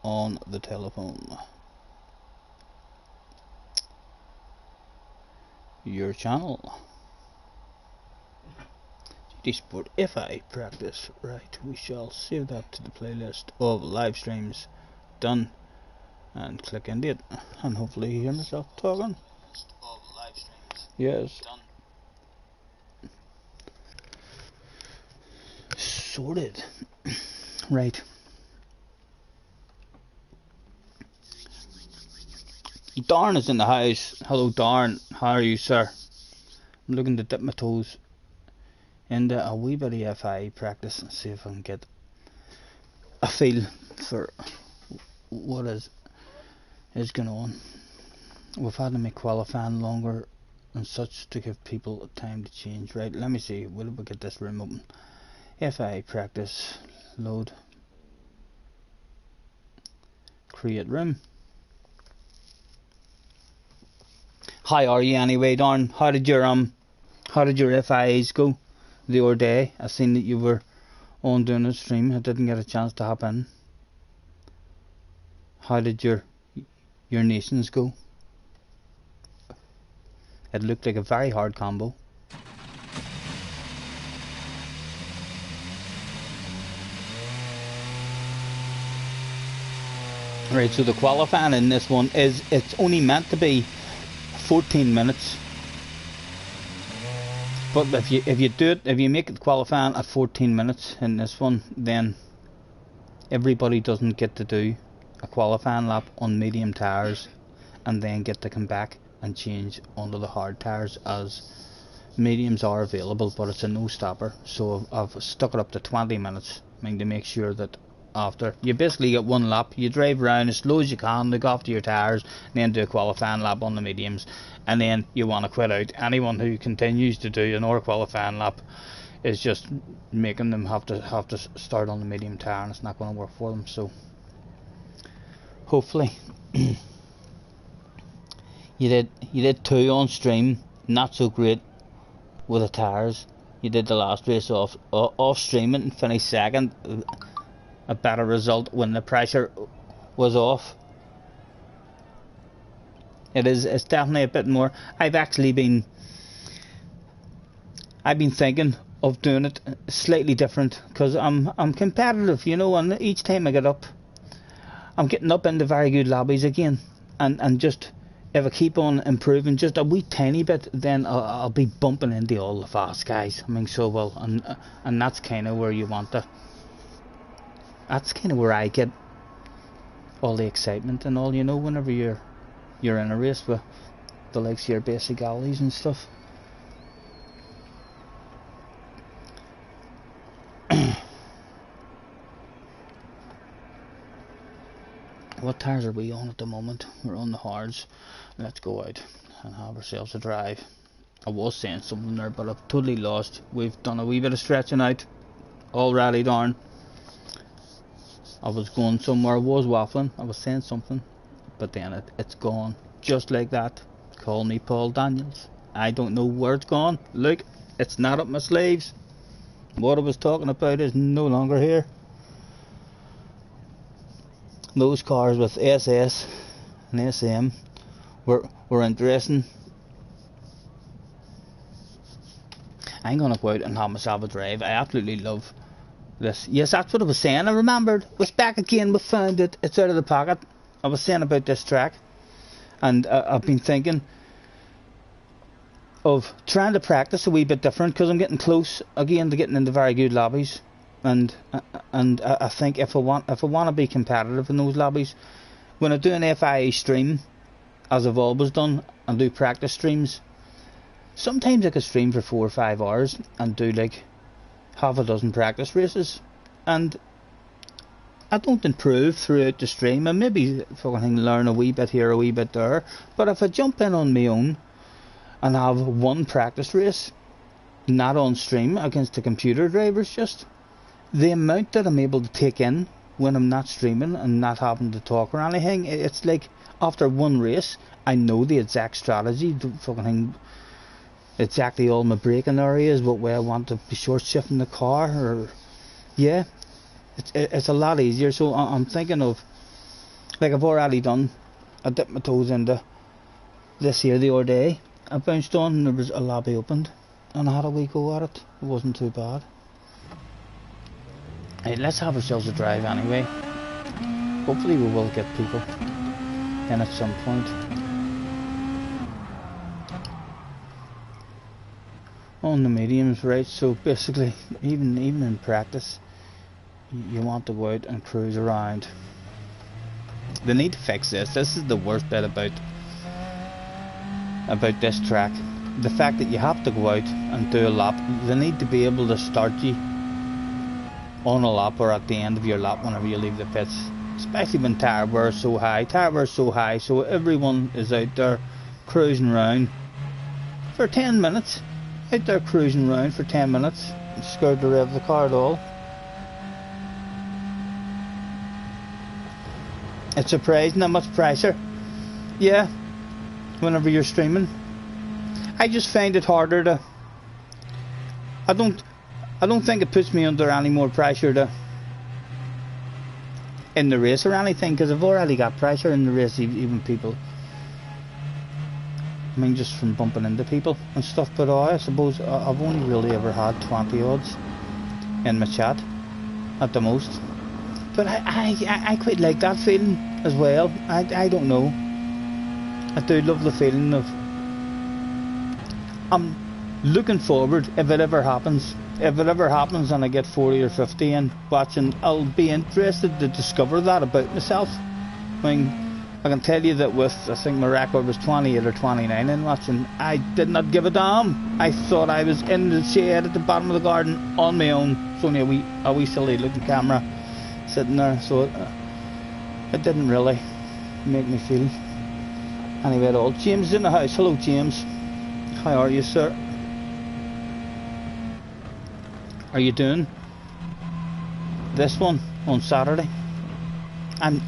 on the telephone. Your channel. GT Sport FI practice. Right, we shall save that to the playlist of live streams. Done. And click into it. And hopefully you hear myself talking. Of live streams. Yes. Done. Sorted. Right. Darn is in the house. Hello Darn, how are you, sir? I'm looking to dip my toes into a wee bit of FI practice and see if I can get a feel for what is going on. We've had to make qualifying longer and such to give people time to change. Right, let me see, will we get this room open? FI practice, load, create room. How are you anyway, Darn? How did your FIAs go the other day? I seen that you were on doing a stream. I didn't get a chance to hop in. How did your nations go? It looked like a very hard combo. Right, so the qualifying in this one it's only meant to be 14 minutes, but if you make it qualifying at 14 minutes in this one, then everybody doesn't get to do a qualifying lap on medium tires and then get to come back and change onto the hard tires, as mediums are available, but it's a no stopper. So I've stuck it up to 20 minutes, to make sure that after you basically get one lap, you drive around as slow as you can, look after your tires, and then do a qualifying lap on the mediums, and then you want to quit out. Anyone who continues to do another qualifying lap is just making them have to start on the medium tire, and it's not going to work for them. So hopefully you did two on stream, not so great with the tires. You did the last race off streaming and finished second. A better result when the pressure was off. It's definitely a bit more. I've been thinking of doing it slightly different, because I'm competitive, and each time I get up, I'm getting up into very good lobbies again, and just if I keep on improving just a wee tiny bit, then I'll be bumping into all the fast guys. So well, and that's kind of where you want to. That's kind of where I get all the excitement and all, whenever you're in a race with the likes of your basic galleys and stuff. What tires are we on at the moment? We're on the hards. Let's go out and have ourselves a drive. I was saying something there, but I've totally lost. We've done a wee bit of stretching out already, Darn. I was going somewhere, I was waffling, I was saying something, but then it's gone, just like that. Call me Paul Daniels. I don't know where it's gone. Look, it's not up my sleeves. What I was talking about is no longer here. Those cars with SS and SM were interesting. I'm gonna go out and have myself a drive. I absolutely love this. Yes, that's what I was saying. I remembered. It's back again. We found it. It's out of the pocket. I was saying about this track, and I've been thinking of trying to practice a wee bit different, because I'm getting close again to getting into very good lobbies, and I think if I want to be competitive in those lobbies, when I do an FIA stream, as I've always done, and do practice streams, sometimes I could stream for 4 or 5 hours and do like half a dozen practice races, and I don't improve throughout the stream. I maybe fucking learn a wee bit here, a wee bit there, but if I jump in on my own and have one practice race, not on stream, against the computer drivers, just the amount that I'm able to take in when I'm not streaming and not having to talk or anything, it's like after one race I know the exact strategy, the fucking thing, exactly all my braking areas, what way I want to be short shifting the car, or yeah, it's a lot easier. So I'm thinking of Like I've already done, I dipped my toes into this here the other day. I bounced on and there was a lobby opened and I had a wee go at it. It wasn't too bad. Hey, let's have ourselves a drive anyway. Hopefully we will get people in at some point. On the mediums, right? So basically, even in practice, you want to go out and cruise around. They need to fix this. This is the worst bit about this track. The fact that you have to go out and do a lap. They need to be able to start you on a lap or at the end of your lap whenever you leave the pits. Especially when tyre wear is so high. Tyre wear is so high, so everyone is out there cruising around for 10 minutes. Out there cruising around for 10 minutes. I'm scared to rev the car at all. It's surprising how much pressure. Yeah, whenever you're streaming. I just find it harder to... I don't think it puts me under any more pressure to... in the race or anything, because I've already got pressure in the race, even people... I mean, just from bumping into people and stuff, but I suppose I've only really ever had 20 odds in my chat, at the most. But I quite like that feeling as well. I don't know. I do love the feeling of... I'm looking forward, if it ever happens. If it ever happens and I get 40 or 50 in watching, I'll be interested to discover that about myself. I mean, I can tell you that with, I think my record was 28 or 29 in watching, I did not give a damn. I thought I was in the shade at the bottom of the garden on my own. It's only a wee silly looking camera sitting there, so it didn't really make me feel anyway at all. James is in the house. Hello James. How are you, sir? Are you doing this one on Saturday? I'm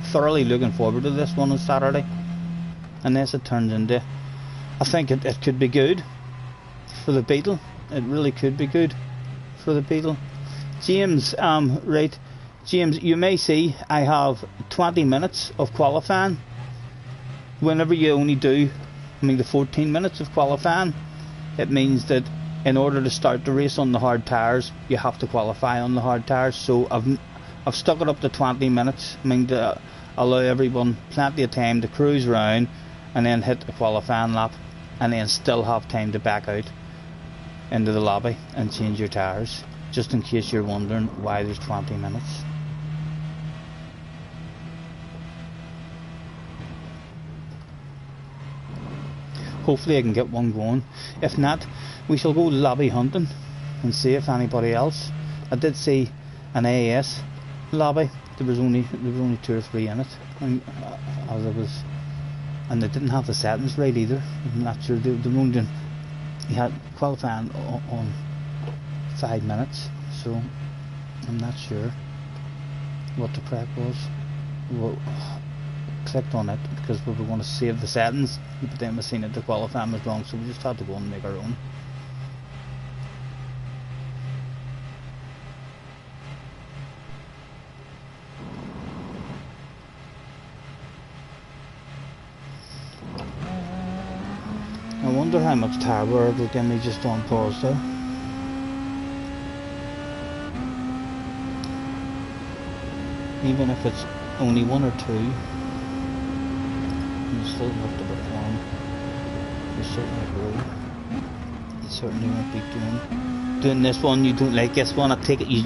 thoroughly looking forward to this one on Saturday, unless it turns into... I think it could be good for the Beetle. It really could be good for the Beetle. James, right, James, you may see I have 20 minutes of qualifying. Whenever you only do, the 14 minutes of qualifying, it means that in order to start the race on the hard tyres, you have to qualify on the hard tyres. So I've stuck it up to 20 minutes. To allow everyone plenty of time to cruise around and then hit a qualifying lap and then still have time to back out into the lobby and change your tyres, just in case you're wondering why there's 20 minutes. Hopefully I can get one going. If not, we shall go lobby hunting and see if anybody else. I did see an AS lobby. There was only 2 or 3 in it, and and they didn't have the settings right either. I'm not sure. The one he had qualifying on 5 minutes, so I'm not sure what the crack was. Well, clicked on it because we were going to save the settings, but then we seen that the qualifying was wrong, so we just had to go and make our own. I wonder how much tyre wear it will give me just on pause though. Even if it's only 1 or 2, you still have to perform. You certainly will. You certainly won't be doing this one. You don't like this one. I take it you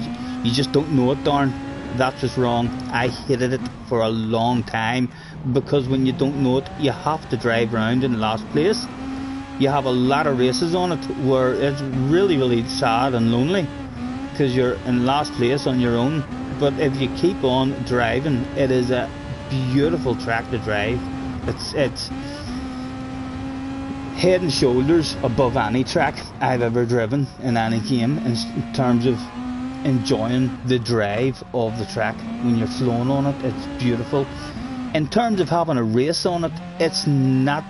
just don't know it, darn. That's just wrong. I hated it for a long time because when you don't know it, you have to drive around in last place. You have a lot of races on it where it's really, really sad and lonely because you're in last place on your own. But if you keep on driving, it is a beautiful track to drive. It's head and shoulders above any track I've ever driven in any game in terms of enjoying the drive of the track. When you're flowing on it, it's beautiful. In terms of having a race on it, it's not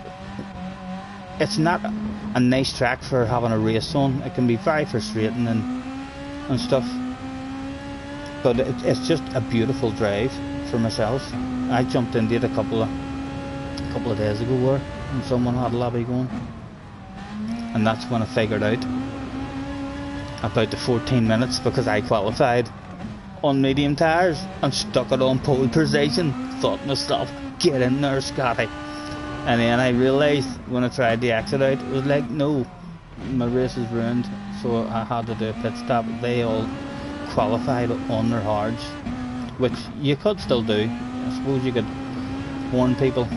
a nice track for having a race on. It can be very frustrating and stuff, but it's just a beautiful drive. for myself. I jumped into it a couple of days ago when someone had a lobby going, and that's when I figured out about the 14 minutes, because I qualified on medium tyres and stuck it on pole position. Thought to myself, get in there, Scotty. And then I realised when I tried the exit out, it was like, no, my race is ruined. So I had to do a pit stop. They all qualified on their hards, which you could still do. I suppose you could warn people.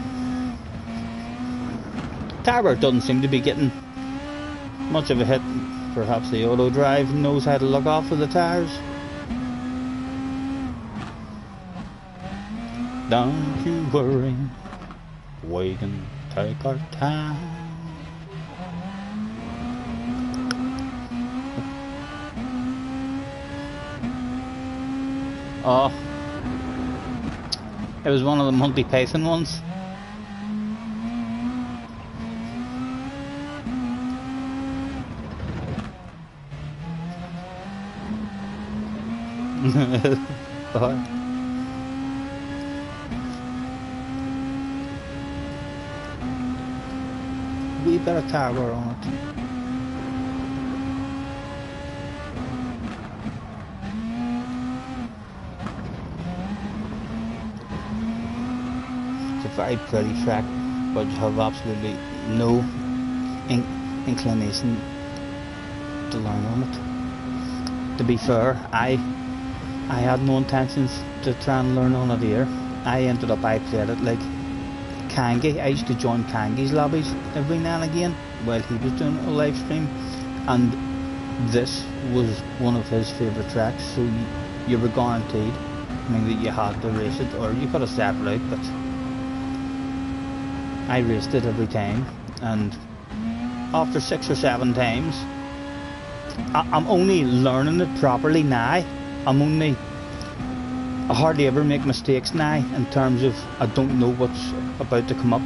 Tyre doesn't seem to be getting much of a hit. Perhaps the auto drive knows how to look after the tyres. Don't you worry, we can take our time. Oh, it was one of the Monty Python ones. We better tower on it. It's a very pretty track, but you have absolutely no inclination to learn on it. To be fair, I had no intentions to try and learn on it here. I played it like Kangi. I used to join Kangi's lobbies every now and again while he was doing a live stream, and this was one of his favourite tracks, so you were guaranteed, I mean, that you had to race it, or you could have sat it out, but I raced it every time, and after 6 or 7 times, I'm only learning it properly now. I hardly ever make mistakes now, in terms of I don't know what's about to come up.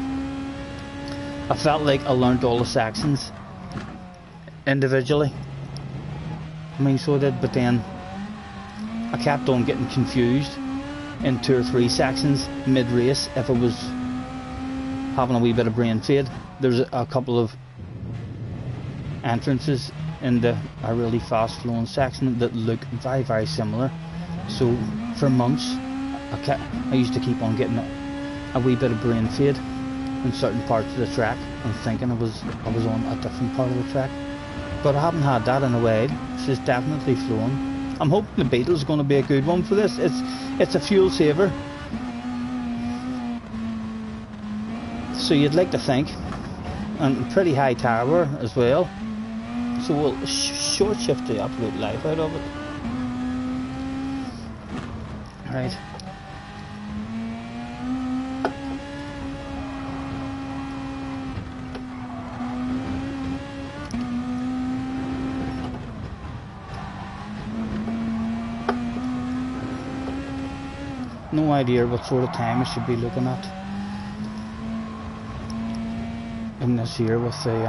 I felt like I learned all the sections individually. I mean, so I did, but then I kept on getting confused in 2 or 3 sections mid-race if I was having a wee bit of brain fade. There's a couple of entrances into a really fast flowing section that look very, very similar. So for months I used to keep on getting a wee bit of brain fade in certain parts of the track and thinking I was on a different part of the track, but I haven't had that in a while. It's definitely flowing. I'm hoping the Beetle's going to be a good one for this. It's a fuel saver, so you'd like to think, and pretty high tyre wear as well, so we'll short shift the absolute life out of it. Right. No idea what sort of time I should be looking at in this year with the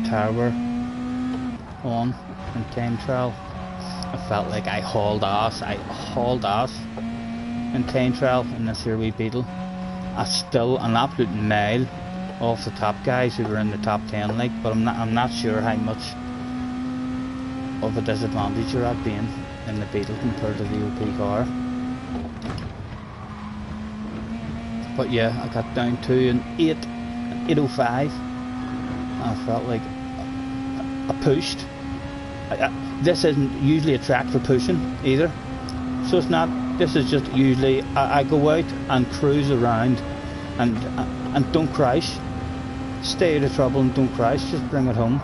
tower on and time trial. I felt like I hauled ass in time trial in this here wee Beetle. I still an absolute mile off the top guys who were in the top 10, like, but I'm not sure how much of a disadvantage you're at being in the Beetle compared to the OP car. But yeah, I got down to an 8:05. I felt like I pushed. This isn't usually a track for pushing either, so it's not. This is just usually I go out and cruise around and don't crash. Stay out of trouble and don't crash. Just bring it home.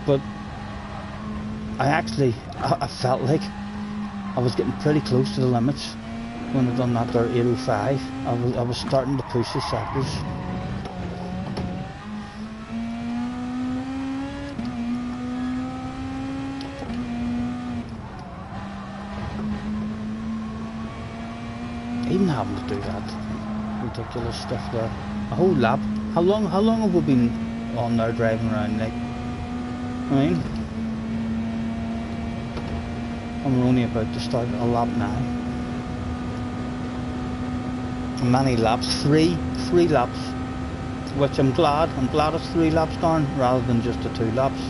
But I felt like I was getting pretty close to the limits when I done that there 8:05. I was starting to push the sectors. Even having to do that ridiculous stuff there, a whole lap. How long have we been on there driving around? Like, I mean, and we're only about to start a lap now. Many laps, three laps, which I'm glad it's 3 laps down rather than just the 2 laps.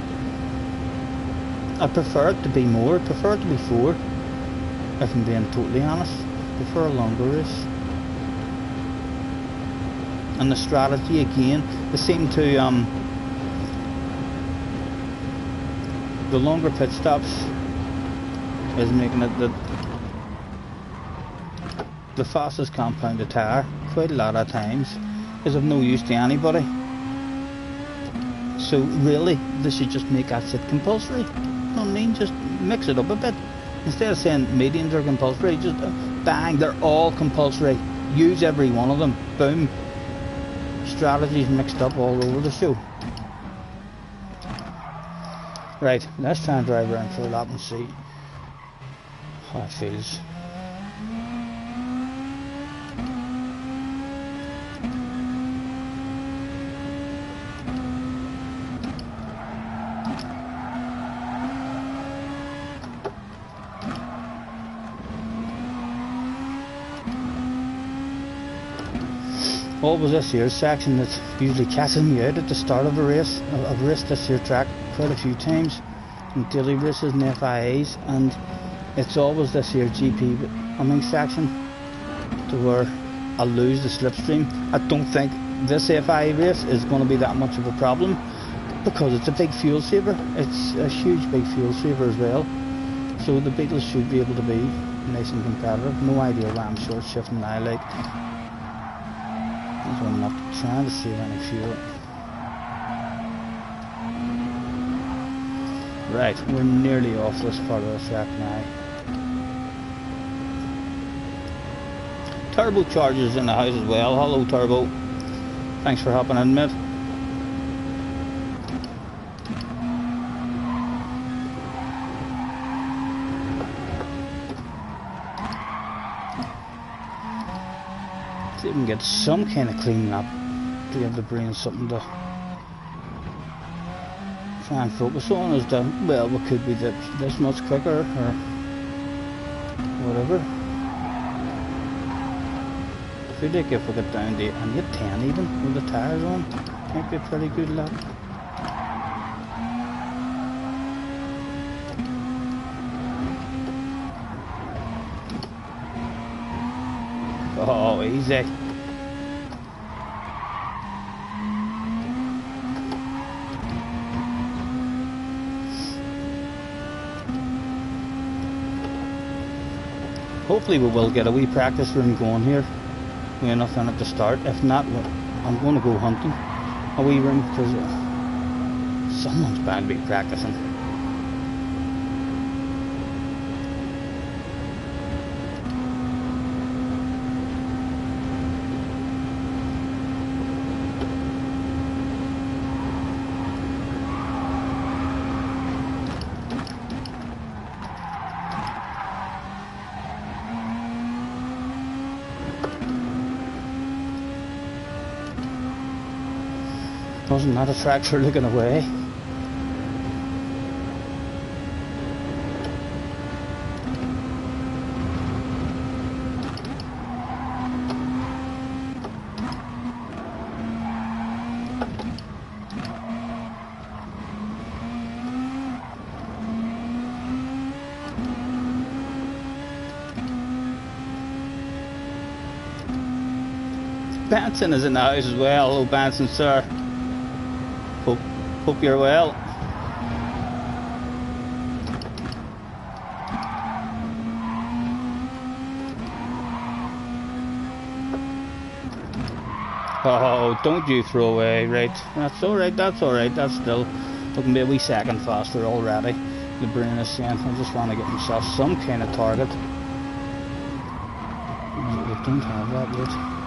I prefer it to be more, I prefer it to be 4, if I'm being totally honest. I prefer a longer race. And the strategy again, they seem to the longer pit stops is making it that the fastest compounded tyre quite a lot of times is of no use to anybody. So really they should just make that shit compulsory. You know what I mean? Just mix it up a bit. Instead of saying mediums are compulsory, just bang, they're all compulsory. Use every one of them. Boom. Strategies mixed up all over the show. Right, let's try and drive around for a lap and see how it feels. What was this year's section that's usually catching me out at the start of a race? I've raced this year track quite a few times in daily races and FIAs, and it's always this year GP section to where I lose the slipstream. I don't think this FIA race is going to be that much of a problem because it's a big fuel saver. It's a huge big fuel saver as well, so the Beatles should be able to be nice and competitive. No idea why I'm short shifting now, like. So I'm not trying to save any fuel. Right, we're nearly off this part of the track now. Turbochargers in the house as well. Hello Turbo. Thanks for hopping in, mate. See if we can get some kind of clean lap to give the brain something to try and focus on, as to, well, we could be this much quicker or whatever. I feel like if we get down to an 8-10 even with the tyres on, might be a pretty good lap. Oh, easy. Hopefully we will get a wee practice room going here. We have enough in it to start. If not, I'm going to go hunting a wee room because someone's bound to be practicing. Wasn't that a tractor looking away? Benson is in the house as well. Hello Benson, sir. Hope you're well. Oh, don't you throw away, right? That's alright, that's alright, that's still looking to be a wee second faster already. The brain is saying, I just want to get myself some kind of target. We don't have that yet.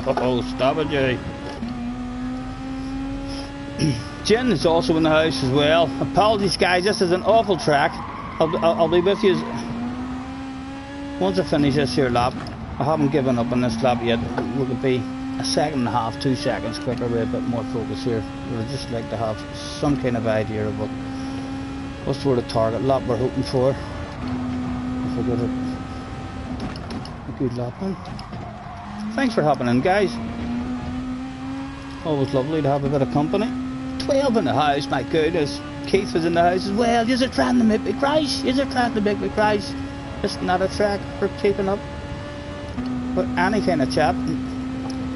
Oh, stop it, Jay. Jen is also in the house as well. Apologies, guys, this is an awful track. I'll be with you once I finish this here lap. I haven't given up on this lap yet. We could be a second and a half, 2 seconds quicker with a bit more focus here. But I'd just like to have some kind of idea of what sort of target lap we're hoping for. If we get a good lap in. Thanks for hopping in, guys. Always lovely to have a bit of company. 12 in the house, my goodness. Keith was in the house as well. You're trying to make me crash. You're trying to make me crash. It's not a track for keeping up with any kind of chat.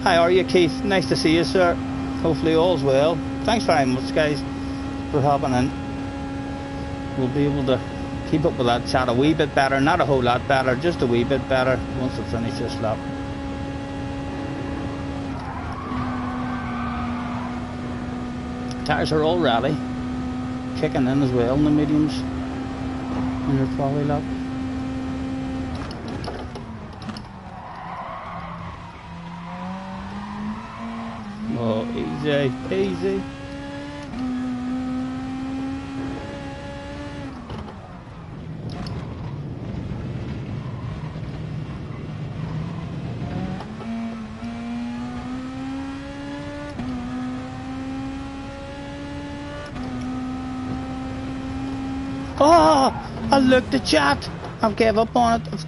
How are you, Keith? Nice to see you, sir. Hopefully all's well. Thanks very much, guys, for hopping in. We'll be able to keep up with that chat a wee bit better. Not a whole lot better, just a wee bit better once we finish this lap. Tires are all ready. Kicking in as well in the mediums in your quality lap. Oh, easy, easy. Oh, I looked at chat. I've gave up on it. I've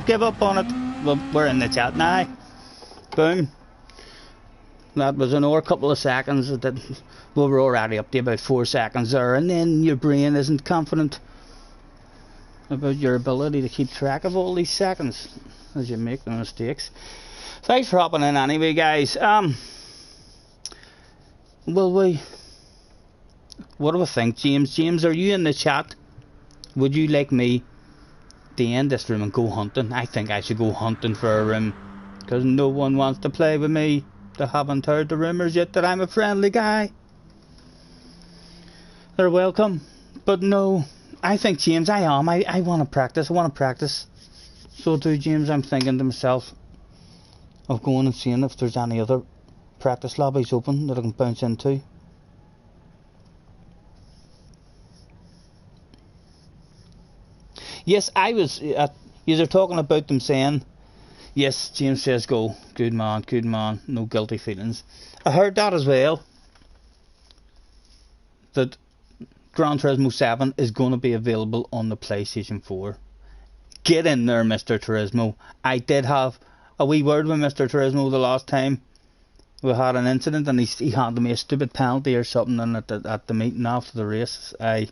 give up on it. Well, we're in the chat now. Boom. That was another couple of seconds. We were already up to about 4 seconds there, and then your brain isn't confident about your ability to keep track of all these seconds as you make the mistakes. Thanks for hopping in anyway, guys. What do I think, James? James, are you in the chat? Would you like me to end this room and go hunting? I think I should go hunting for a room, because no one wants to play with me. They haven't heard the rumours yet that I'm a friendly guy. They're welcome. But no, I think, James, I am. I want to practice. I want to practice. So too, James, I'm thinking to myself of going and seeing if there's any other practice lobbies open that I can bounce into. Yes, I was. You were talking about them saying, yes, James says go. Good man, no guilty feelings. I heard that as well. That Gran Turismo 7 is going to be available on the PlayStation 4. Get in there, Mr. Turismo. I did have a wee word with Mr. Turismo the last time we had an incident, and he handed me a stupid penalty or something, and at the meeting after the race, I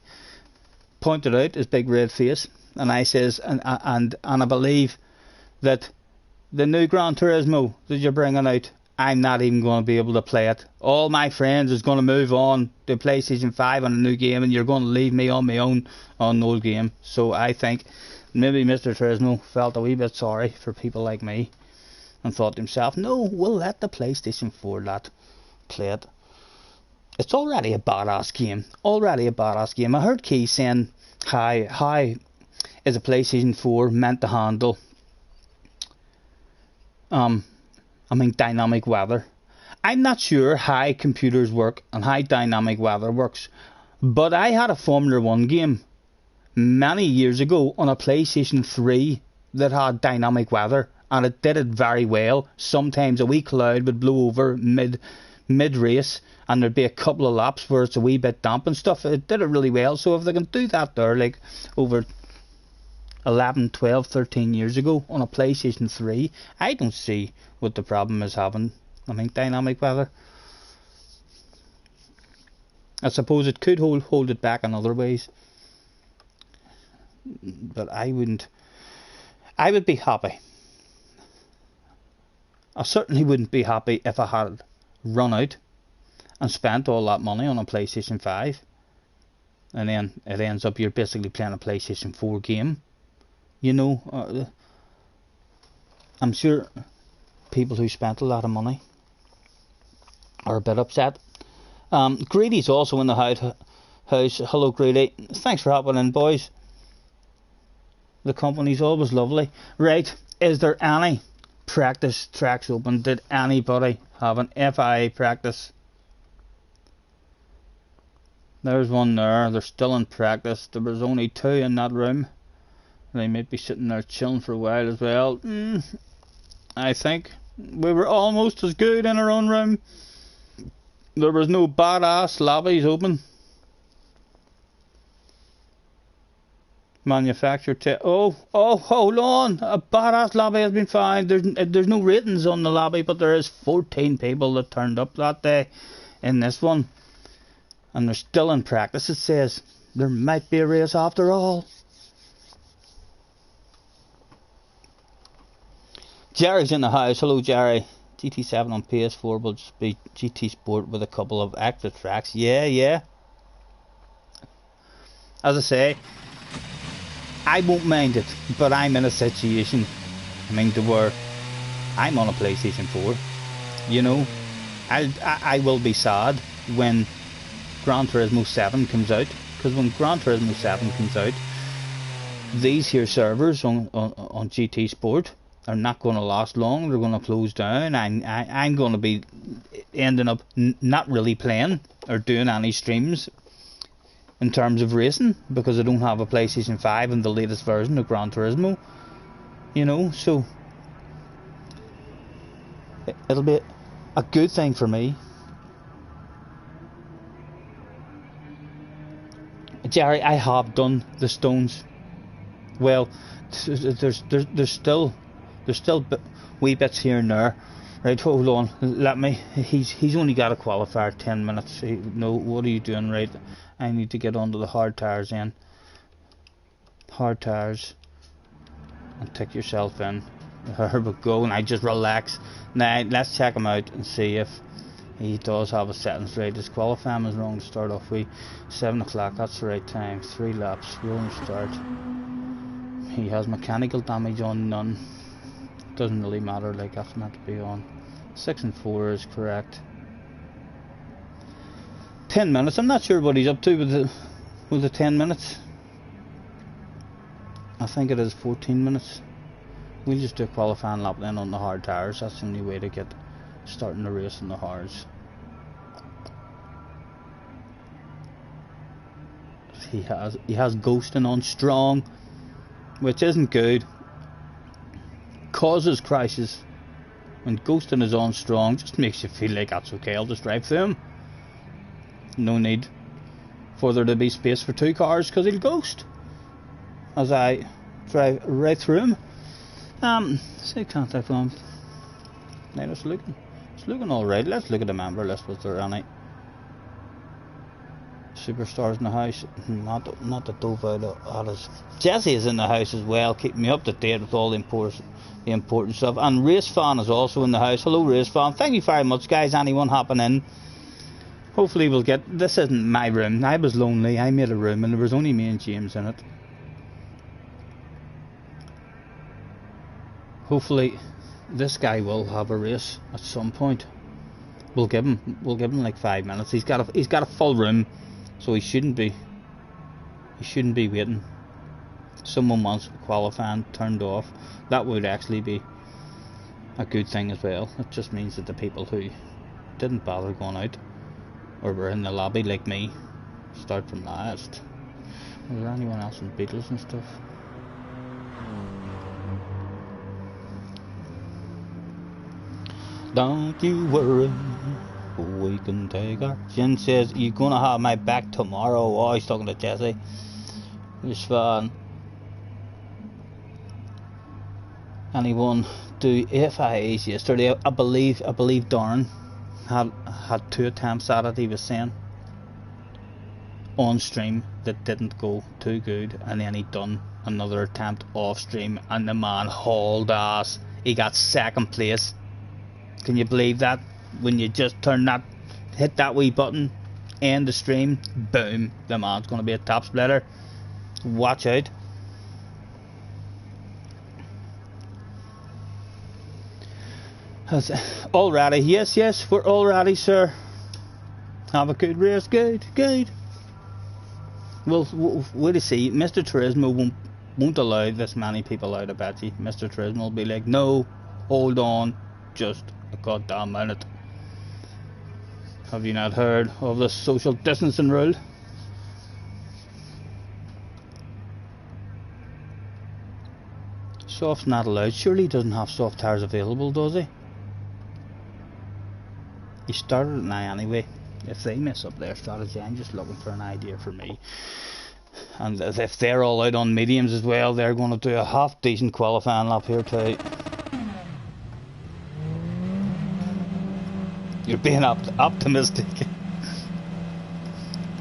pointed out his big red face, and I says, and I believe that the new Gran Turismo that you're bringing out, I'm not even going to be able to play it. All my friends is going to move on to PlayStation 5 on a new game, and you're going to leave me on my own on the old game. So I think maybe Mr. Turismo felt a wee bit sorry for people like me and thought to himself, no, we'll let the PlayStation 4 lad play it. It's already a badass game. I heard Key saying how is a PlayStation 4 meant to handle dynamic weather. I'm not sure how computers work and how dynamic weather works, but I had a Formula 1 game many years ago on a PlayStation 3 that had dynamic weather, and it did it very well. Sometimes a wee cloud would blow over mid race, and there'd be a couple of laps where it's a wee bit damp and stuff. It did it really well. So if they can do that there, like over 11, 12, 13 years ago on a PlayStation 3, I don't see what the problem is having. Dynamic weather. I suppose it could hold it back in other ways, but I wouldn't. I would be happy. I certainly wouldn't be happy if I had run out and spent all that money on a PlayStation 5, and then it ends up you're basically playing a PlayStation 4 game. You know, I'm sure people who spent a lot of money are a bit upset. Greedy's also in the house. Hello, Greedy. Thanks for hopping in, boys. The company's always lovely. Right, is there any practice tracks open? Did anybody have an FIA practice? There's one there. They're still in practice. There was only 2 in that room. They might be sitting there chilling for a while as well. I think we were almost as good in our own room. There was no badass lobbies open. Manufacturer hold on, a badass lobby has been found. There's no ratings on the lobby, but there is 14 people that turned up that day in this one, and they're still in practice. It says there might be a race after all. Jerry's in the house. Hello, Jerry. GT7 on PS4 will just be GT Sport with a couple of extra tracks. Yeah. As I say, I won't mind it, but I'm in a situation, to where I'm on a PlayStation 4. You know, I will be sad when Gran Turismo 7 comes out, because when Gran Turismo 7 comes out, these here servers on GT Sport are not going to last long. They're going to close down. I'm going to be ending up not really playing or doing any streams in terms of racing, because I don't have a PlayStation 5 and the latest version of Gran Turismo, you know, so it'll be a good thing for me. Jerry, I have done the Stones. Well, there's still wee bits here and there. Right, hold on, let me. He's only got a qualifier 10 minutes. No, what are you doing? Right, I need to get onto the hard tires then. Hard tires, and take yourself in. Here we go. And I just relax. Now let's check him out and see if he does have a settings right. His qualifying is wrong to start off with. 7 o'clock. That's the right time. 3 laps. Rolling start. He has mechanical damage on none. Doesn't really matter, like that's meant to be on. 6 and 4 is correct. 10 minutes. I'm not sure what he's up to with the 10 minutes. I think it is 14 minutes. We'll just do a qualifying lap then on the hard tires. That's the only way to get starting the race on the hards. He has ghosting on strong, which isn't good. Causes crashes. When ghosting is on strong, just makes you feel like that's okay, I'll just drive through him. No need for there to be space for 2 cars, because he'll ghost as I drive right through him. Say contact form. Now it's looking alright. Let's look at the member list. Was there any superstars in the house? Not the thow. Jesse is in the house as well, keeping me up to date with all the important stuff. And Race Fan is also in the house. Hello, Race Fan. Thank you very much, guys. Anyone hopping in? Hopefully we'll get. This isn't my room. I was lonely. I made a room, and there was only me and James in it. Hopefully this guy will have a race at some point. We'll give him like 5 minutes. He's got a full room, so he shouldn't be waiting. Someone wants qualifying turned off. That would actually be a good thing as well. It just means that the people who didn't bother going out or were in the lobby like me start from last. Was there anyone else in Beatles and stuff? Don't you worry, we can take our... Jen says, you're gonna have my back tomorrow. Oh, he's talking to Jesse. It's fun. Anyone do FIAs yesterday? I believe Darren had 2 attempts at it, he was saying, on stream, that didn't go too good, and then he done another attempt off stream, and the man hauled ass. He got 2nd place. Can you believe that? When you just hit that wee button, end the stream, boom, the man's going to be a top splitter. Watch out. All ready? Yes, we're all ready, sir. Have a good race. Good. We'll to see. Mr. Turismo won't allow this many people out, I bet you. Mr. Turismo will be like, no, hold on, just a goddamn minute. Have you not heard of the social distancing rule? Soft's not allowed. Surely he doesn't have soft tyres available, does he? He started it now anyway. If they mess up their strategy, I'm just looking for an idea for me. And if they're all out on mediums as well, they're going to do a half decent qualifying lap here too. You're being optimistic.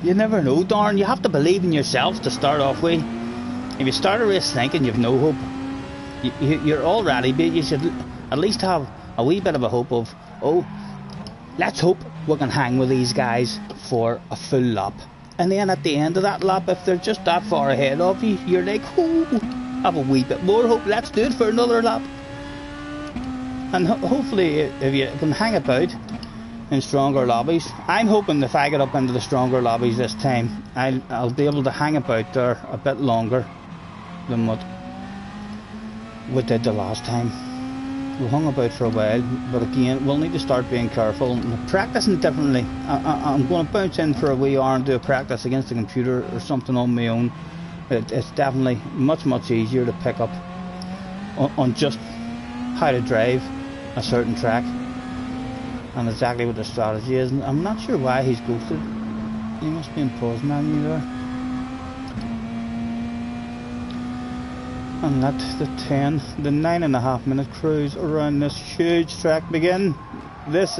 You never know, darn. You have to believe in yourself to start off with. If you start a race thinking you've no hope, you're already beat. You should at least have a wee bit of a hope of, oh, let's hope we can hang with these guys for a full lap. And then at the end of that lap, if they're just that far ahead of you, you're like, oh, have a wee bit more hope. Let's do it for another lap. And hopefully, if you can hang about in stronger lobbies, I'm hoping if I get up into the stronger lobbies this time, I'll be able to hang about there a bit longer than what we did the last time. We hung about for a while, but again, we'll need to start being careful and practicing differently. I'm going to bounce in for a wee hour and do a practice against the computer or something on my own. It's definitely much easier to pick up on just how to drive a certain track and exactly what the strategy is. And I'm not sure why he's ghosted. He must be in pause menu there. And let the 9.5 minute cruise around this huge track begin. This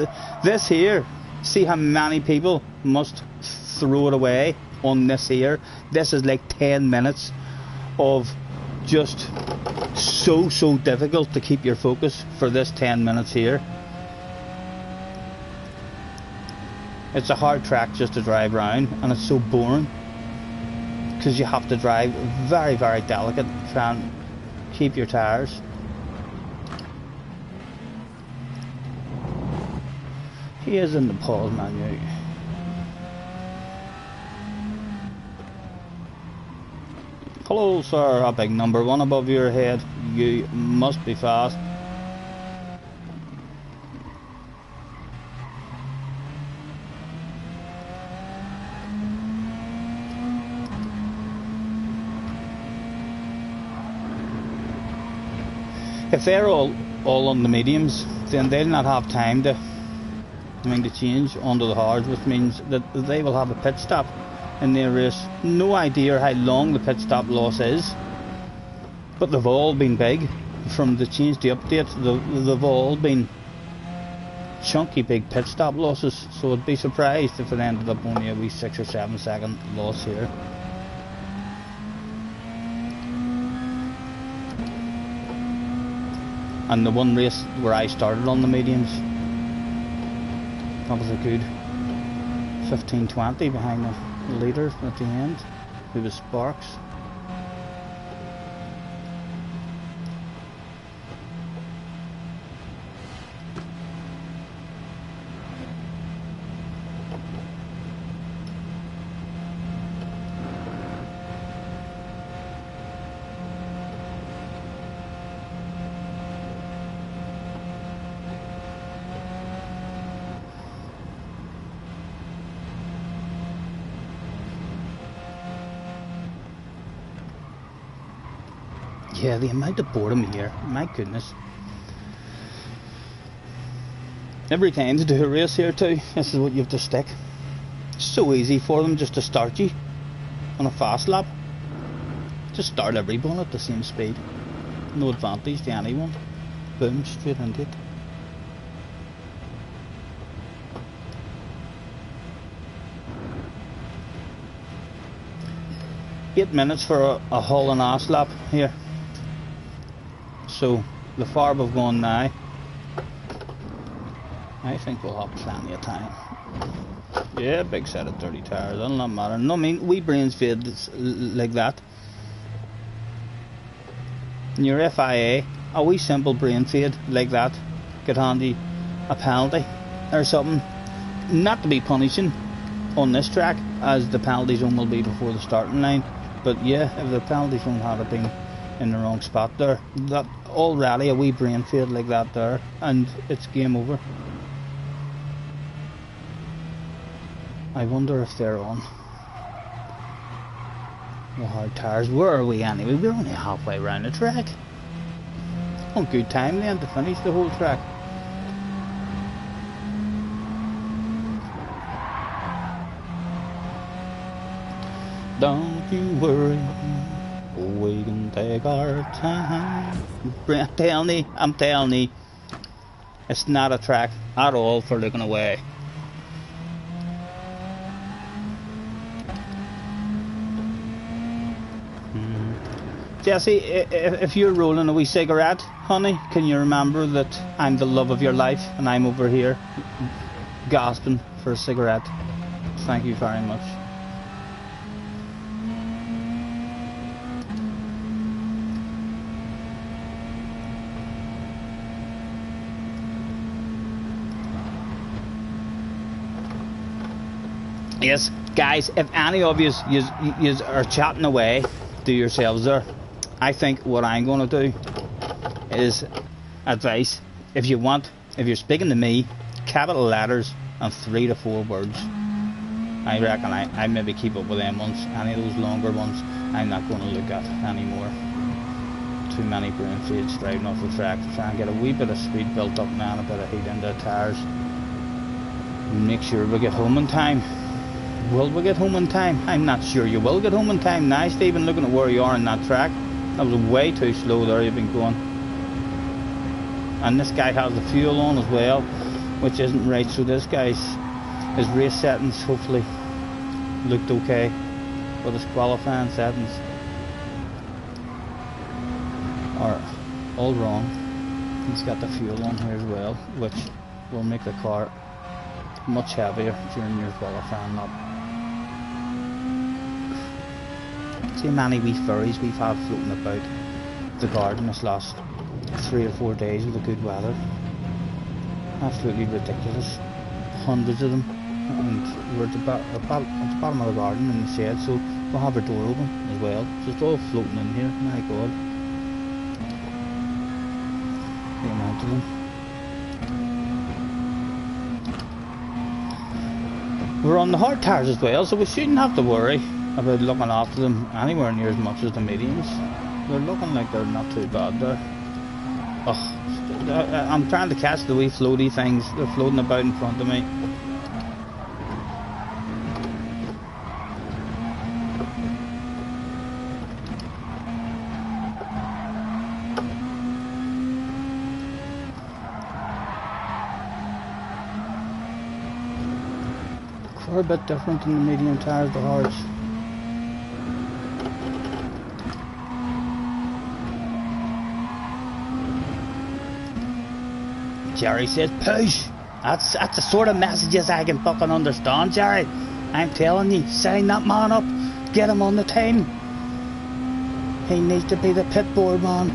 here, see how many people must throw it away on this here. This is like 10 minutes of just so difficult to keep your focus for this 10 minutes here. It's a hard track just to drive around, and it's so boring because you have to drive very delicate and try and keep your tyres. He is in the pause menu. Hello sir, a big number one above your head. You must be fast. If they're all on the mediums, then they'll not have time to change onto the hards, which means that they will have a pit stop in their race. No idea how long the pit stop loss is, but they've all been big. From the change to update, they've all been chunky big pit stop losses, so I'd be surprised if it ended up only a wee 6 or 7 second loss here. And the one race where I started on the mediums, that was a good 15-20 behind the leader at the end, who was Sparks. Yeah, the amount of boredom here, my goodness. Every time to do a race here too, this is what you have to stick. It's so easy for them just to start you on a fast lap. Just start everyone at the same speed. No advantage to anyone. Boom, straight into it. Eight minutes for a haul and ass lap here. So the far we've gone now, I think we'll have plenty of time. Yeah, big set of 30 tyres, that'll not matter. No, I mean, we brains fade like that. In your FIA, a wee simple brain fade like that could handy a penalty or something. Not to be punishing on this track, as the penalty zone will be before the starting line. But yeah, if the penalty zone had been in the wrong spot there, that already a wee brain fade like that there, and it's game over. I wonder if they're on the hard tyres. Where are we anyway? We're only halfway around the track. On good time then to finish the whole track. Don't you worry, we can take our time. I'm telling you, it's not a track at all for looking away. Jesse, if you're rolling a wee cigarette, honey, can you remember that I'm the love of your life and I'm over here gasping for a cigarette? Thank you very much. Yes, guys, if any of you are chatting away to yourselves there, I think what I'm going to do is advice. If you're speaking to me, capital letters and 3 to 4 words. I reckon I maybe keep up with them ones. Any of those longer ones, I'm not going to look at anymore. Too many brain fades driving off the track to try and get a wee bit of speed built up now and a bit of heat into the tyres. Make sure we get home in time. Will we get home in time? I'm not sure you will get home in time now, Stephen, looking at where you are on that track. That was way too slow there you've been going. And this guy has the fuel on as well, which isn't right, so this guy's his race settings hopefully looked okay, but his qualifying settings are all wrong. He's got the fuel on here as well, which will make the car much heavier during your qualifying lap. See how many wee furries we've had floating about the garden this last 3 or 4 days with the good weather. Absolutely ridiculous. Hundreds of them. And we're at the bottom of the garden in the shed, so we'll have our door open as well. So it's all floating in here. My God. The amount of them. We're on the hard tyres as well, so we shouldn't have to worry about looking after them anywhere near as much as the mediums. They're looking like they're not too bad there. Oh, I'm trying to catch the wee floaty things. They're floating about in front of me. Quite a bit different in the medium tyres, the hards. Jerry says, push! That's the sort of messages I can fucking understand, Jerry. I'm telling you, sign that man up. Get him on the team. He needs to be the pit board man.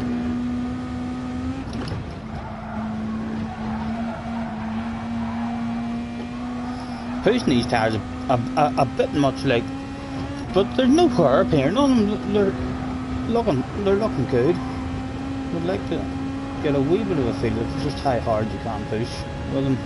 Pushing these tyres a bit much like, but there's no wear appearing on them. They're looking good. Would like to get a wee bit of a feel of just how hard you can push with them.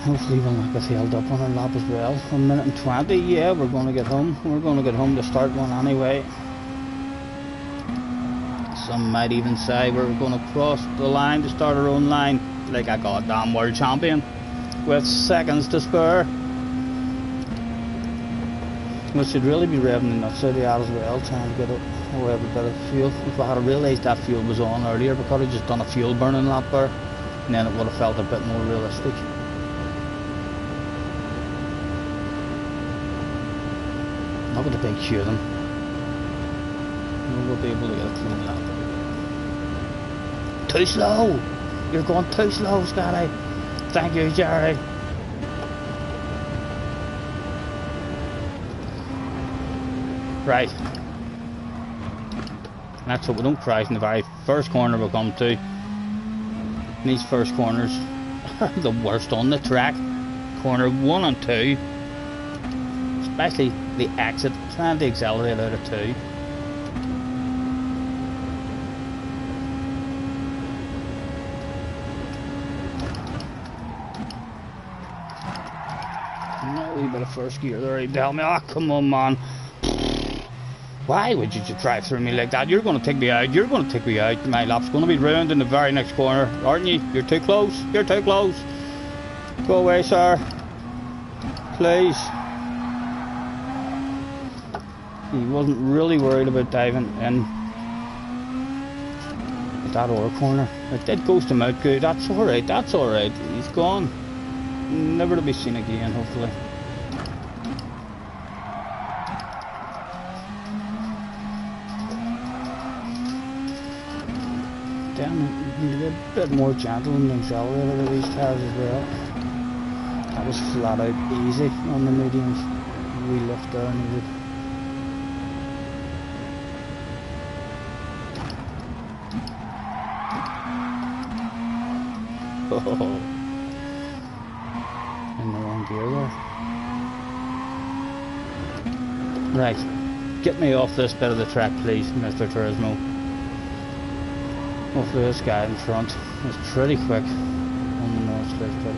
Hopefully we'll not get held up on our lap as well. 1 minute and 20, yeah, we're going to get home. We're going to get home to start one anyway. Some might even say we're going to cross the line to start our own line like a goddamn world champion with seconds to spare. We should really be revving the nuts out of that as well, trying to get away with a bit of fuel. If I had realised that fuel was on earlier, we could have just done a fuel burning lap there, and then it would have felt a bit more realistic. Look at the big queue of them. We'll be able to get a clean lap. Too slow! You're going too slow, Scotty. Thank you, Jerry. Right. Let's hope we don't crash in the very first corner we'll come to. These first corners are the worst on the track. Corner 1 and 2. Especially the exit, trying to accelerate out of 2. A wee bit of first gear there, he'd tell me, oh come on man. Why would you just drive through me like that? You're going to take me out, you're going to take me out. My lap's going to be ruined in the very next corner, aren't you? You're too close, you're too close. Go away sir. Please. He wasn't really worried about diving in at that other corner. It did ghost him out good. That's alright, that's alright. He's gone. Never to be seen again, hopefully. Damn, he need a bit more gentle in the accelerator with these tires as well. That was flat out easy on the mediums. We lift there needed. Oh, in the wrong gear there. Right, get me off this bit of the track please, Mr. Turismo. Hopefully this guy in front is pretty quick on the north straight cut.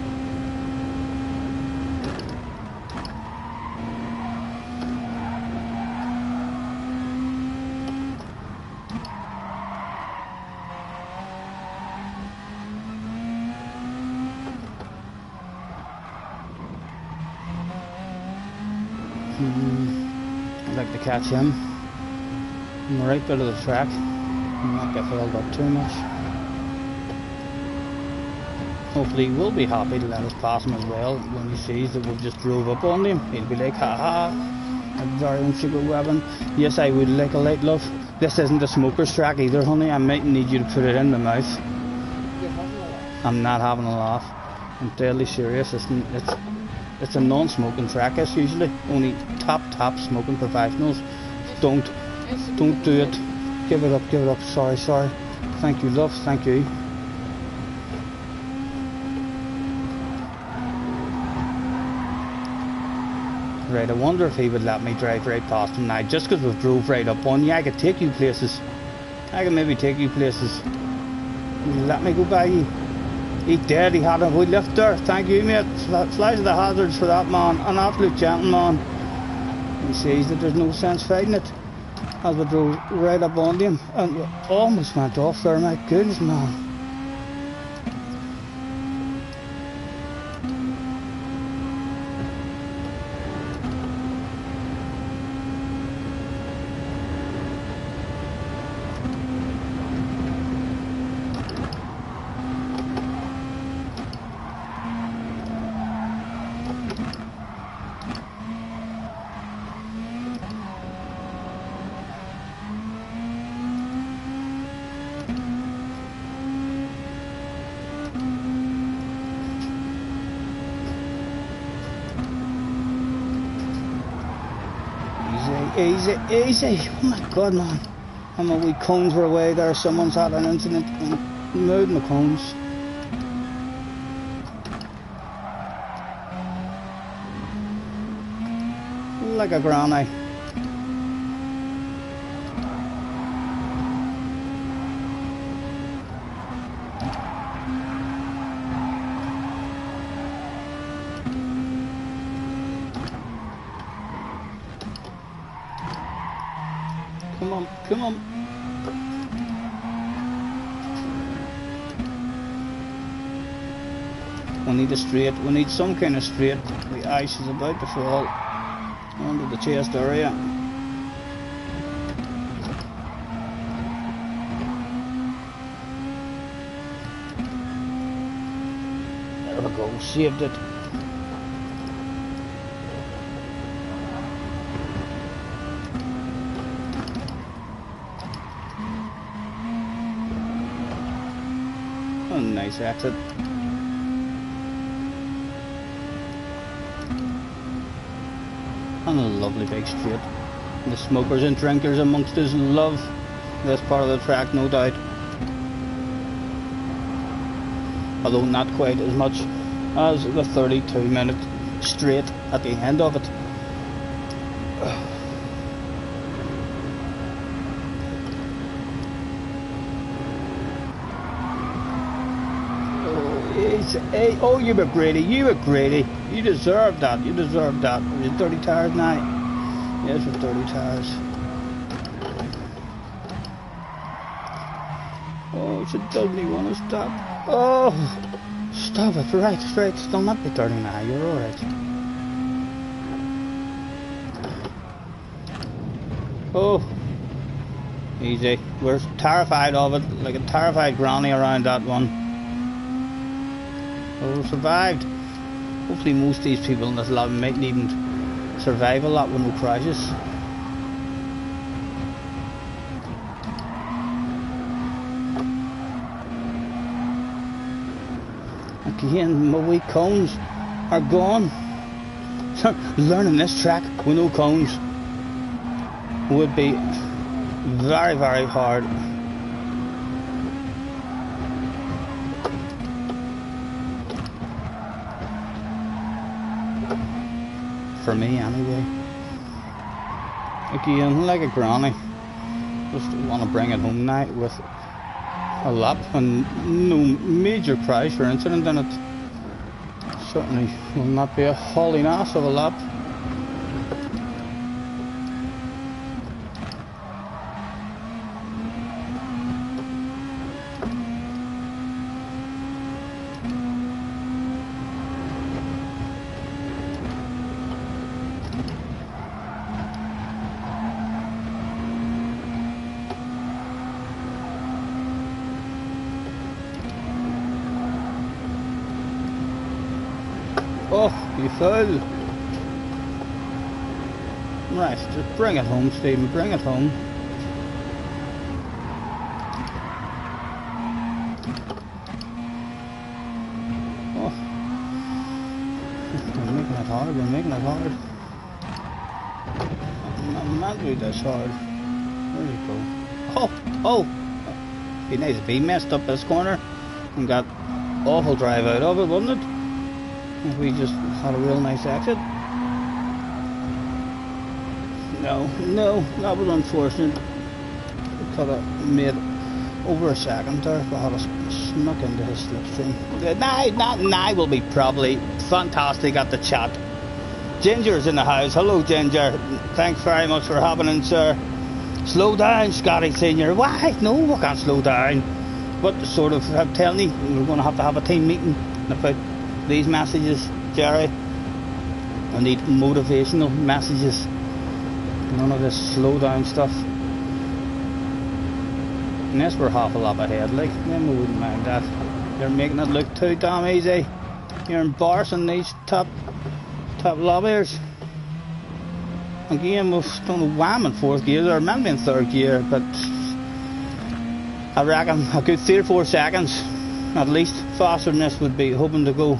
I'd like to catch him on the right bit of the track and not get held up too much. Hopefully he will be happy to let us pass him as well when he sees that we've just drove up on him. He'll be like, haha, a very own secret weapon. Yes, I would like a light love. This isn't a smoker's track either, honey. I might need you to put it in my mouth. You're having a laugh. I'm not having a laugh. I'm deadly serious. It's a non-smoking track. It's usually only top smoking professionals. Don't do it. Give it up. Sorry. Thank you, love. Thank you. Right, I wonder if he would let me drive right past him now. Just because we've drove right up on you, I could take you places. I could maybe take you places. Would you let me go by you? He did, he had a wheel lift there. Thank you, mate. Flies the hazards for that man. An absolute gentleman. He sees that there's no sense fighting it. As we drove right up on him and we almost went off there, my goodness, man. Easy. Oh my god, man. And my wee cones were away there. Someone's had an incident and moved my cones. Like a granny. Come on. We need a straight. We need some kind of straight. The ice is about to fall onto the chest area. There we go. Saved it. Nice exit. And a lovely big straight. The smokers and drinkers amongst us love this part of the track, no doubt. Although not quite as much as the 32-minute straight at the end of it. Hey, oh, you were greedy. You were greedy. You deserved that. You deserved that. You're 30 tires now. Yes, we're 30 tires. Oh, she doesn't want to stop. Oh, stop it. Right, right. Still not be 30 now. You're alright. Oh, easy. We're terrified of it. Like a terrified granny around that one. Oh, we survived. Hopefully most of these people in this lobby mightn't even survive a lot with no crashes. Again, my wee cones are gone. Learning this track with no cones would be very, very hard. For me anyway. Again, like a granny, just want to bring it home now with a lap and no major crash or incident in it. Certainly will not be a hauling ass of a lap. Oh, you fool. Right, just bring it home, Stephen, bring it home. Oh. We're making it hard, we're making it hard. I'm not doing this hard. There you go. Oh, oh! Be nice if he messed up this corner and got awful drive out of it, wouldn't it? If we just had a real nice exit. No, no, that was unfortunate. We could have made over a second there if I had snuck into his slipstream. Now will be probably fantastic at the chat. Ginger's in the house. Hello, Ginger. Thanks very much for happening, sir. Slow down, Scotty Senior. Why? No, I can't slow down. But sort of, I'm telling you, we're going to have a team meeting about these messages, Jerry. I need motivational messages. None of this slow down stuff. Unless we're half a lap ahead, like, then we wouldn't mind that. You're making it look too damn easy. You're embarrassing these top lobbiers. Again, we've done a wham in 4th gear. They're meant to be in 3rd gear, but I reckon a good 3 or 4 seconds at least faster than this would be hoping to go.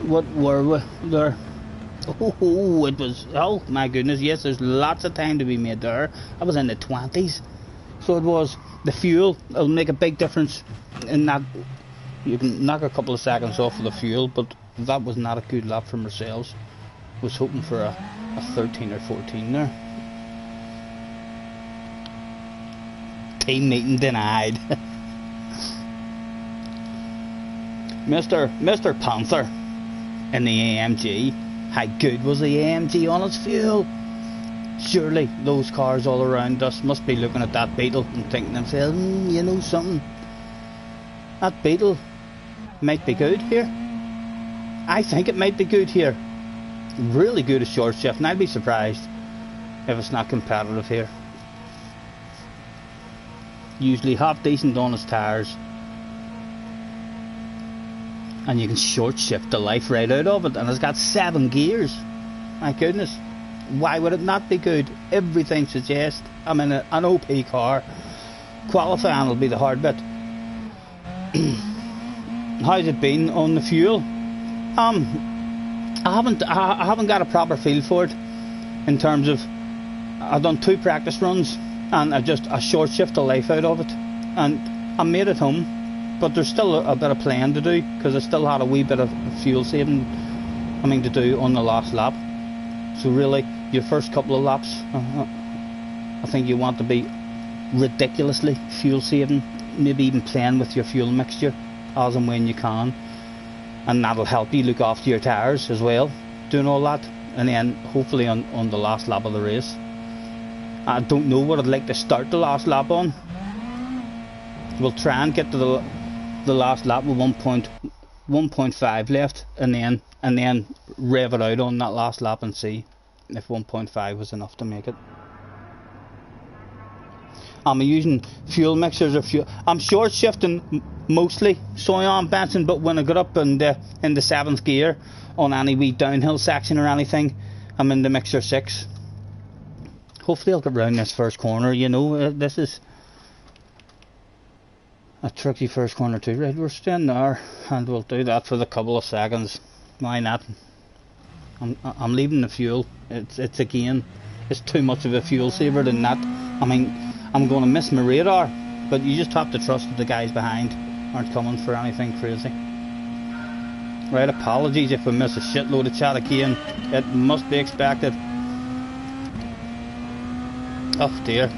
What were we there? Oh, it was, oh my goodness, yes, there's lots of time to be made there. I was in the 20s. So it was. The fuel, it'll make a big difference in that. You can knock a couple of seconds off of the fuel, but that was not a good lap for ourselves. Was hoping for a 13 or 14 there. Team meeting denied. Mr. Panther in the AMG. How good was the AMG on its fuel? Surely those cars all around us must be looking at that Beetle and thinking to themselves, you know something, that Beetle might be good here. I think it might be good here. Really good at short shift, and I'd be surprised if it's not competitive here. Usually half decent on its tyres, and you can short shift the life right out of it, and it's got 7 gears. My goodness, why would it not be good? Everything suggests. I'm in an OP car. Qualifying will be the hard bit. How's it been on the fuel? I haven't got a proper feel for it in terms of, I've done 2 practice runs and I short shift the life out of it, and I made it home, but there's still a bit of playing to do because I still had a wee bit of fuel saving to do on the last lap. So really your first couple of laps, I think you want to be ridiculously fuel saving, maybe even playing with your fuel mixture as and when you can, and that'll help you look after your tyres as well, doing all that. And then hopefully on the last lap of the race, I don't know what I'd like to start the last lap on. We'll try and get to the last lap with 1.5 left, and then rev it out on that last lap and see if 1.5 was enough to make it. I'm using fuel mixers or fuel. I'm short shifting mostly, so I am bouncing, but when I got up in the 7th gear on any wee downhill section or anything, I'm in the mixer 6. Hopefully I'll get round this first corner. You know, this is a tricky first corner too. Right, we're staying there, and we'll do that for the couple of seconds. Why not? I'm leaving the fuel. It's again, it's too much of a fuel saver than that. I mean, I'm going to miss my radar, but you just have to trust that the guys behind aren't coming for anything crazy. Right, apologies if we miss a shitload of chat again. It must be expected. Oh dear,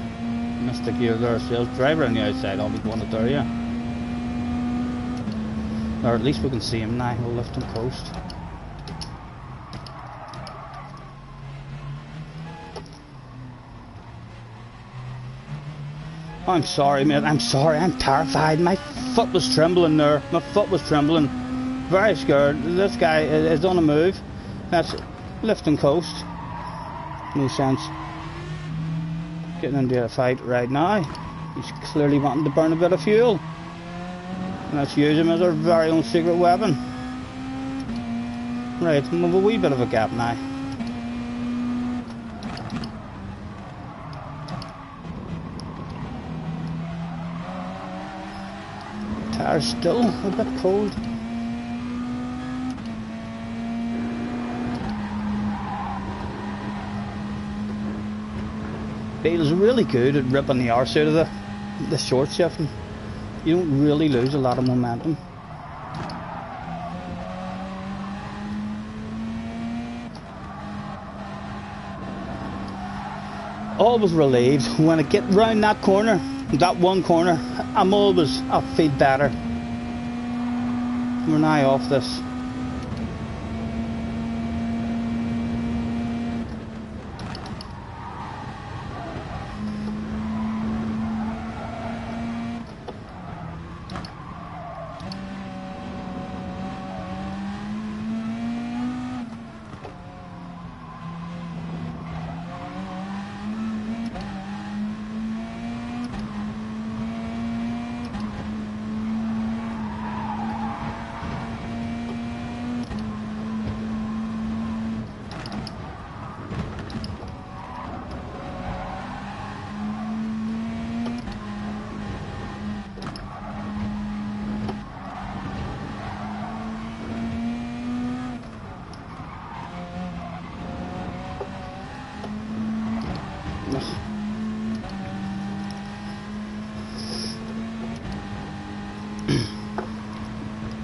missed the gear there ourselves. Driver on the outside, I'll be going to there, yeah. Or at least we can see him now. We'll lift him coast. I'm sorry, mate. I'm sorry. I'm terrified. My foot was trembling there. My foot was trembling. Very scared. This guy is on a move. That's lifting coast. No sense getting into a fight right now. He's clearly wanting to burn a bit of fuel. And let's use him as our very own secret weapon. Right, we have a wee bit of a gap now. Tire's still a bit cold. Feels really good at ripping the arse out of the short shifting. You don't really lose a lot of momentum. Always relieved when I get round that corner, that one corner. I feel better. We're now off this.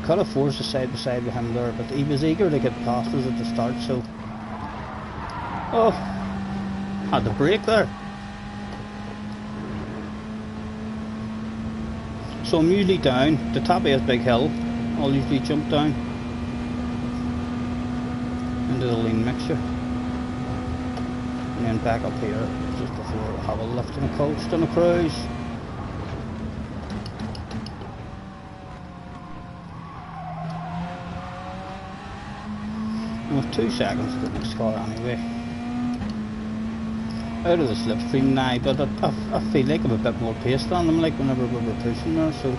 Could have forced a side by side with him there, but he was eager to get past us at the start, so... Oh! Had to brake there. So I'm usually down, the top of this big hill, I'll usually jump down into the lean mixture. And then back up here, just before I have a lift and a coast and a cruise. With 2 seconds to the next car anyway. Out of the slipstream now, but I feel like I'm a bit more paced on them, like whenever we were pushing there, so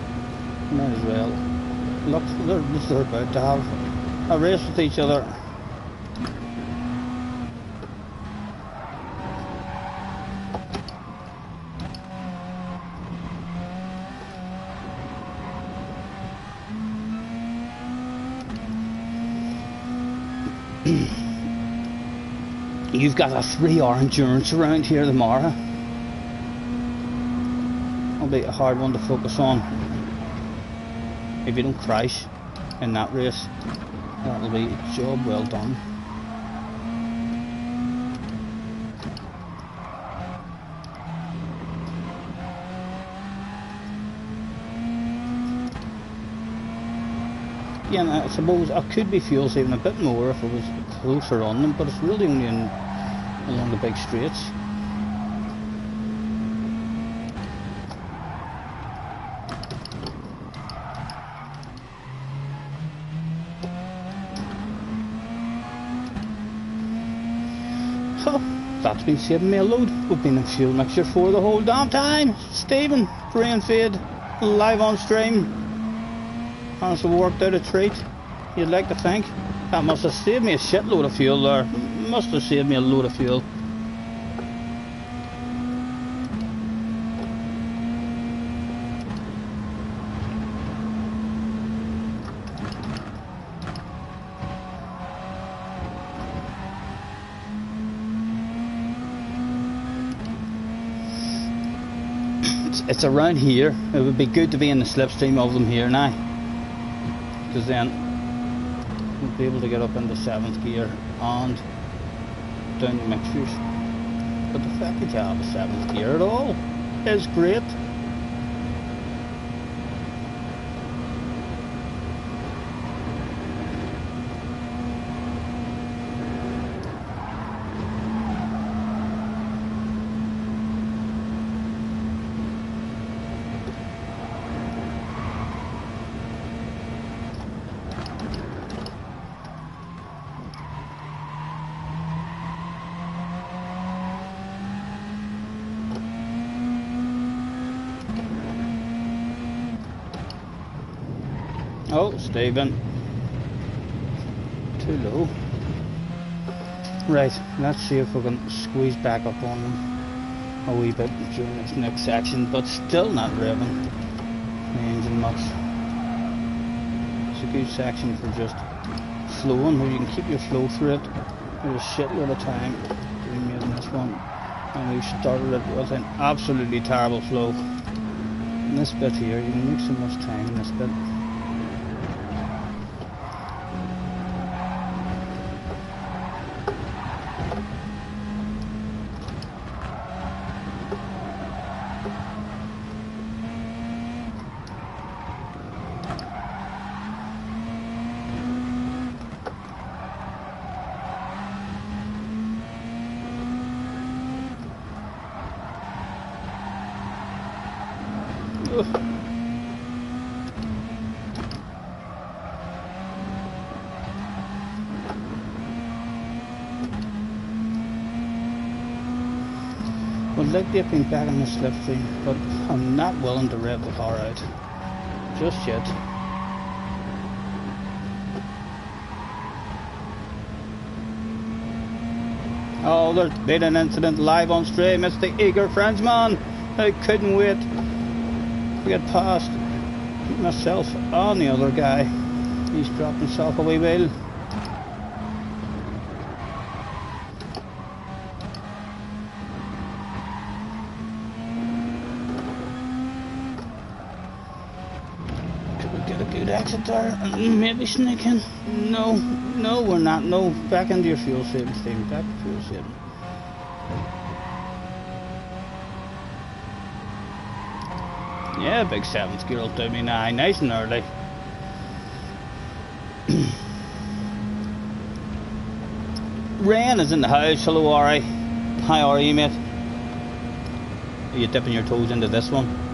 might as well. Look, they're about to have a race with each other. You've got a 3-hour endurance around here tomorrow. It'll be a hard one to focus on. If you don't crash in that race, that'll be a job well done. Again, I suppose I could be fuel saving a bit more if I was closer on them, but it's really only along the big straights. Oh, that's been saving me a load. We've been in fuel mixture for the whole damn time. Stephen, rain fade, live on stream. Honestly, worked out a treat. You'd like to think. That must have saved me a shitload of fuel there. Must have saved me a load of fuel. It's around here. It would be good to be in the slipstream of them here now, because then we'll be able to get up into 7th gear and down the mixtures. But the fact that you have a 7th gear at all is great. Oh, Stephen. Too low. Right, let's see if we can squeeze back up on them a wee bit during this next section, but still not revving the engine much. It's a good section for just flowing, where you can keep your flow through it. There's a shitload of time we made in this one, and we started it with an absolutely terrible flow. In this bit here, you can make so much time in this bit. Would like to have been back in the slipstream, but I'm not willing to rev the car out just yet. Oh, there's been an incident live on stream. It's the eager Frenchman. I couldn't wait to get past myself and the other guy. He's dropped himself a wee wheel. Exit there and maybe sneak in. No, we're not. No, back into your fuel saving, Stephen. Back to fuel saving. Yeah, big 7th gear will do me now, nice and early. Rain is in the house. Hello, Ari. Hi, Ari, mate. Are you dipping your toes into this one?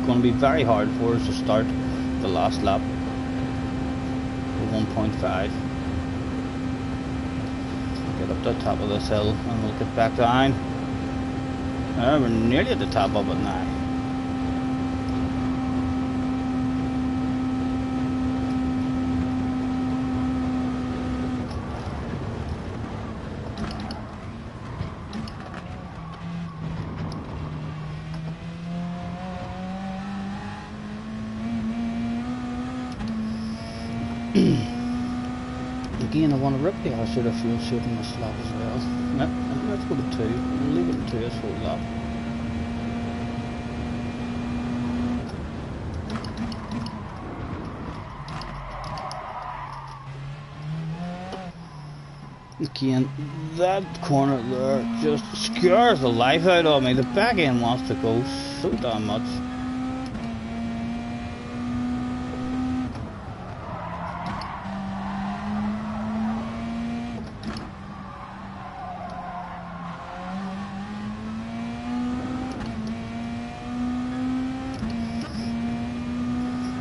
Going to be very hard for us to start the last lap with 1.5. Get up to the top of this hill and we'll get back down. We're nearly at the top of it now. Again, I want to rip the arse out of fuel saving this lap as well. Let's go to 2. We'll leave it at 2 this whole lap. Again, that corner there just scares the life out of me. The back end wants to go so damn much.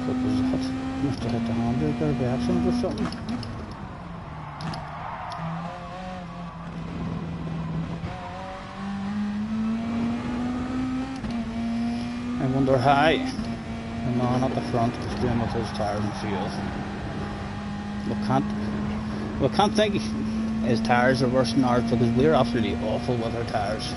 What was that? Must have hit the handbrake there by accident or something. I wonder how the man at the front is doing with his tyres and fuel. We can't think his tyres are worse than ours because we're absolutely awful with our tyres.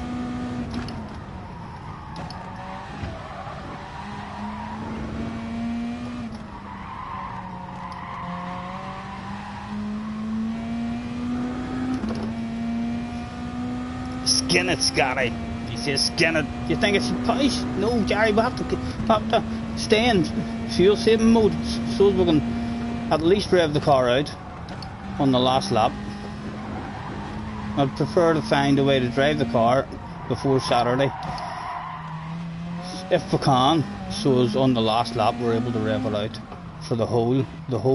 Skin it, Scotty. He says skin it. Do you think it should push? No, Jerry, we have to stay in fuel saving mode so we can at least rev the car out on the last lap. I'd prefer to find a way to drive the car before Saturday, if we can, so as on the last lap we're able to rev it out for the whole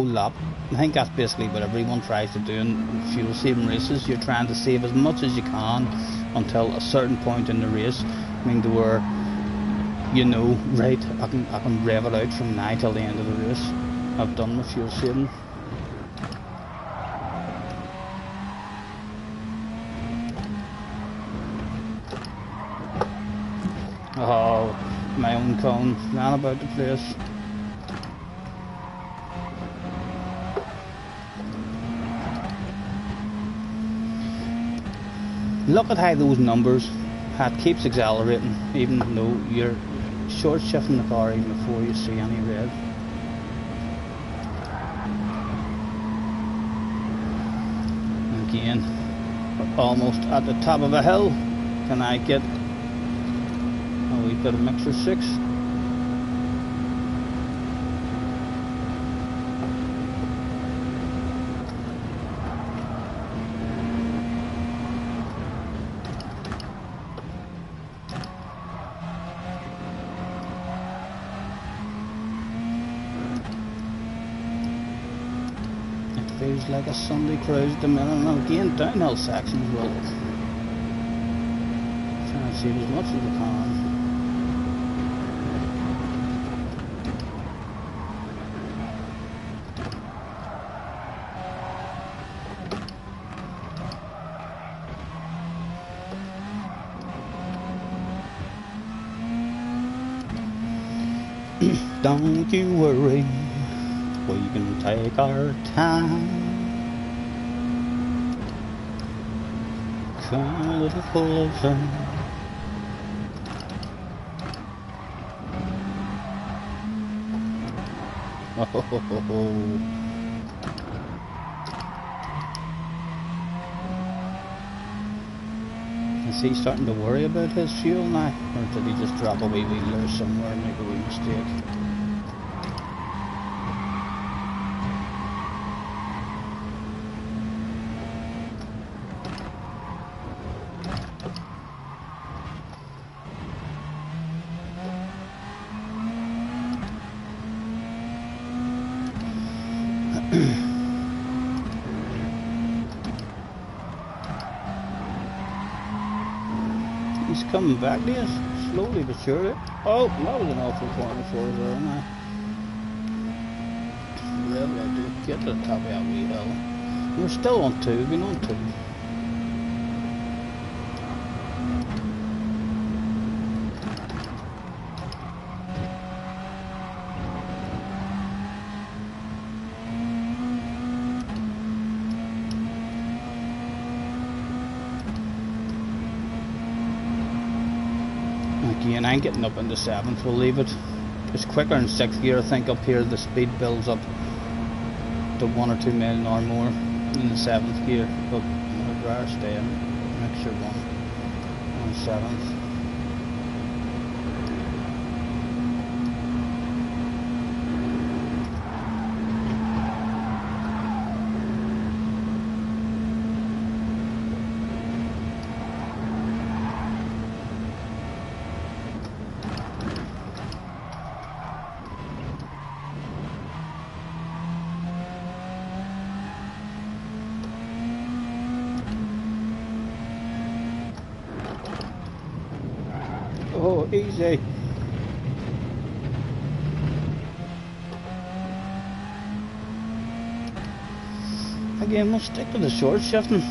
lap. I think that's basically what everyone tries to do in fuel saving races. You're trying to save as much as you can until a certain point in the race. I mean, to where you know, right, I can rev it out from now till the end of the race. I've done my fuel saving. Oh, my own cone ran about the place. Look at how those numbers, how it keeps accelerating even though you're short shifting the car even before you see any red. Again, we're almost at the top of a hill. Can I get a wee bit of mixer 6? Feels like a Sunday cruise at the minute, and again downhill sections will trying to save as much as we can. Don't you worry, we can take our time. Come a little closer. Oh. Is he starting to worry about his fuel now? Or did he just drop a wee wheeler somewhere and make a wee mistake? He's coming back to us, slowly but surely. Oh, that was an awful corner for us there, now. Well, I do get to the top of that wee hill. We're still on 2, we've been on 2. Again, I'm getting up into 7th, we'll leave it. It's quicker in 6th gear, I think. Up here the speed builds up to 1 or 2 mile an hour more in the 7th gear, but I'd rather stay in mixture 1 on 7th. Oh, easy. Again, we'll stick to the short shifting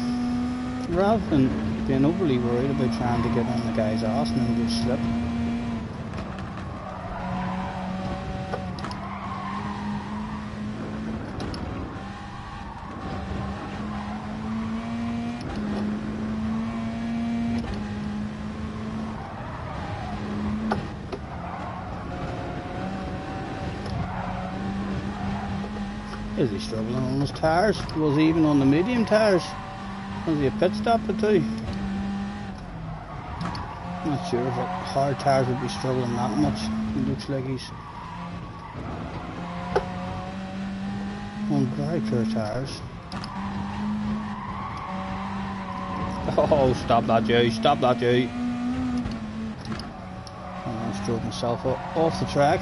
rather than being overly worried about trying to get on the guy's ass and then go slip. Is he struggling on his tyres? Was he even on the medium tyres? Was he a pit stop or two? Not sure if hard tyres would be struggling that much. It looks like he's on very pure tyres. Oh, stop that, Joe! Stop that, Joe! I almost drove myself off the track.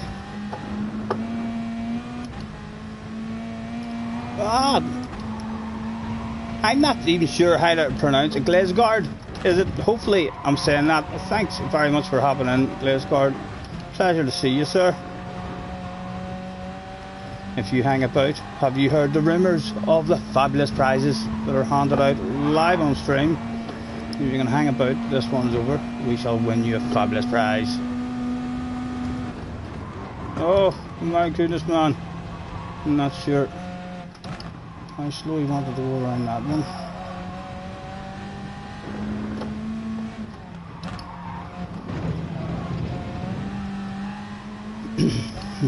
Ah, I'm not even sure how to pronounce it. Glazegard, is it? Hopefully I'm saying that. Thanks very much for hopping in, Glazegard. Pleasure to see you, sir. If you hang about, have you heard the rumours of the fabulous prizes that are handed out live on stream? If you can hang about, this one's over, we shall win you a fabulous prize. Oh my goodness, man. I'm not sure how slow he wanted to go around that one.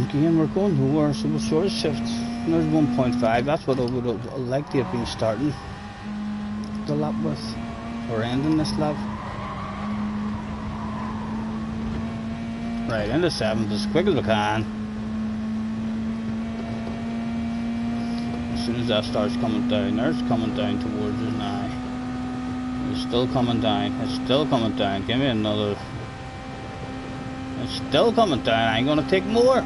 Again, we're going lower, so we'll sort of shift. There's 1.5, that's what I would have liked to have been starting the lap with, or ending this lap. Right, into 7th as quick as we can. As soon as that starts coming down, there's coming down towards us now. It's still coming down, it's still coming down. Give me another. It's still coming down, I ain't gonna take more.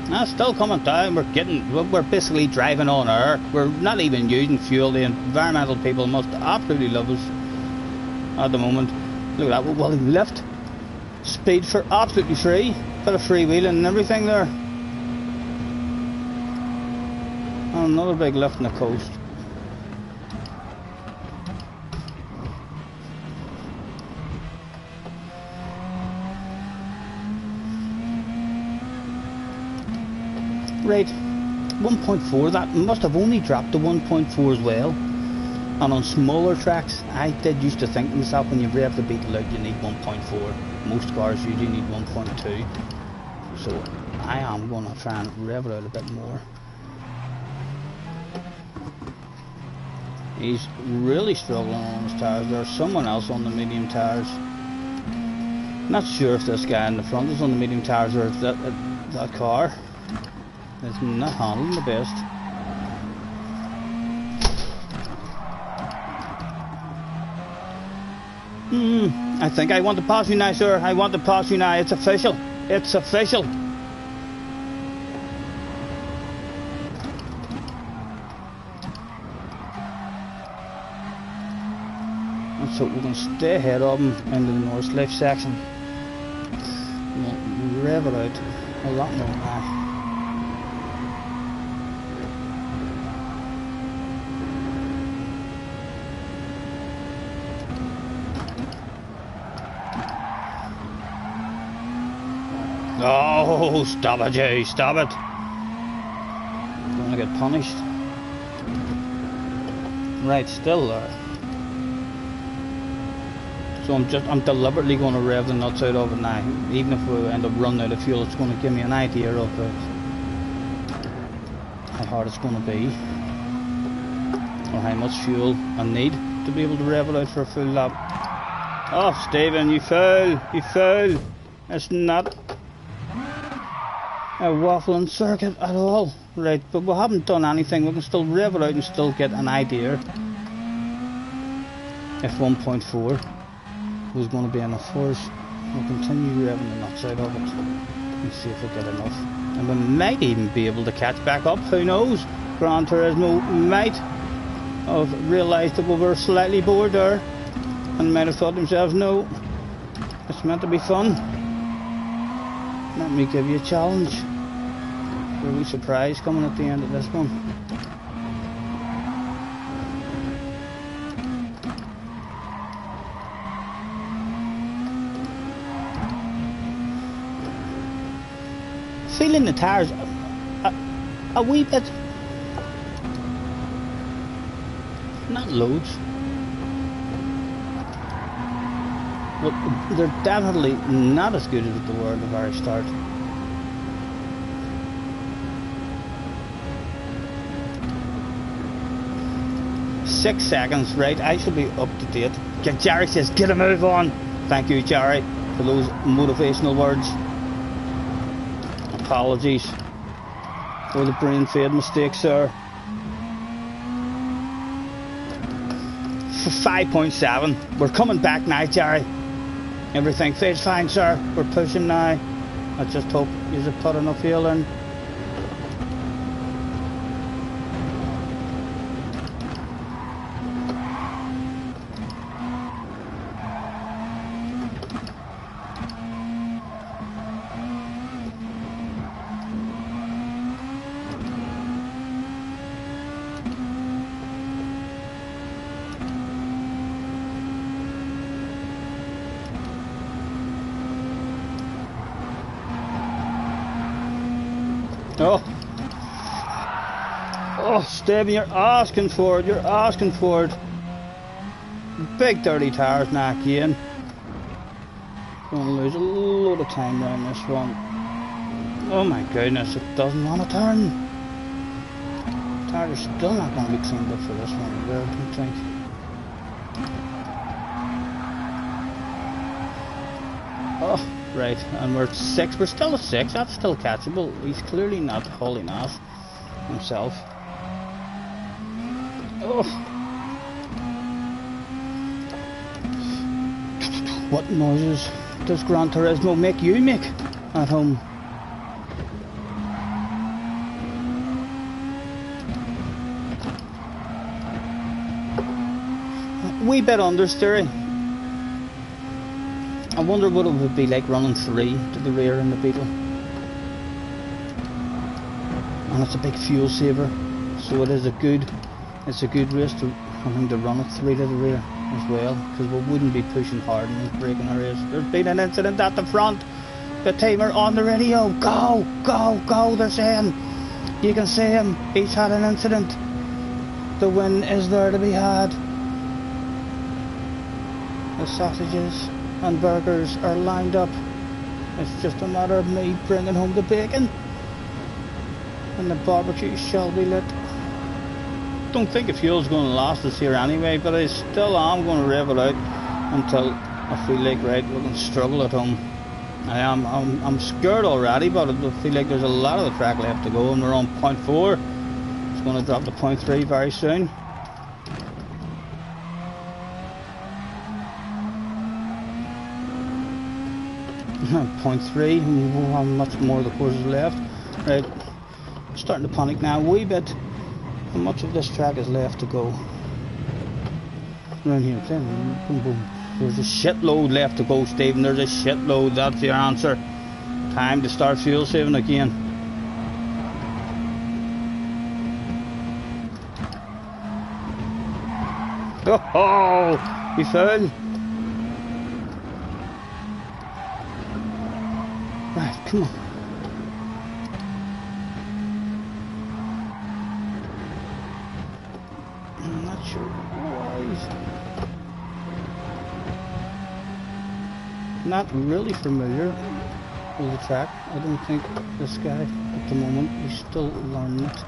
That's still coming down. We're basically driving on air. We're not even using fuel. The environmental people must absolutely love us at the moment. Look at that, well, he left. Speed for absolutely free. Bit of freewheeling and everything there. And another big lift on the coast. Right, 1.4, that must have only dropped to 1.4 as well. And on smaller tracks, I did used to think to myself, when you rev the beetle out, you need 1.4. Most cars usually need 1.2. So I am going to try and rev it out a bit more. He's really struggling on his tyres. There's someone else on the medium tyres. Not sure if this guy in the front is on the medium tyres or if that car is not handling the best. I think I want to pass you now, sir. I want to pass you now. It's official. It's official. So we're going to stay ahead of him into the North Life section. We'll rev it out a lot more now. Oh, stop it, Jay, stop it. I'm going to get punished. Right, still there. So I'm deliberately going to rev the nuts out of it now. Even if we end up running out of fuel, it's going to give me an idea of how hard it's going to be, or how much fuel I need to be able to rev it out for a full lap. Oh, Stephen, you fool! You fool! It's not a waffling circuit at all. Right, but we haven't done anything. We can still rev it out and still get an idea if 1.4 was going to be enough for us. We'll continue revving the nuts out of it and see if we get enough. And we might even be able to catch back up, who knows? Gran Turismo might have realised that we were slightly bored there and might have thought to themselves, no, it's meant to be fun. Let me give you a challenge. A wee surprise coming at the end of this one. feeling the tyres a wee bit, not loads, but they're definitely not as good as they were at the very start. Six seconds, right? I should be up to date. Jerry says, get a move on. Thank you, Jerry, for those motivational words. Apologies for the brain fade mistakes, sir. For 5.7. We're coming back now, Jerry. Everything feels fine, sir. We're pushing now. I just hope you have put enough fuel in. Oh, Stephen, you're asking for it. You're asking for it. Big dirty tyres now again. Going to lose a load of time around this one. Oh my goodness, it doesn't want to turn. Tyres are still not going to be cleaned up for this one, I don't think. Oh, right, and we're at 6. We're still at 6. That's still catchable. He's clearly not hauling ass himself. Oh. What noises does Gran Turismo make you make at home? A wee bit understeering. I wonder what it would be like running 3 to the rear in the Beetle. And it's a big fuel saver, so it is a good race to, I think, to run it 3 to the rear as well, because we wouldn't be pushing hard and breaking our race. There's been an incident at the front. The team are on the radio. Go, go, go, they're saying. You can see him. He's had an incident. The win is there to be had. The sausages and burgers are lined up. It's just a matter of me bringing home the bacon, and the barbecue shall be lit. Don't think the fuel's going to last us here anyway, but I still am going to rev it out until I feel like, right, we can struggle at home. I'm scared already, but I feel like there's a lot of the track left to go, and we're on 0.4. It's going to drop to 0.3 very soon. Point 0.3, we'll have much more of the courses left. Right, starting to panic now a wee bit. How much of this track is left to go? Around here, boom, boom. There's a shitload left to go, Stephen. There's a shitload. That's your answer. Time to start fuel saving again. Oh, he fell. Right, come on. I'm not sure why he's not really familiar with the track. I don't think this guy at the moment, he's still learning it.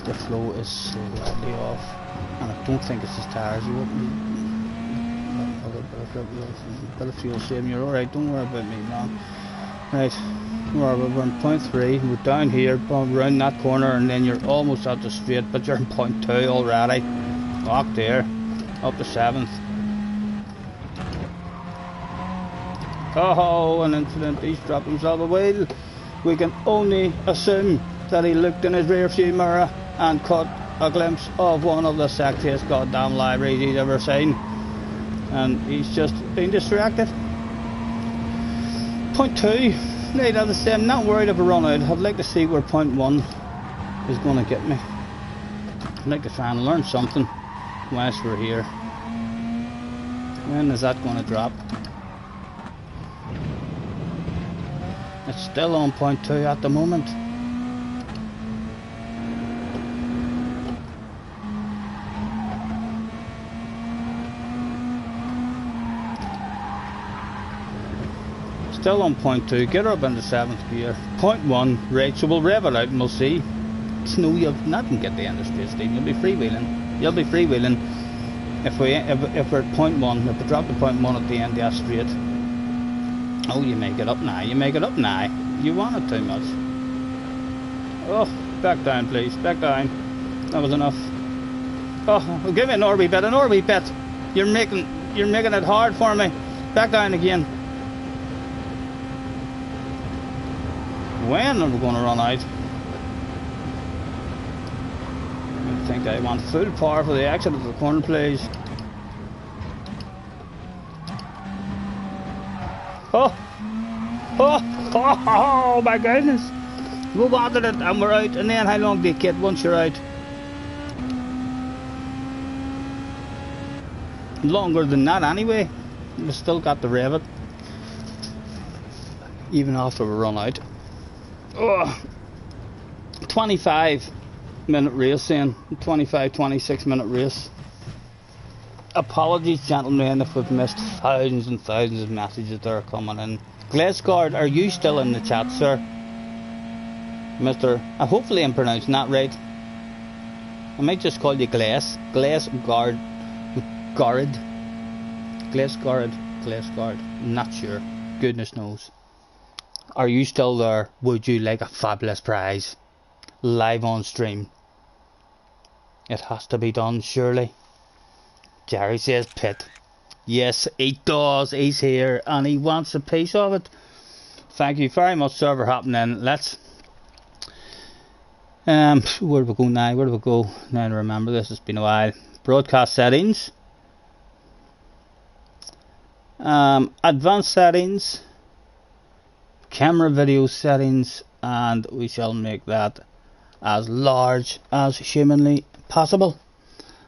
The flow is slightly off, and I don't think it's his tyres. You wouldn't a bit of fuel saving. You're alright, don't worry about me, man. Right, we're in 0.3. We're down here, around that corner, and then you're almost at the straight, but you're in 0.2 already. Locked there, up to 7th. Oh, an incident. He's dropped himself a wheel. We can only assume that he looked in his rear view mirror and caught a glimpse of one of the sexiest goddamn libraries he's ever seen, and he's just been distracted. 0.2, right, as I say, I'm not worried if I run out. I'd like to see where 0.1 is going to get me. I'd like to try and learn something whilst we're here. When is that going to drop? It's still on 0.2 at the moment. Still on 0.2, get her up into 7th gear. 0.1, right, so we'll rev it out and we'll see. Snow, you'll not get the end of straight, Steve. You'll be freewheeling. You'll be freewheeling if we're at 0.1, if we drop to 0.1 at the end of that straight. Oh, you make it up now, you make it up now. You want it too much. Oh, back down please, back down. That was enough. Oh, give me an wee bit. You're making it hard for me. Back down again. When are we going to run out? I think I want full power for the exit of the corner, please. Oh my goodness. We wanted it and we're out. And then how long do you get once you're out? Longer than that anyway. We still got the rev it. Even after we run out. Oh, 25-minute race then. 26-minute race. Apologies, gentlemen, if we've missed thousands and thousands of messages that are coming in. Glassguard, are you still in the chat, sir? Mr. Hopefully I'm pronouncing that right. I might just call you Glassguard. Not sure. Goodness knows. Are you still there? Would you like a fabulous prize? Live on stream. It has to be done, surely. Jerry says Pit. Yes, he does. He's here and he wants a piece of it. Thank you very much, sir, for hopping in. Let's... where do we go now? Now to remember this, it's been a while. Broadcast settings. Advanced settings. Camera video settings. And we shall make that as large as humanly possible.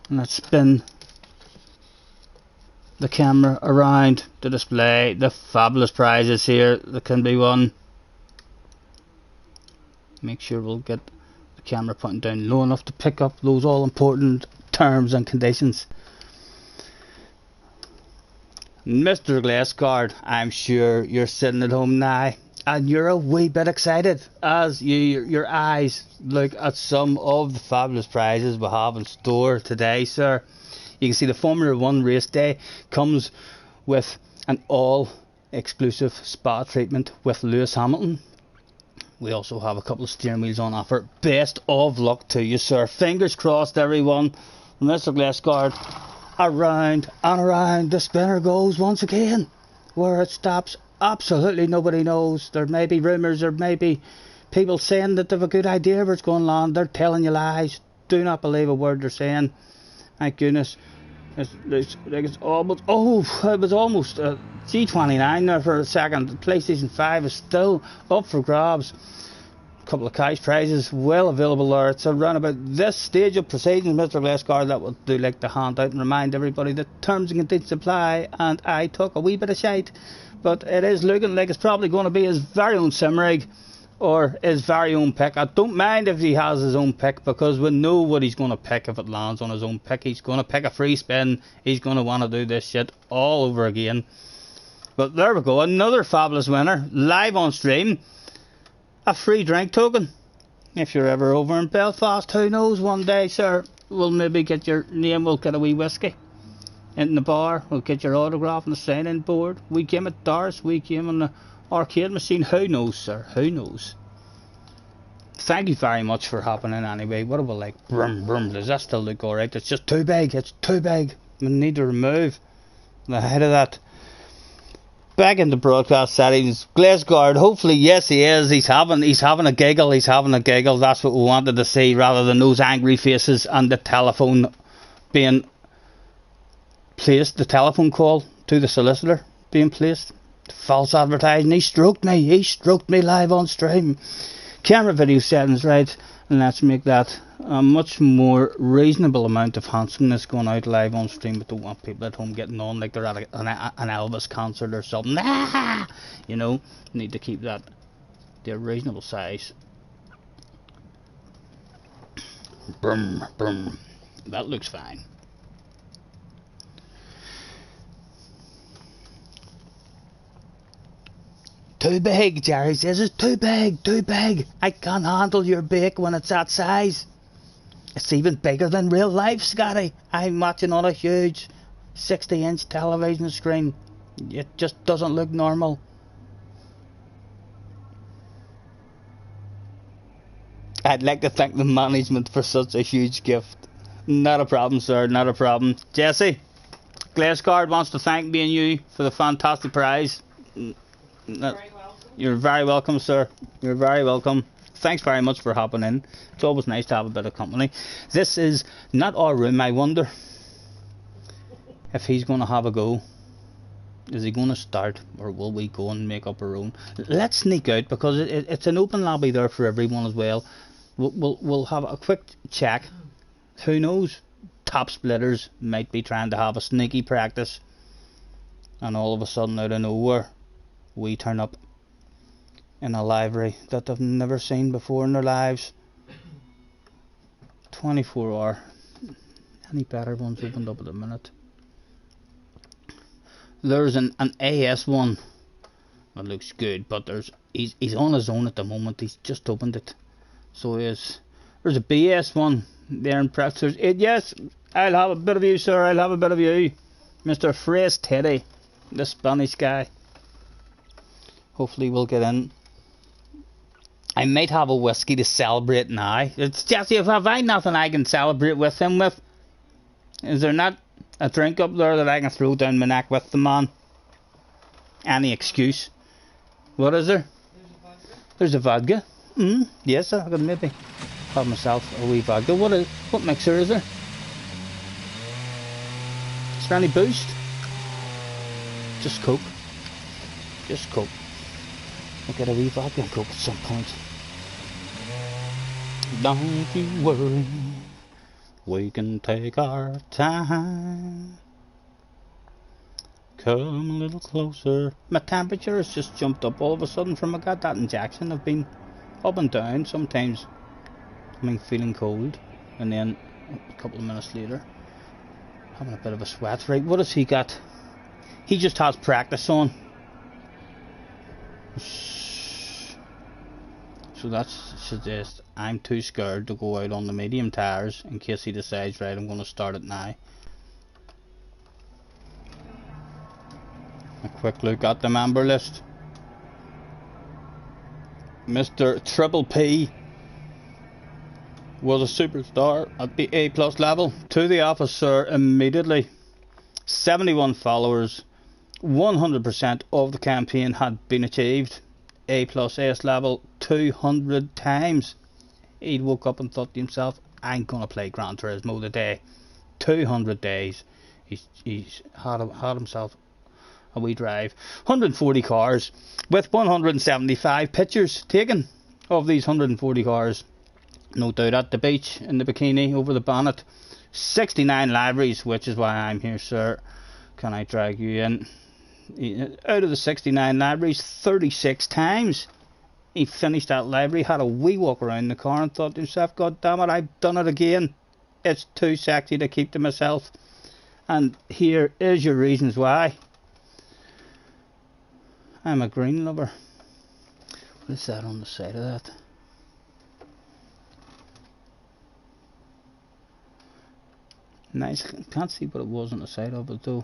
And let's spin the camera around to display the fabulous prizes here that can be won. Make sure we'll get the camera pointing down low enough to pick up those all important terms and conditions. Mr. Glassguard, I'm sure you're sitting at home now and you're a wee bit excited as your eyes look at some of the fabulous prizes we have in store today, sir. You can see the Formula 1 race day comes with an all-exclusive spa treatment with Lewis Hamilton. We also have a couple of steering wheels on offer. Best of luck to you, sir. Fingers crossed, everyone. Mr. Glassguard, around and around the spinner goes once again. Where it stops, absolutely nobody knows. There may be rumours, there may be people saying that they have a good idea where it's going to land. They're telling you lies. Do not believe a word they're saying. Thank goodness. It's almost... Oh, it was almost G29 there for a second. The PlayStation 5 is still up for grabs. A couple of cash prizes well available there. It's around about this stage of proceedings, Mr. Glassguard, that would do like to hand out and remind everybody that terms and conditions apply. And I took a wee bit of shite, but it is looking like it's probably going to be his very own sim rig or his very own pick. I don't mind if he has his own pick, because we know what he's going to pick if it lands on his own pick. He's going to pick a free spin. He's going to want to do this shit all over again. But there we go, another fabulous winner live on stream. A free drink token. If you're ever over in Belfast, who knows, one day, sir, we'll maybe get your name, we'll get a wee whiskey in the bar, we'll get your autograph on the sign-in board. We came at Doris, we came on the arcade machine. Who knows, sir, who knows. Thank you very much for hopping in anyway. What do we like? Brum brum, does that still look alright? It's just too big, it's too big. We need to remove the head of that. Back into broadcast settings. Glassguard, hopefully, yes he is. He's having a giggle, That's what we wanted to see, rather than those angry faces and the telephone being placed, the telephone call to the solicitor being placed. False advertising. He stroked me live on stream. Camera video settings, right, and let's make that a much more reasonable amount of handsomeness going out live on stream. But don't want people at home getting on like they're at an Elvis concert or something. You know, need to keep that to a reasonable size. Brum, brum. That looks fine. Too big, Jerry says. It's too big, too big. I can't handle your bake when it's that size. It's even bigger than real life, Scotty. I'm watching on a huge 60-inch television screen. It just doesn't look normal. I'd like to thank the management for such a huge gift. Not a problem, sir, not a problem. Jesse, Glazecard wants to thank me and you for the fantastic prize. You're very welcome, sir. You're very welcome. Thanks very much for hopping in. It's always nice to have a bit of company. This is not our room. I wonder if he's going to have a go. Is he going to start, or will we go and make up our own? Let's sneak out, because it's an open lobby there for everyone as well. We'll have a quick check. Who knows? Top splitters might be trying to have a sneaky practice, and all of a sudden, out of nowhere, we turn up in a livery that they've never seen before in their lives. 24 hour. Any better ones opened up at the minute? There's an AS one that looks good, but he's on his own at the moment. He's just opened it, so there's a BS one there in practice. Yes, I'll have a bit of you, sir. I'll have a bit of you, Mr. Fresh Teddy, the Spanish guy. Hopefully we'll get in. I might have a whiskey to celebrate now. It's Jesse, if have I nothing I can celebrate with him with? Is there not a drink up there that I can throw down my neck with the man? Any excuse? What is there? There's a vodka. Yes, I could maybe have myself a wee vodka. What mixer is there? Is there any boost? Just Coke. Just Coke. We'll get a wee vodka and Coke at some point. Don't you worry, we can take our time. Come a little closer. My temperature has just jumped up all of a sudden from I got that injection. I've been up and down. Sometimes I'm feeling cold, and then a couple of minutes later having a bit of a sweat. Right, what has he got? He just has practice on. So that suggests I'm too scared to go out on the medium tires in case he decides, right, I'm going to start it now. A quick look at the member list. Mr. Triple P was a superstar at the A+ level. To the office, sir, immediately. 71 followers. 100% of the campaign had been achieved. A+ S level 200 times. He woke up and thought to himself, I'm going to play Gran Turismo today. 200 days. He's had himself a wee drive. 140 cars with 175 pictures taken of these 140 cars. No doubt at the beach in the bikini over the bonnet. 69 liveries, which is why I'm here, sir. Can I drag you in? Out of the 69 libraries, 36 times he finished that library, had a wee walk around the car and thought to himself, God damn it, I've done it again. It's too sexy to keep to myself. And here is your reasons why. I'm a green lover. What is that on the side of that? Nice. Can't see what it was on the side of it though.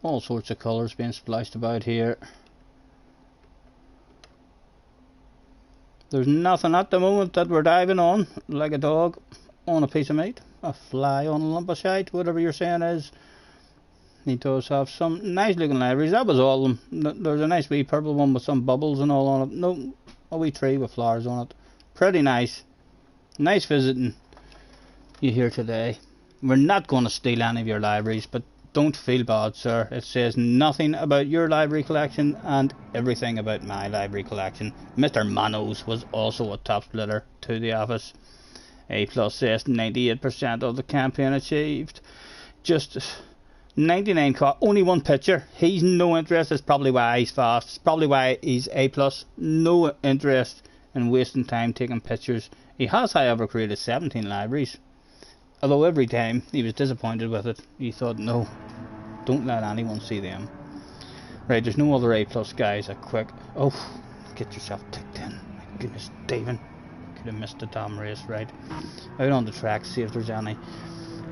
All sorts of colours being splashed about here. There's nothing at the moment that we're diving on, like a dog on a piece of meat, a fly on a lump of shite, whatever you're saying is. He does have some nice looking libraries. That was all of them. There's a nice wee purple one with some bubbles and all on it. No, a wee tree with flowers on it. Pretty nice. Nice visiting you here today. We're not going to steal any of your libraries, but Don't feel bad, sir. It says nothing about your library collection and everything about my library collection. Mr. Manos was also a top splitter to the office. A plus says 98% of the campaign achieved. Just 99 only one picture. He's no interest. That's probably why he's fast. It's probably why he's A plus. No interest in wasting time taking pictures. He has, however, created 17 libraries. Although every time he was disappointed with it, he thought, no, don't let anyone see them. Right, there's no other A plus guys. A quick, oh, get yourself ticked in. My goodness, David, could have missed the damn race. Right, out on the track, see if there's any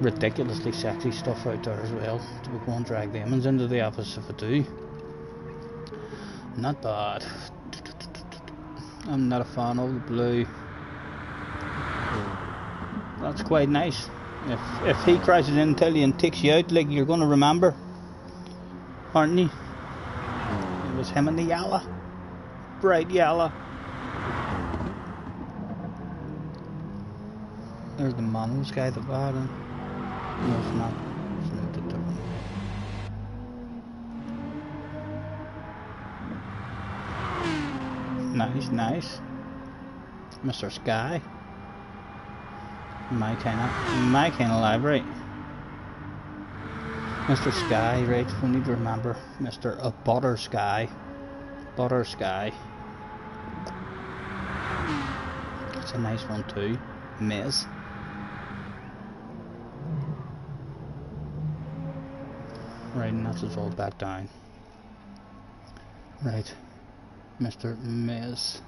ridiculously sexy stuff out there as well. Do we go and drag them into the office if I do? Not bad. I'm not a fan of the blue. That's quite nice. If he crashes into you and takes you out, like, you're going to remember, aren't you? It was him in the yellow, bright yellow. There's the Manos guy at the bottom. No, it's not. It's not the different. Nice, nice. Mr. Sky. My kind of library. Mr. Sky, right? We need to remember Mr. Butter Sky. Butter Sky. It's a nice one too. Miz. Right, and that's us all back down. Right, Mr. Miz.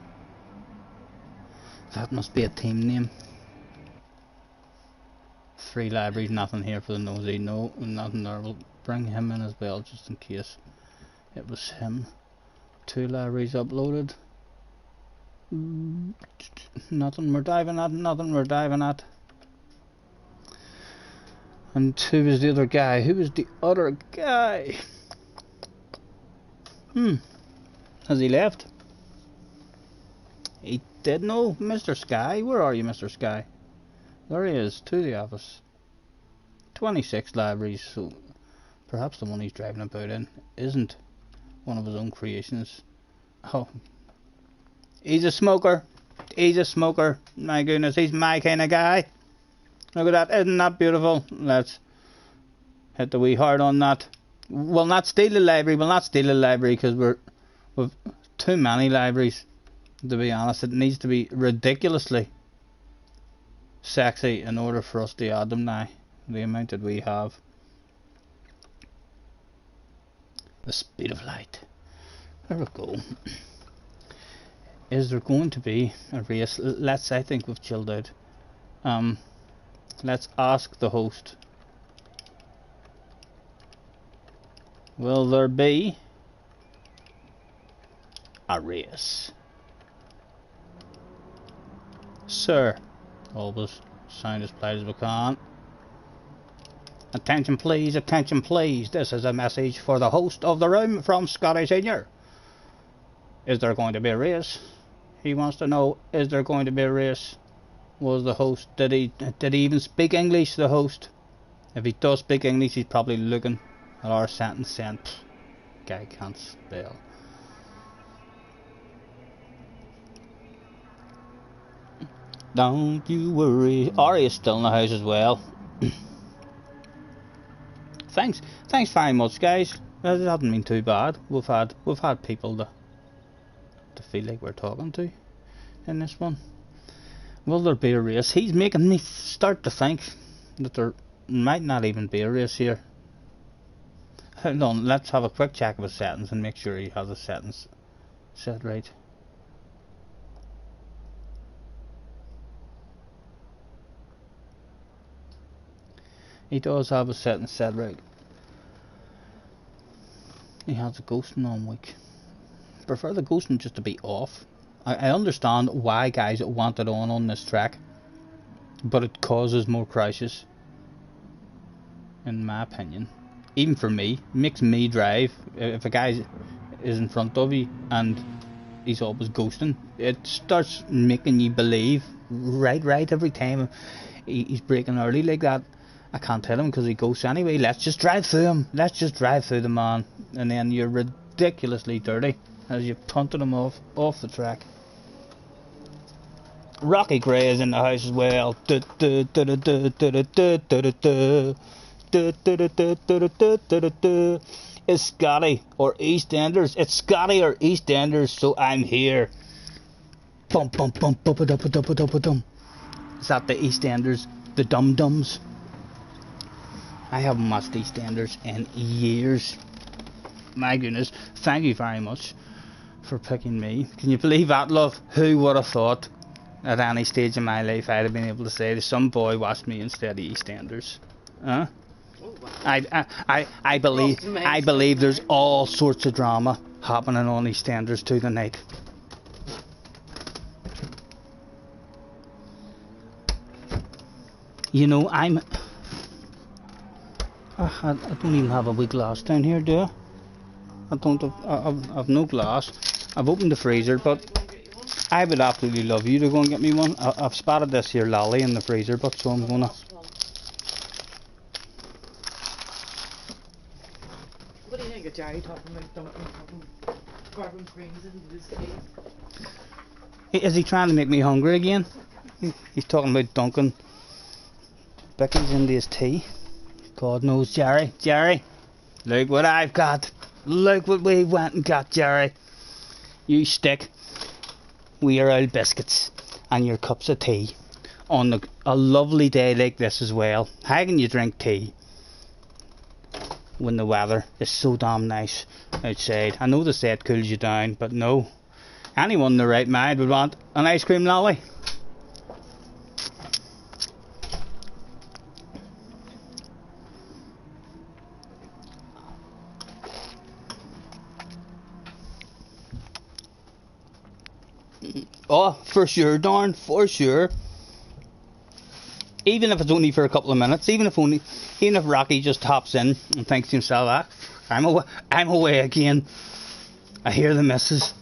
That must be a team name. 3 libraries, nothing here for the nosy. No, nothing there. We'll bring him in as well, just in case it was him. 2 libraries uploaded. Nothing we're diving at, nothing we're diving at. And who was the other guy? Who was the other guy? Has he left? He did know. Mr. Sky, where are you, Mr. Sky? There he is, to the office. 26 libraries, so perhaps the one he's driving about in isn't one of his own creations. Oh, he's a smoker. He's a smoker. My goodness, he's my kind of guy. Look at that, isn't that beautiful? Let's hit the wee heart on that. We'll not steal the library, because we've too many libraries, to be honest. It needs to be ridiculously sexy in order for us to add them now, the amount that we have. The speed of light. There we go. Is there going to be a race? I think we've chilled out. Let's ask the host. Will there be a race? Sir. Always sound as polite as we can. Attention please, attention please. This is a message for the host of the room from Scotty Senior. Is there going to be a race? He wants to know, is there going to be a race? Was the host, did he even speak English, the host? If he does speak English, he's probably looking at our sentence saying, guy can't spell. Don't you worry. Ari is still in the house as well. Thanks very much, guys. It hasn't been too bad. We've had people to feel like we're talking to in this one. Will there be a race? He's making me start to think that there might not even be a race here. Hold on, let's have a quick check of his settings and make sure he has his settings set right. He does have his settings set right. He has a ghosting on week. Prefer the ghosting just to be off. I understand why guys want it on this track, but it causes more crashes, in my opinion. Even for me, makes me drive. If a guy is in front of you and he's always ghosting, it starts making you believe right every time he's braking early like that. I can't tell him because he goes anyway. Let's just drive through him. Let's just drive through the man. And then you're ridiculously dirty as you've punted him off the track. Rocky Gray is in the house as well. It's Scotty or EastEnders. It's Scotty or EastEnders, so I'm here. Bum bum bum bum bum bum bum bum bum. Is that the EastEnders? The Dum Dums? I haven't watched EastEnders in years. My goodness, thank you very much for picking me. Can you believe that, love? Who would have thought at any stage in my life I'd have been able to say to some boy, watch me instead of EastEnders? Huh? I believe there's all sorts of drama happening on EastEnders to the night. You know, I don't even have a wee glass down here, do I? I don't have, I've no glass. I've opened the freezer, but I would absolutely love you to go and get me one. I've spotted this here lolly in the freezer, but so I'm gonna. What do you think of Jerry talking about dunking carbon creams into his tea? Is he trying to make me hungry again? He's talking about dunking Becky's into his tea. God knows, Jerry. Jerry, look what I've got. Look what we went and got, Jerry. You stick with your old biscuits and your cups of tea on a lovely day like this as well. How can you drink tea when the weather is so damn nice outside? I know they say it cools you down, but no. Anyone in the right mind would want an ice cream lolly. Oh, for sure, Darn, for sure. Even if it's only for a couple of minutes, even if Rocky just hops in and thinks to himself, I'm away again. I hear the missus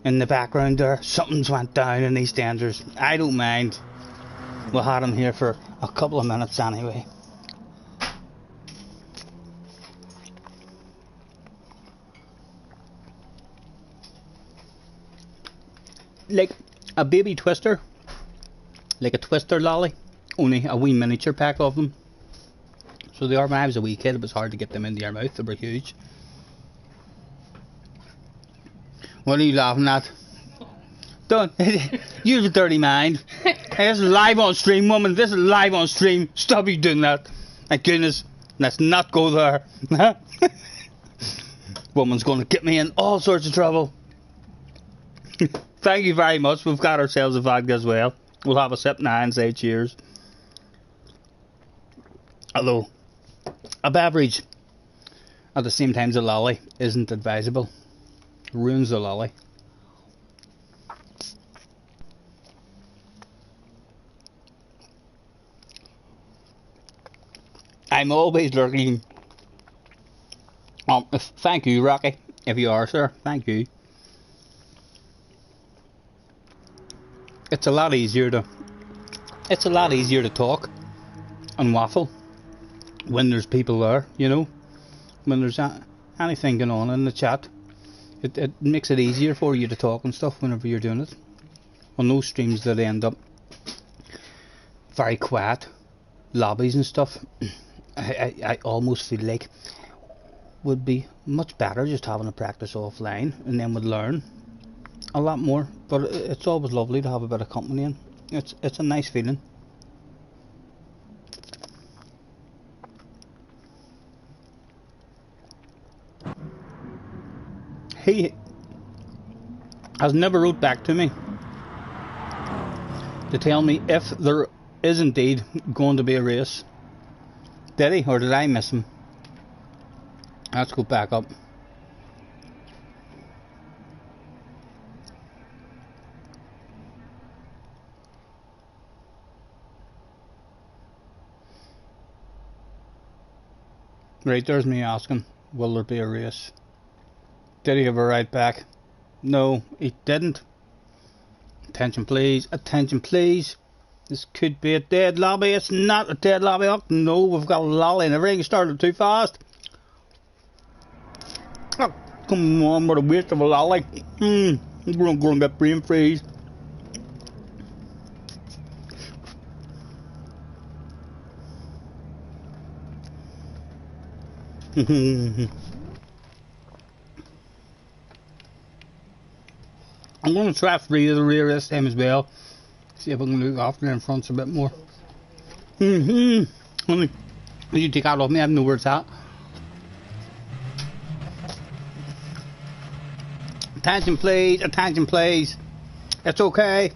in the background there. Something's went down in EastEnders. I don't mind. We'll have him here for a couple of minutes anyway. Like a baby twister, like a twister lolly, only a wee miniature pack of them. So they are. When I was a wee kid, it was hard to get them into your mouth. They were huge. What are you laughing at? Don't you have a dirty mind. Hey, this is live on stream, woman. This is live on stream. Stop you doing that. My goodness, let's not go there. Woman's going to get me in all sorts of trouble. Thank you very much. We've got ourselves a vodka as well. We'll have a sip now and say cheers. Although a beverage at the same time as a lolly isn't advisable. It ruins the lolly. I'm always lurking. Thank you, Rocky. If you are, sir, thank you. It's a lot easier to talk and waffle when there's people there, you know. When there's anything going on in the chat, it makes it easier for you to talk and stuff whenever you're doing it. On those streams that end up very quiet lobbies and stuff, I almost feel like would be much better just having a practice offline, and then would learn a lot more. But it's always lovely to have a bit of company in. It's a nice feeling. He has never wrote back to me to tell me if there is indeed going to be a race. Did he, or did I miss him? Let's go back up. Right, there's me asking, will there be a race? Did he ever write back? No, he didn't. Attention please, attention please. This could be a dead lobby. It's not a dead lobby. Oh, no, we've got a lolly and everything started too fast. Oh, come on, what a waste of a lolly. I'm going to get brain freeze. I'm going to try free to the rear this time as well. See if I can look after the in fronts a bit more. Honey, you take that off me, I don't know where it's at. Attention please, attention please. It's okay.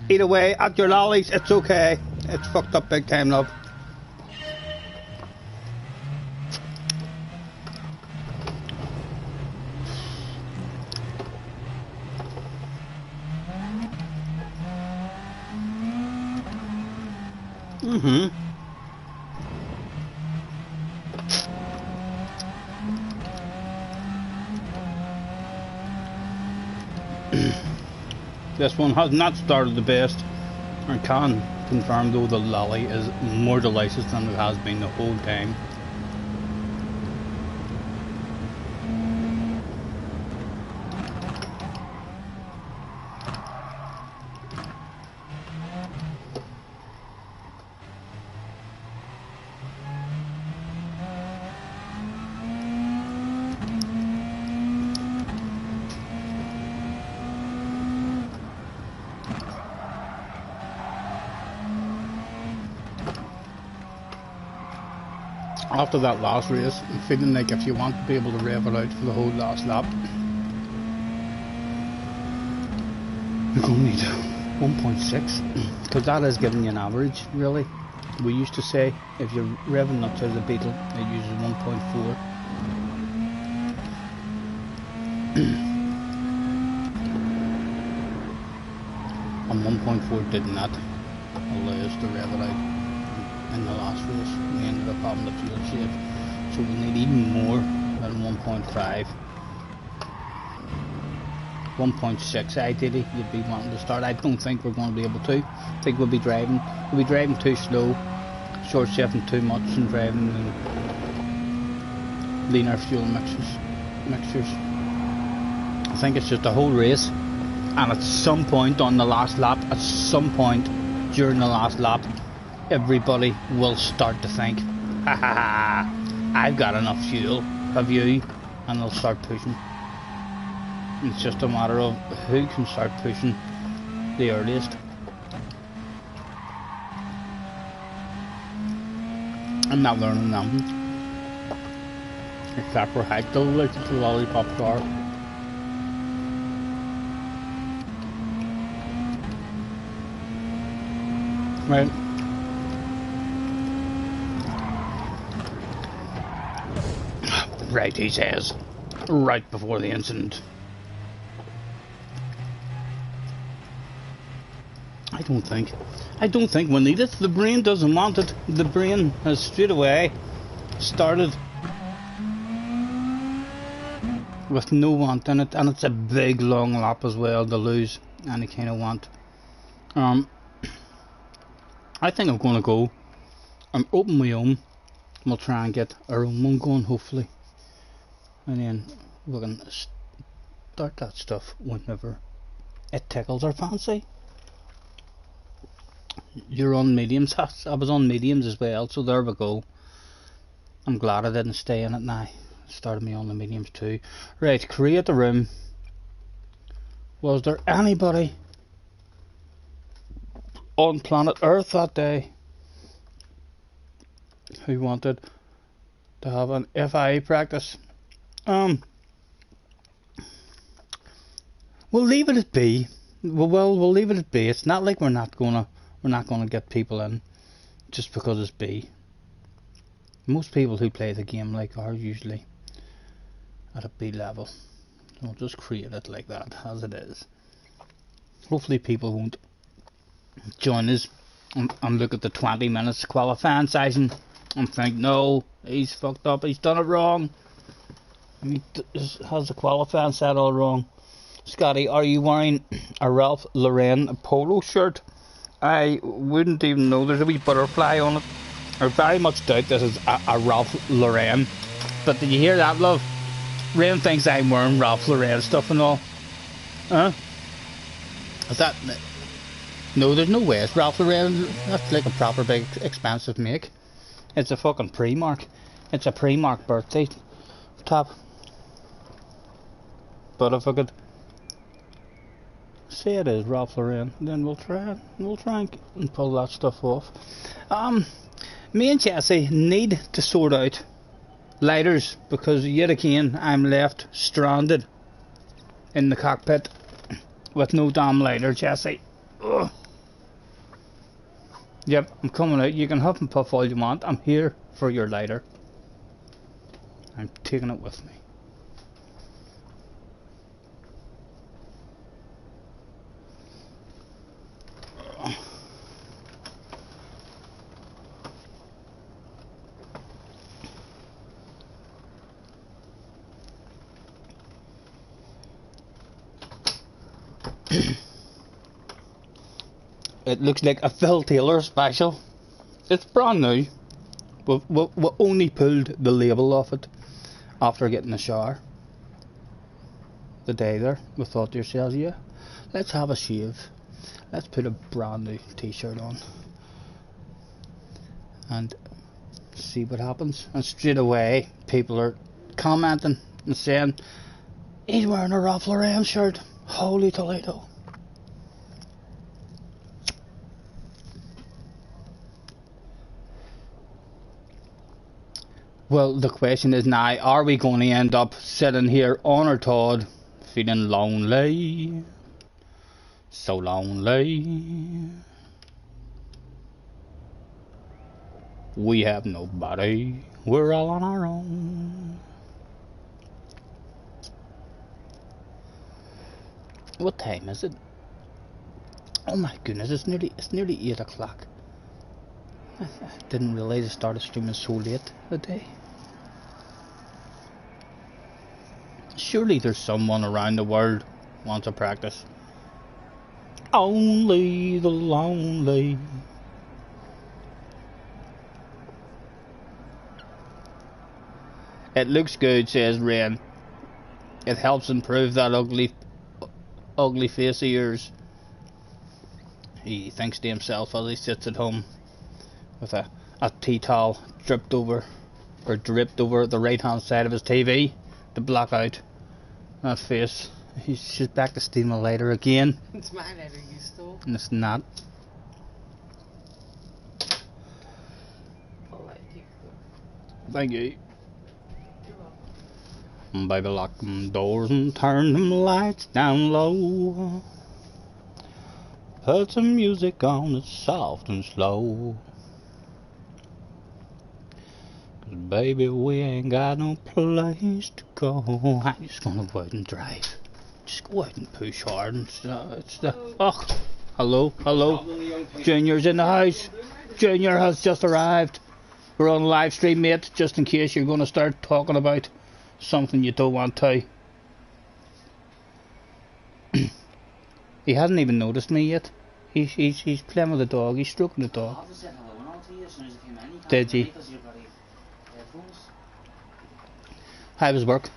Eat away at your lollies, it's okay. It's fucked up big time, love. This one has not started the best. I can confirm though the lolly is more delicious than it has been the whole time. After that last race, I'm feeling like if you want to be able to rev it out for the whole last lap, you're going to need 1.6, because that is giving you an average, really. We used to say if you're revving up to the Beetle, it uses 1.4. And 1.4 did not allow us to rev it out. In the last race, we ended up having the fuel save, so we need even more than 1.5. 1.6 ideally you'd be wanting to start. I don't think we're going to be able to. I think we'll be driving too slow, short shifting too much and driving leaner fuel mixtures. I think it's just a whole race, and at some point on the last lap, at some point during the last lap, everybody will start to think, ha ha ha, I've got enough fuel, have you? And they'll start pushing. It's just a matter of who can start pushing the earliest. I'm not learning nothing. Except for I still listen to Lollipop Star. Right. Right, he says, right before the incident. I don't think we need it. The brain doesn't want it. The brain has straight away started with no want in it, and it's a big long lap as well to lose any kind of want. I think I'm going to go and open my own. We'll try and get our own one going, hopefully. And then we can start that stuff whenever it tickles our fancy. You're on mediums. I was on mediums as well, so there we go. I'm glad I didn't stay in it now. It started me on the mediums too. Right, create a room. Was there anybody on planet Earth that day who wanted to have an FIA practice? We'll leave it at be. We'll leave it at be. It's not like we're not gonna get people in just because it's B. Most people who play the game like are usually at a B level. So we'll just create it like that as it is. Hopefully people won't join us and look at the 20 minutes qualifying session and think, no, he's fucked up, he's done it wrong. He has the qualifying set all wrong. Scotty, are you wearing a Ralph Lauren polo shirt? I wouldn't even know there's a wee butterfly on it. I very much doubt this is a Ralph Lauren. But did you hear that, love? Rain thinks I'm wearing Ralph Lauren stuff and all. Huh? Is that... No, there's no way it's Ralph Lauren. That's like a proper big expensive make. It's a fucking Primark. It's a Primark birthday top. But if I could say it is Ralph Lauren, then we'll try it. We'll try and pull that stuff off. Me and Jesse need to sort out lighters because yet again I'm left stranded in the cockpit with no damn lighter, Jesse. Ugh. Yep, I'm coming out. You can huff and puff all you want. I'm here for your lighter. I'm taking it with me. It looks like a Phil Taylor special. It's brand new. We only pulled the label off it after getting the shower. The day there, we thought to ourselves, yeah, let's have a shave. Let's put a brand new t-shirt on and see what happens. And straight away, people are commenting and saying, he's wearing a Ralph Lauren shirt. Holy Toledo. Well, the question is now, are we going to end up sitting here on our Todd, feeling lonely? So lonely. We have nobody. We're all on our own. What time is it? Oh my goodness, it's nearly 8 o'clock. I didn't realise I started streaming so late today. Surely there's someone around the world who wants to practice. Only the lonely. It looks good, says Rain. It helps improve that ugly face of yours. He thinks to himself as he sits at home with a tea towel dripped over the right hand side of his TV to block out that face. She's back to stealing a lighter again. It's my lighter you stole. And it's not. Thank you. Baby, lock them doors and turn them lights down low. Put some music on that's soft and slow. 'Cause baby, we ain't got no place to go. I'm just gonna go out and drive. Just go out and push hard and it's the... Oh, hello. Junior's in the house. Junior has just arrived. We're on live stream, mate, just in case you're gonna start talking about something you don't want to. He hasn't even noticed me yet. He's playing with the dog. He's stroking the dog. Did you? How was work?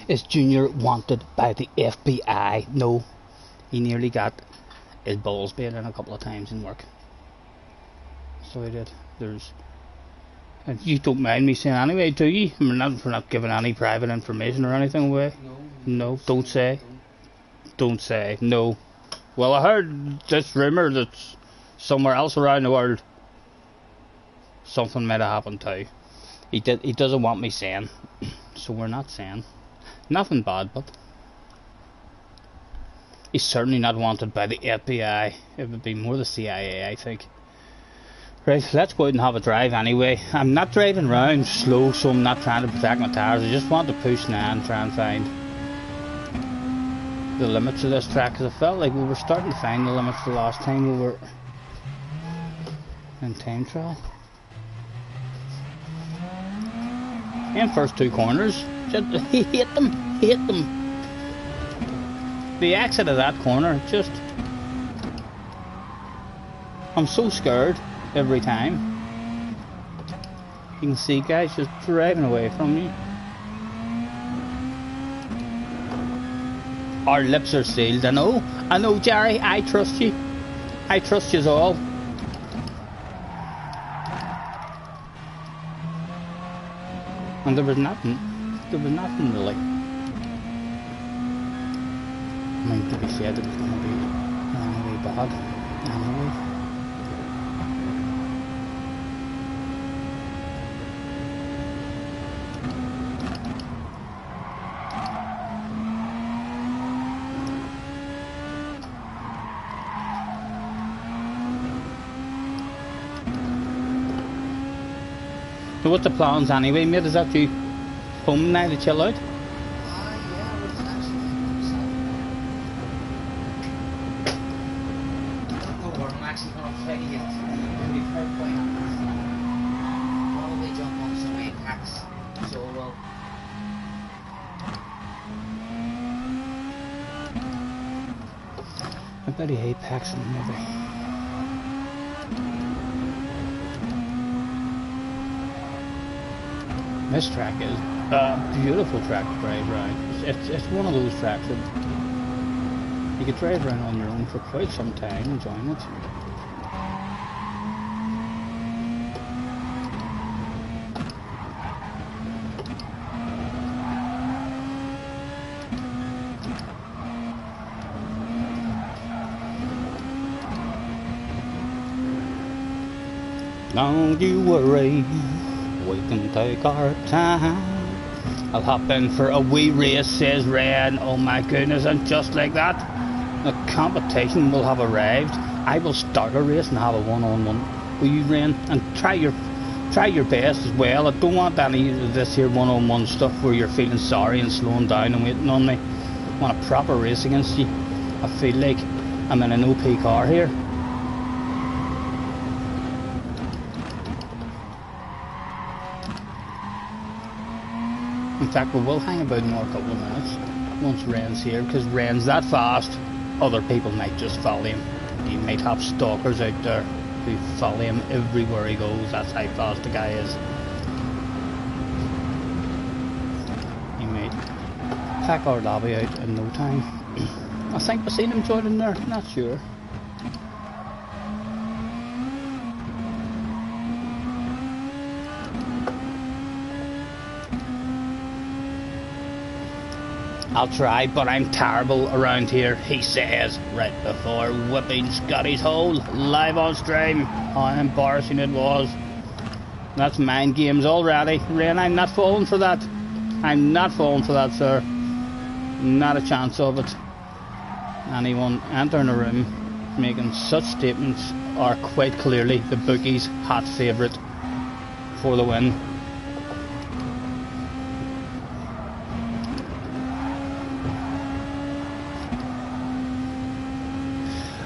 Is Junior wanted by the FBI? No. He nearly got his balls bit in a couple of times in work. So he did. And you don't mind me saying anyway, do you? I mean, not for not giving any private information or anything away. No, don't say. Don't say. No. Well, I heard this rumour that somewhere else around the world something might have happened too. He doesn't want me saying, so we're not saying. Nothing bad, but he's certainly not wanted by the FBI. It would be more the CIA, I think. Right, let's go out and have a drive anyway. I'm not driving around slow, so I'm not trying to protect my tyres. I just want to push now and try and find the limits of this track, because I felt like we were starting to find the limits the last time we were in time trial. And first two corners, he hit them. The exit of that corner, just, I'm so scared every time. You can see guys just driving away from you. Our lips are sealed. I know, Jerry. I trust you. I trust you all. And there was nothing really. I mean, to be said, it was going to be anyway bad. Anyway. So what's the plans anyway, mate? Is that you home now to chill out? Yeah, it's actually I don't know where I'm actually going to play yet. Maybe probably jump on some Apex, so well. I bet he Apex and maybe. This track is a beautiful track to drive around. It's one of those tracks that you could drive around on your own for quite some time, enjoying it. Don't you worry. We can take our time. I'll hop in for a wee race, says Ren. Oh my goodness, and just like that, the competition will have arrived. I will start a race and have a one-on-one with you, Ren, and try your best as well. I don't want any of this here one-on-one stuff where you're feeling sorry and slowing down and waiting on me. I want a proper race against you. I feel like I'm in an OP car here. In fact, we will hang about more a couple of minutes once Ren's here, because Ren's that fast, other people might just follow him. He might have stalkers out there who follow him everywhere he goes. That's how fast the guy is. He might pack our lobby out in no time. I think I've seen him joining there, not sure. I'll try, but I'm terrible around here, he says, right before whipping Scotty's hole, live on stream. How embarrassing it was. That's mind games already. Ren, I'm not falling for that. I'm not falling for that, sir. Not a chance of it. Anyone entering a room making such statements are quite clearly the bookies' hot favourite for the win.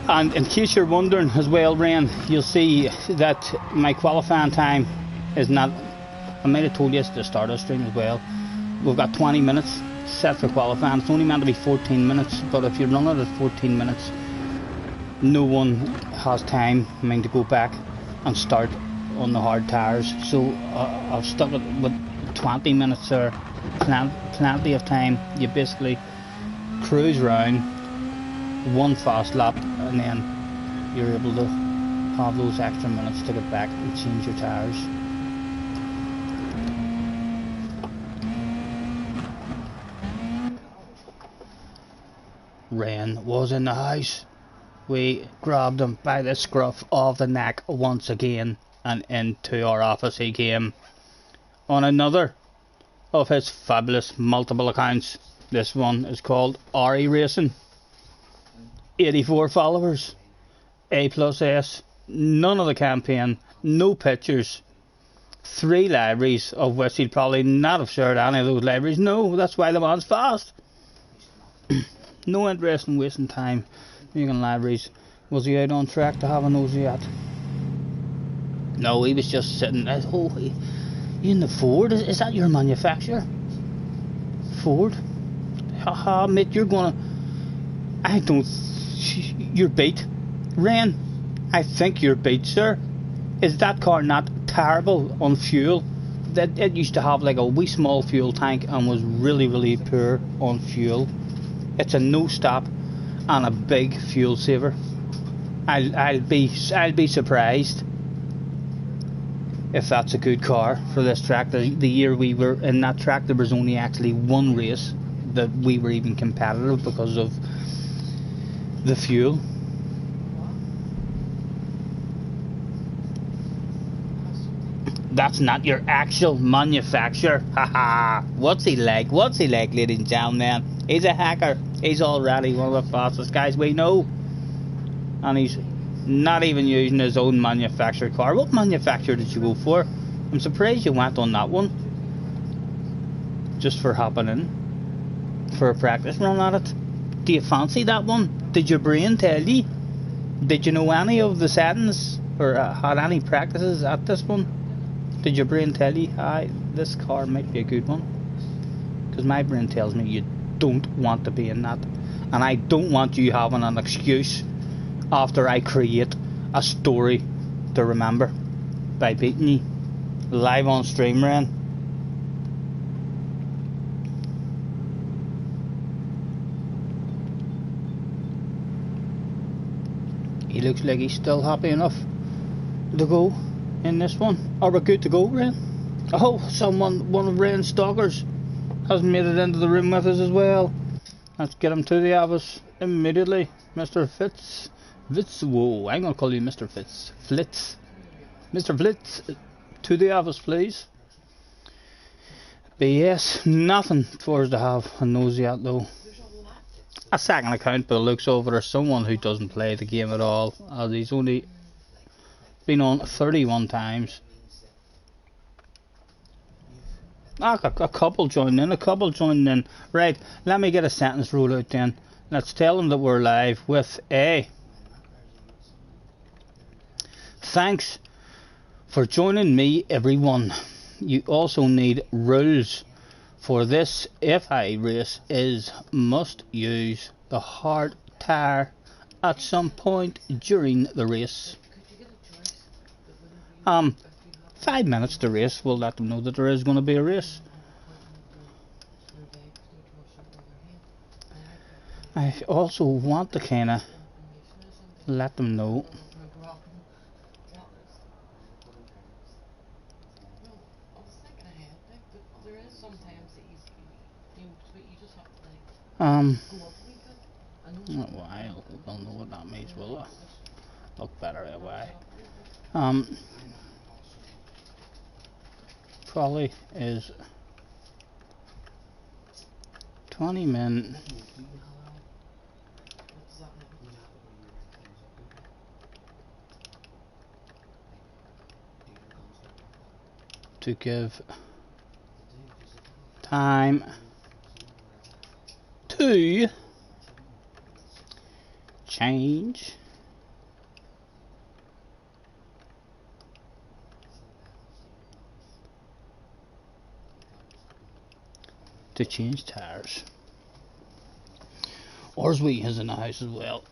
And in case you're wondering as well, Ren, you'll see that my qualifying time is not, I might have told you at the start of the stream as well, we've got 20 minutes set for qualifying. It's only meant to be 14 minutes, but if you run it at 14 minutes, no one has time, to go back and start on the hard tyres. So I've stuck it with 20 minutes there, plenty of time. You basically cruise around, one fast lap, and then you're able to have those extra minutes to get back and change your tyres. Ren was in the house. we grabbed him by the scruff of the neck once again, and into our office he came on another of his fabulous multiple accounts. This one is called RE Racing. 84 followers, A+S, none of the campaign, no pictures, 3 libraries, of which he'd probably not have shared any of those libraries. No, that's why the man's fast. No interest in wasting time making libraries. Was he out on track to have a nosy yet? No, he was just sitting. Oh, you in the Ford? Is that your manufacturer? Ford? Haha, mate, you're gonna... I don't... You're beat. Ren, I think you're beat, sir. Is that car not terrible on fuel? That it used to have like a wee small fuel tank and was really, really poor on fuel. It's a no stop and a big fuel saver. I'll be surprised if that's a good car for this track. The year we were in that track, there was only actually one race that we were even competitive because of the fuel. That's not your actual manufacturer. Haha. What's he like? What's he like, ladies and gentlemen? He's a hacker. He's already one of the fastest guys we know. And he's not even using his own manufactured car. What manufacturer did you go for? I'm surprised you went on that one. Just for hopping in for a practice run at it. Do you fancy that one? Did your brain tell you? Did you know any of the settings or had any practices at this one? Did your brain tell you, hi, this car might be a good one? Because my brain tells me you don't want to be in that. And I don't want you having an excuse after I create a story to remember by beating you live on stream, Ren. He looks like he's still happy enough to go in this one. Are we good to go, Ren? Oh, one of Ren's stalkers has made it into the room with us as well. Let's get him to the office immediately. Mr. Fitz, whoa, I'm gonna call you Mr. Flitz. Mr. Flitz, to the office, please. But yes, nothing for us to have a nosy at though. A second account, but it looks over as someone who doesn't play the game at all, as he's only been on 31 times. A couple joining in. Right, let me get a sentence rule out then. Let's tell them that we're live with a thanks for joining me, everyone. You also need rules for this FI race is must use the hard tire at some point during the race. 5 minutes to race, we'll let them know that there is going to be a race. I also want to kind of let them know oh, I don't know what that means, will it? Look better away. Probably is 20 men to give time to change tires. Ours we is in the house as well.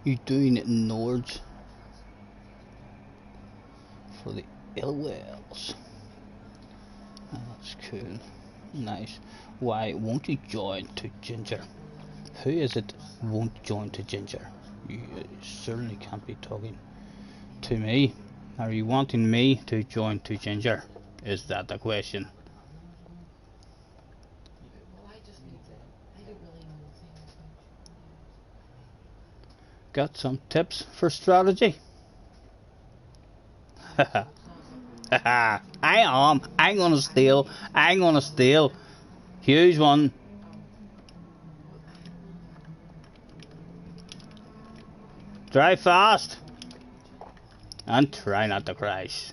You doing it in Nords for the LWLs. Oh, that's cool. Nice. Why won't you join to Ginger? Who is it won't join to Ginger? You certainly can't be talking to me. Are you wanting me to join to Ginger? Is that the question? Well, I just need to. I don't really know things much. Got some tips for strategy? Haha. Haha. I'm gonna steal. I'm gonna steal. Huge one. Drive fast. And try not to crash.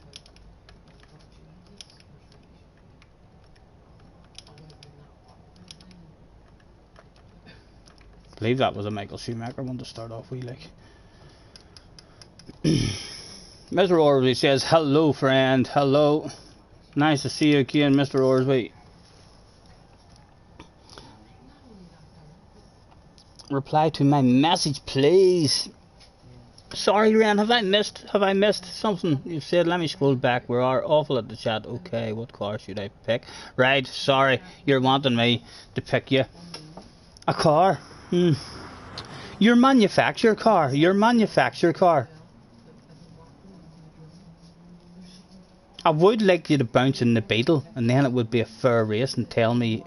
I believe that was a Michael Schumacher one to start off with, like. Mr. Orsby says, hello friend, hello. Nice to see you again, Mr. Orsby. Reply to my message, please. Sorry, Ren, have I missed something you've said? Let me scroll back. We are awful at the chat. Okay, what car should I pick? Right, sorry, you're wanting me to pick you a car. Your manufacturer car. Your manufacturer car. I would like you to bounce in the Beetle, and then it would be a fair race, and tell me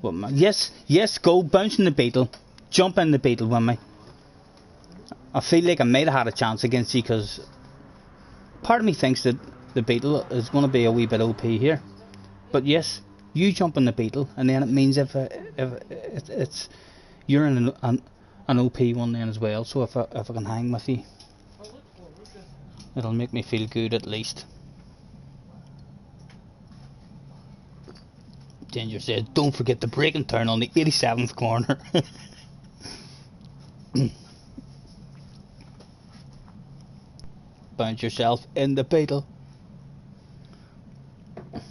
what my... Yes, go bounce in the Beetle. Jump in the Beetle with me. I feel like I might have had a chance against you, because part of me thinks that the Beetle is going to be a wee bit OP here. But yes, you jump in the Beetle, and then it means if it's you're in an OP one then as well. So if I can hang with you, it'll make me feel good at least. Ginger says, don't forget the brake and turn on the 87th corner. Bounce yourself in the Beetle.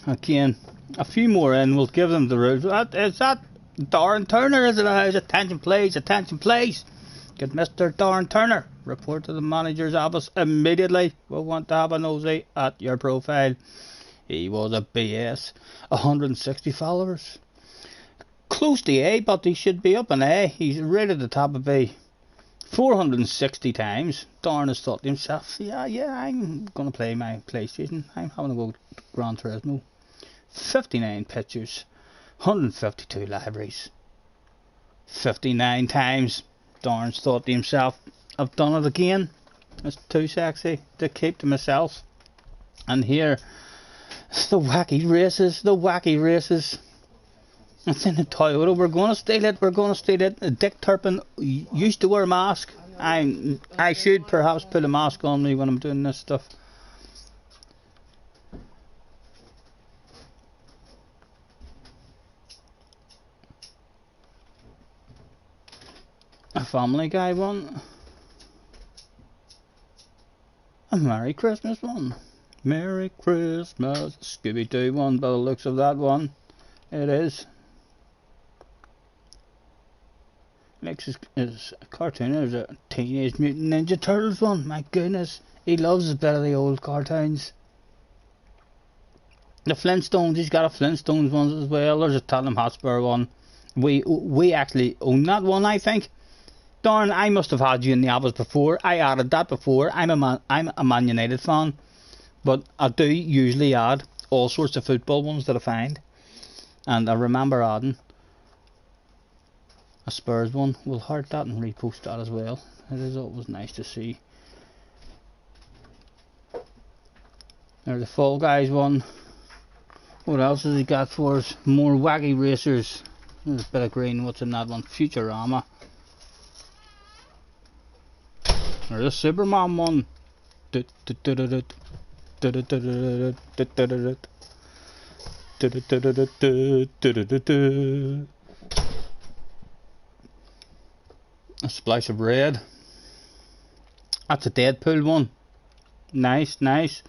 Again, a few more in, we'll give them the rules. Is that Darren Turner? Is it? Attention please, attention please. Get Mr. Darren Turner. Report to the manager's office immediately. We'll want to have a nosy at your profile. He was a BS. 160 followers. Close to A, but he should be up in A. He's right at the top of B. 460 times. Darn has thought to himself, yeah, I'm going to play my PlayStation. I'm having to go to Gran Turismo. 59 pictures. 152 libraries. 59 times. Darn's thought to himself, I've done it again. It's too sexy to keep to myself. And here, the wacky races. It's in the Toyota. We're going to steal it. Dick Turpin used to wear a mask. I should perhaps put a mask on me when I'm doing this stuff. A Family Guy one. A Merry Christmas one. Merry Christmas. Scooby-Doo one by the looks of that one. It is. Next is a cartoon. There's a Teenage Mutant Ninja Turtles one. My goodness. He loves a bit of the old cartoons. The Flintstones. He's got a Flintstones one as well. There's a Tottenham Hotspur one. We actually own that one, I think. Darn, I must have had you in the office before. I added that before. I'm a Man United fan. But I do usually add all sorts of football ones that I find. And I remember adding a Spurs one. We'll heart that and repost that as well. It is always nice to see. There's the Fall Guys one. What else has he got for us? More wacky racers. There's a bit of green. What's in that one? Futurama. There's a Superman one. A splash of red. That's a Deadpool one. Nice.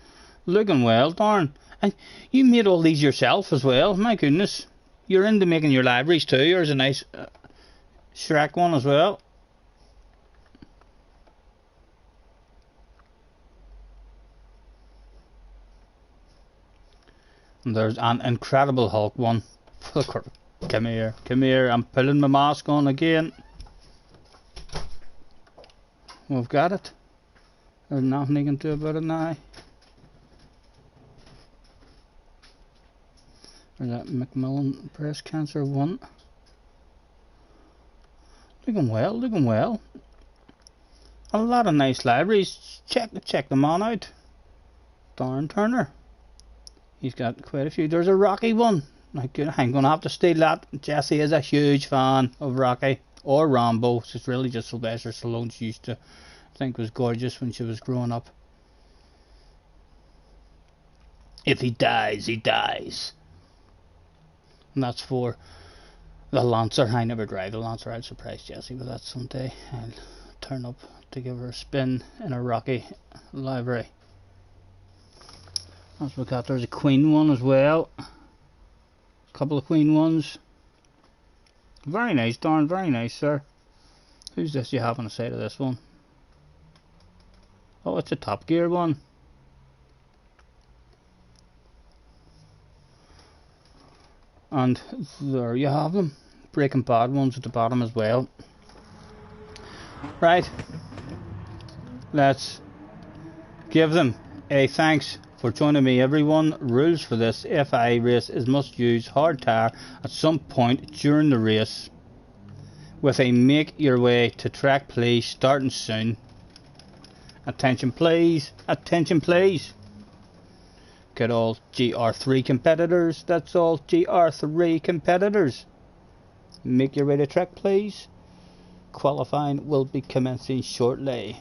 Looking well, darn. And you made all these yourself as well. My goodness. You're into making your libraries too. There's a nice Shrek one as well. And there's an Incredible Hulk one. Come here. I'm pulling my mask on again. We've got it. There's nothing you can do about it now. for that Macmillan breast cancer one. Looking well, looking well. A lot of nice libraries. Check them on out. Darren Turner. He's got quite a few. There's a Rocky one. I'm going to have to steal that. Jessie is a huge fan of Rocky. Or Rambo. It's really just Sylvester Stallone she used to think was gorgeous when she was growing up. If he dies, he dies. And that's for the Lancer. I never drive the Lancer. I'll surprise Jessie with that someday. I'll turn up to give her a spin in a Rocky library. As we got, there's a Queen one as well. A couple of Queen ones. Very nice, Darn, very nice, sir. Who's this you have on the side of this one? Oh, it's a Top Gear one. And there you have them. Breaking Bad ones at the bottom as well. Right. Let's give them a thanks for joining me, everyone. Rules for this FIA race is must use hard tyre at some point during the race with a make your way to track please starting soon. Attention please, attention please. Get all GR3 competitors, that's all GR3 competitors. Make your way to track please. Qualifying will be commencing shortly.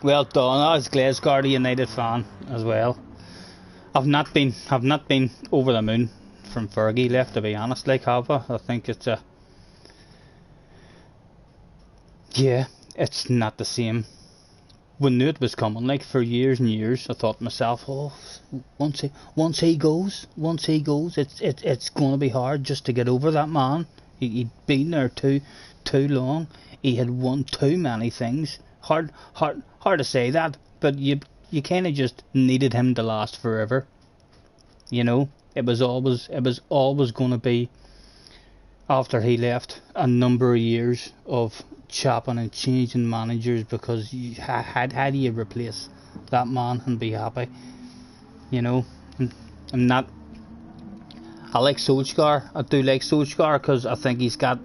Well done. I was Glasgow United fan as well. I've not been over the moon from Fergie left, to be honest, like, have I? I think it's a it's not the same. We knew it was coming, like, for years and years. I thought to myself, oh, once he goes, it's going to be hard just to get over that man. He'd been there too long. He had won too many things. Hard to say that, but you kind of just needed him to last forever. You know, it was always going to be, after he left, a number of years of chopping and changing managers, because how do you replace that man and be happy? You know, I'm not. I like Solskjaer. I do like Solskjaer because I think he's got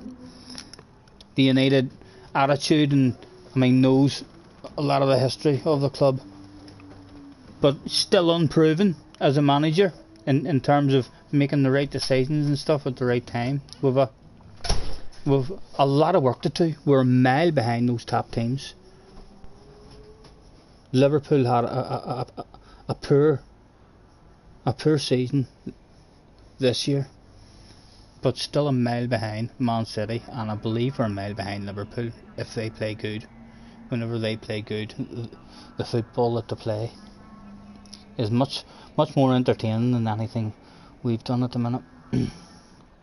the United attitude, and I mean knows a lot of the history of the club, but still unproven as a manager in terms of making the right decisions and stuff at the right time. We've a lot of work to do. We're a mile behind those top teams. Liverpool had a poor season this year, but still a mile behind Man City, and I believe we're a mile behind Liverpool if they play good. Whenever they play good, the football that they play is much more entertaining than anything we've done at the minute.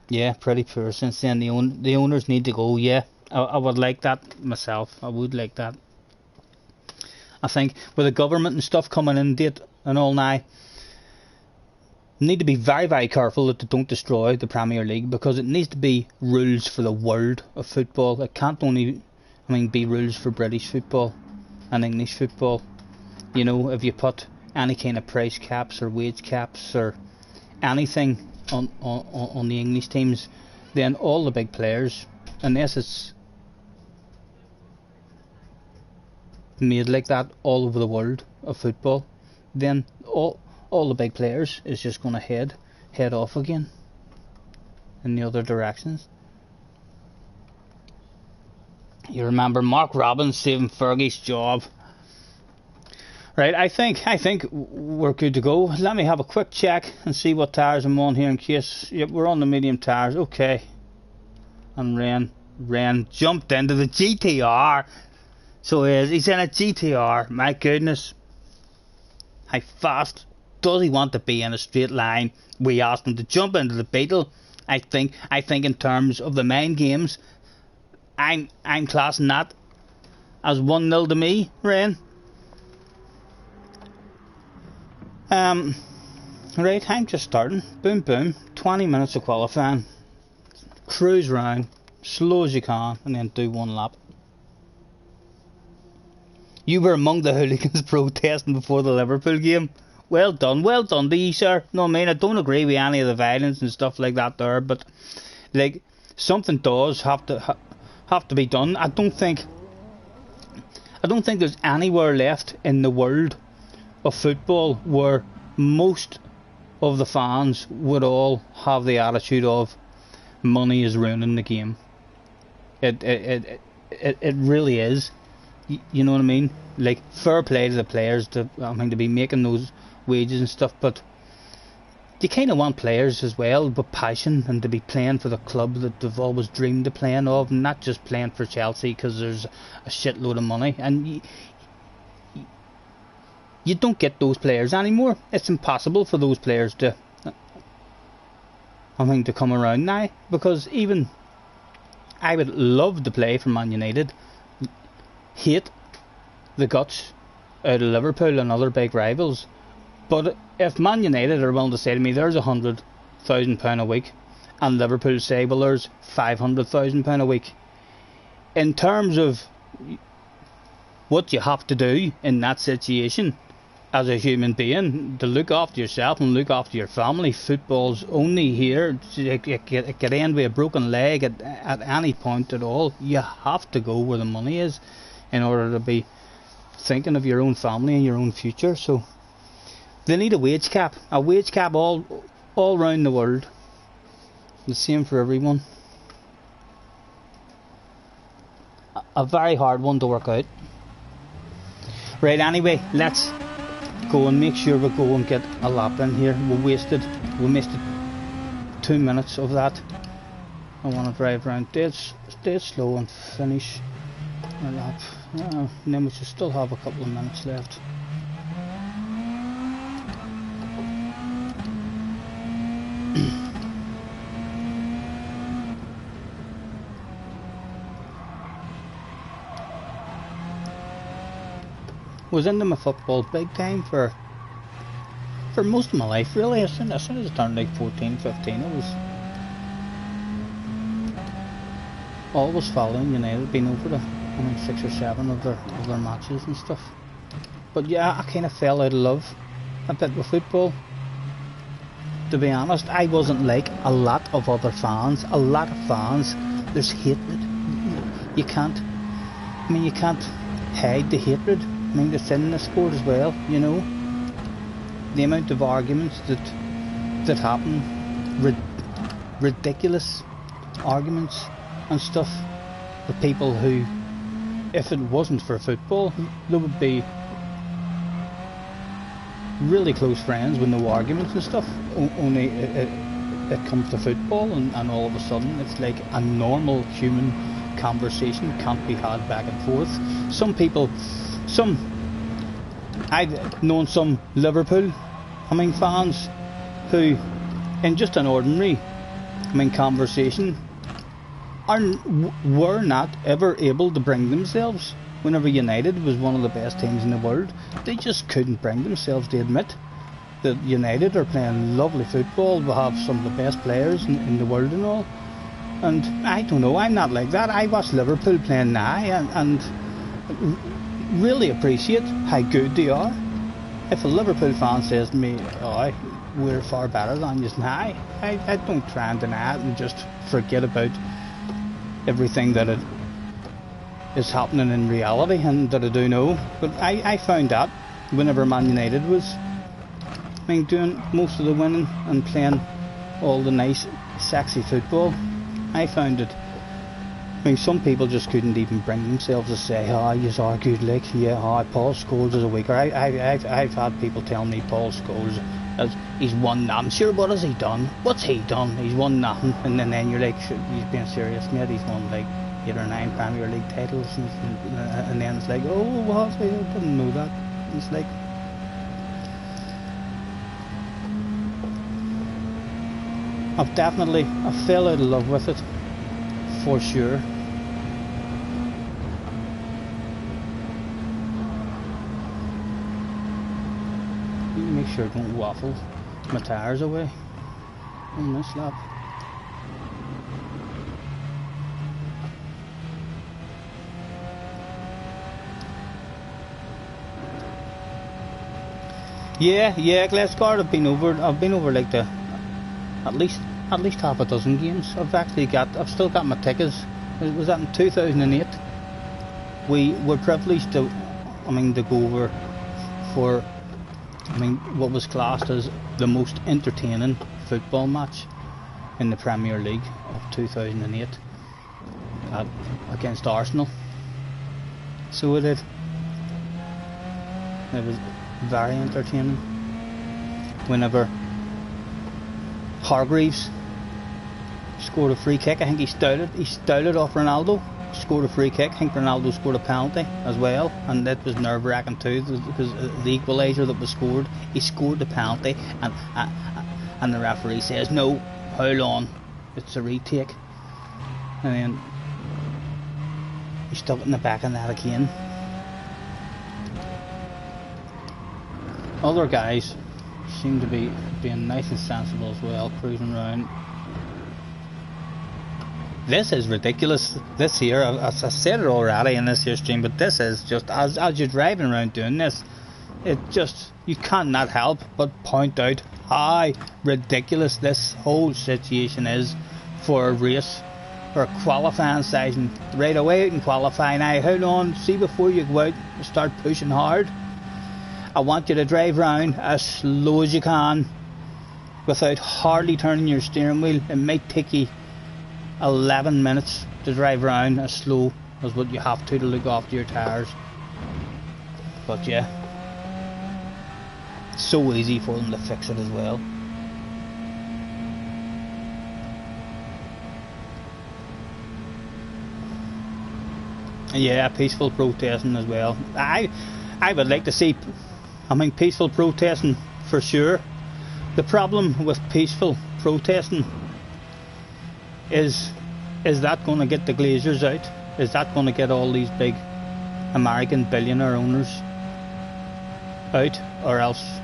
Yeah, pretty poor since then. The owners need to go. Yeah, I would like that myself. I would like that. I think with the government and stuff coming in date and all now, need to be very, very careful that they don't destroy the Premier League, because it needs to be rules for the world of football. It can't only, be rules for British football and English football. You know, if you put any kind of price caps or wage caps or anything on the English teams, then all the big players, unless it's made like that all over the world of football, then all the big players is just going to head off again in the other directions. You remember Mark Robbins saving Fergie's job. Right, I think we're good to go. Let me have a quick check and see what tyres I'm on here in case. Yep, we're on the medium tyres. Okay. And Ren jumped into the GTR. So he's in a GTR. My goodness. How fast does he want to be in a straight line? We asked him to jump into the Beetle. I think in terms of the main games, I'm classing that as 1-0 to me, Ren. Right, I'm just starting. Boom, boom. 20 minutes of qualifying. Cruise round, slow as you can, and then do one lap. You were among the hooligans protesting before the Liverpool game. Well done to you, sir. No, I mean, I don't agree with any of the violence and stuff like that there, but like, something does have to be done. I don't think there's anywhere left in the world of football where most of the fans would all have the attitude of money is ruining the game. It really is. You know what I mean? Like, fair play to the players to be making those wages and stuff, but you kind of want players as well with passion and to be playing for the club that they've always dreamed of playing of, and not just playing for Chelsea because there's a shitload of money. And you don't get those players anymore. It's impossible for those players to come around now, because even I would love to play for Man United, hate the guts out of Liverpool and other big rivals, but if Man United are willing to say to me there's £100,000 a week, and Liverpool say, well, there's £500,000 a week, in terms of what you have to do in that situation as a human being to look after yourself and look after your family, football's only here. It could end with a broken leg at any point at all. You have to go where the money is in order to be thinking of your own family and your own future. So they need a wage cap all around the world, the same for everyone. A very hard one to work out. Right, anyway, let's go and make sure we go and get a lap in here. We missed 2 minutes of that. I want to drive around dead slow and finish a lap. And then we should still have a couple of minutes left. Was into my football big time for most of my life, really. As soon as I turned like 14, 15, I was always following United, been over to 6 or 7 of their matches and stuff. But yeah, I kind of fell out of love a bit with football, to be honest. I wasn't like a lot of other fans. A lot of fans, there's hatred. You can't hide the hatred. I mean, it's in the sport as well, you know. The amount of arguments that happen, ridiculous arguments and stuff with people who, if it wasn't for football, they would be really close friends with no arguments and stuff. Only it comes to football, and all of a sudden it's like a normal human conversation can't be had back and forth. I've known some Liverpool fans who, in just an ordinary conversation, were not ever able to bring themselves, whenever United was one of the best teams in the world, they just couldn't bring themselves to admit that United are playing lovely football, we have some of the best players in the world and all. And I don't know, I'm not like that. I watch Liverpool playing now and really appreciate how good they are. If a Liverpool fan says to me, oh, we're far better than you now, I don't try and deny it and just forget about everything that it is happening in reality and that I do know. But I found that whenever Man United was doing most of the winning and playing all the nice sexy football, I found it, some people just couldn't even bring themselves to say, oh, you are good, like, yeah, Paul Scholes is a weaker. I've had people tell me Paul Scholes, he's won nothing. Sure, what has he done? What's he done? He's won nothing. And then you're like, he's being serious, mate, he's won like 8 or 9 Premier League titles. And then it's like, oh, what? I didn't know that. And it's like, I fell out of love with it, for sure. Make sure I don't waffle my tyres away on this lap. Yeah, Glasgow. I've been over like the at least half a dozen games. I've still got my tickets. Was that in 2008? We were privileged to go over for what was classed as the most entertaining football match in the Premier League of 2008 against Arsenal. So it was very entertaining. Whenever Hargreaves scored a free kick, I think he stole it off Ronaldo, scored a free kick. I think Ronaldo scored a penalty as well, and that was nerve-wracking too, because the equaliser that was scored, he scored the penalty, and the referee says, no, hold on, it's a retake, and then he stuck it in the back of that again. Other guys seem to be being nice and sensible as well, cruising around. This is ridiculous. This here, I said it already in this here stream, but this is just, as you're driving around doing this, it just, you cannot help but point out how ridiculous this whole situation is for a race, for a qualifying session. Right away out in qualifying, now hold on, see before you go out and start pushing hard. I want you to drive around as slow as you can without hardly turning your steering wheel. It might take you 11 minutes to drive around as slow as what you have to look after your tyres. But yeah, it's so easy for them to fix it as well. Yeah, peaceful protesting as well. I would like to see, peaceful protesting for sure. The problem with peaceful protesting is that going to get the Glazers out? Is that going to get all these big American billionaire owners out? Or else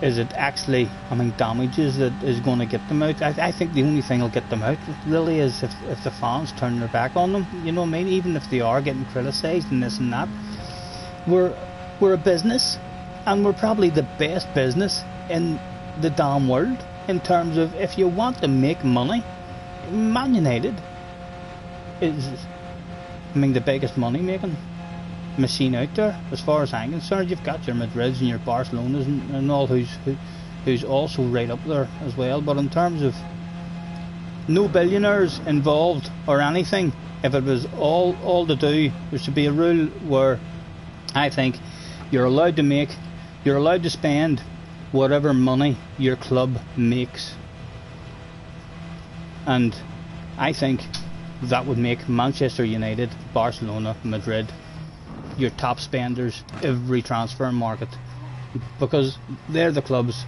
is it actually, damages that is going to get them out? I think the only thing will get them out really is if the fans turn their back on them. You know what I mean? Even if they are getting criticised and this and that. We're a business, and we're probably the best business in the damn world in terms of, if you want to make money, Man United is the biggest money making machine out there as far as I'm concerned. You've got your Madrids and your Barcelonas and all who's also right up there as well, but in terms of no billionaires involved or anything, if it was all to do, there should be a rule where I think you're allowed to spend whatever money your club makes. And I think that would make Manchester United, Barcelona, Madrid your top spenders every transfer market, because they're the clubs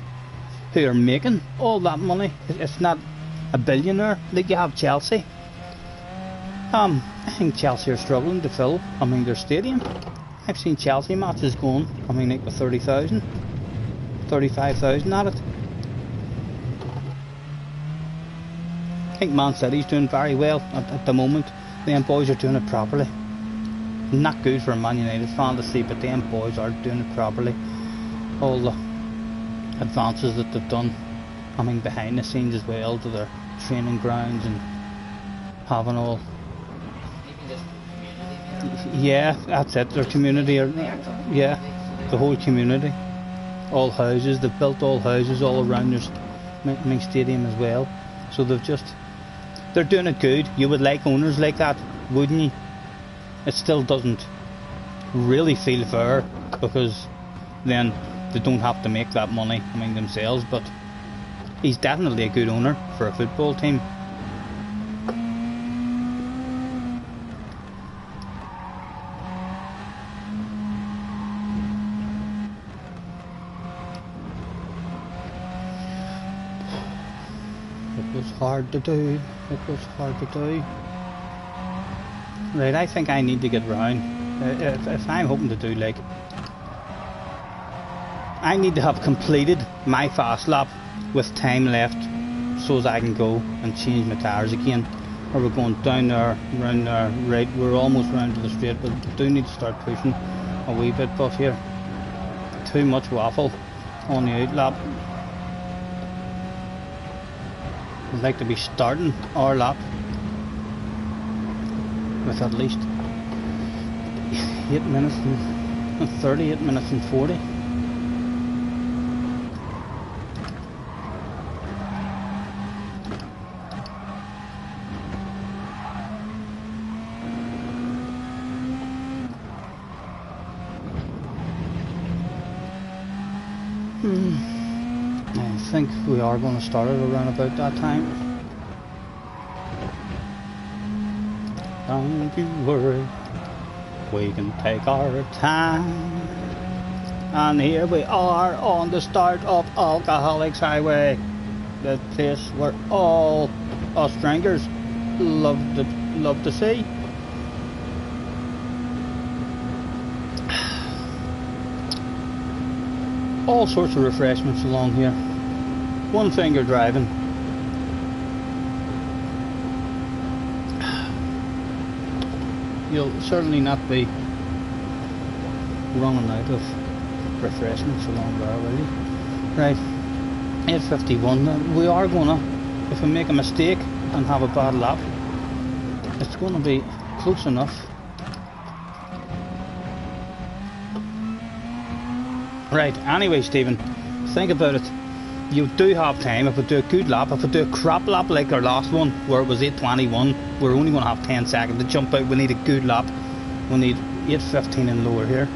who are making all that money. It's not a billionaire. Like you have Chelsea. I think Chelsea are struggling to fill their stadium. I've seen Chelsea matches going like with 30,000, 35,000 at it. I think Man City's doing very well at the moment. Them boys are doing it properly. Not good for a Man United fan to see, but them boys are doing it properly. All the advances that they've done, behind the scenes as well, to their training grounds and having all. Yeah, that's it. Their community, the whole community, all houses. They've built all houses all around their stadium as well. So they're doing it good. You would like owners like that, wouldn't you? It still doesn't really feel fair, because then they don't have to make that money themselves. But he's definitely a good owner for a football team. It was hard to do. Right, I think I need to get round. If I'm hoping to do, I need to have completed my fast lap with time left, so as I can go and change my tyres again. Or we're going down there, round there, right, we're almost round to the straight, but we do need to start pushing a wee bit. But here, too much waffle on the outlap. I'd like to be starting our lap with at least 8 minutes and 30, 8 minutes and 40. I think we are going to start it around about that time. Don't you worry, we can take our time. And here we are on the start of Alcoholics Highway, the place where all us drinkers love to see. All sorts of refreshments along here. One finger driving. You'll certainly not be running out of refreshments along there, will you? Right, 8:51. We are gonna, if we make a mistake and have a bad lap, it's gonna be close enough. Right, anyway, Stephen, think about it. You do have time. If we do a good lap, if we do a crap lap like our last one, where it was 8:21, we're only going to have 10 seconds to jump out. We need a good lap. We need 8:15 and lower here.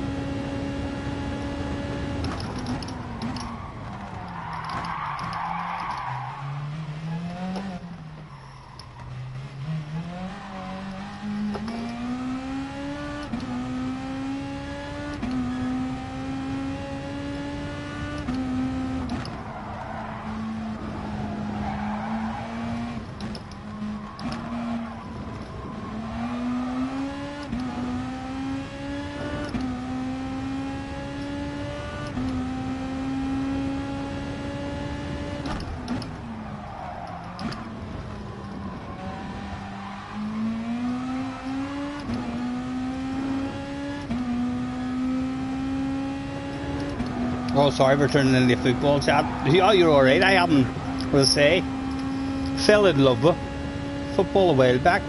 Oh, sorry for turning into a football chat. Oh, you're alright. I haven't, what to say, fell in love with football a while back.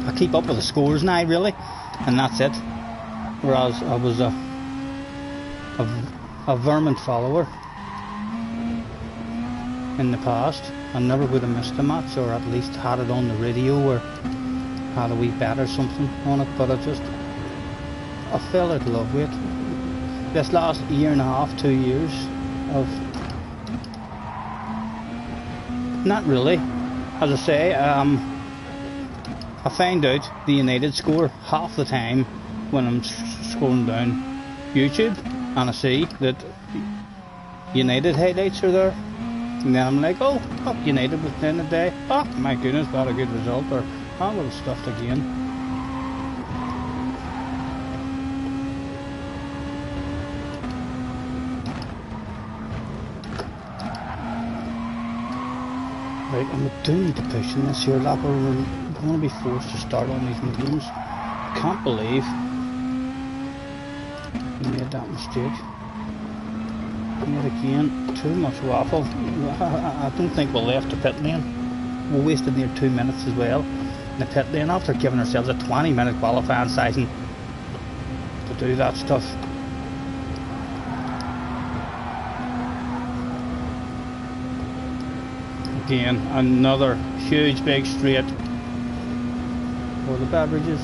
I keep up with the scores now, really, and that's it. Whereas I was a vermont follower in the past. I never would have missed a match, or at least had it on the radio, or had a wee bet or something on it, but I fell in love with it. This last year and a half, 2 years of, not really, as I say, I find out the United score half the time when I'm scrolling down YouTube and I see that United highlights are there, and then I'm like, oh, United was playing today, oh my goodness, what a good result, or oh, little stuffed again. Right, I do need to push in this here lap, or we're going to be forced to start on these new games. Can't believe we made that mistake. Yet again, too much waffle. I don't think we left the pit lane. We wasted near 2 minutes as well in the pit lane after giving ourselves a 20-minute qualifying session to do that stuff. Again, another huge big straight for the beverages.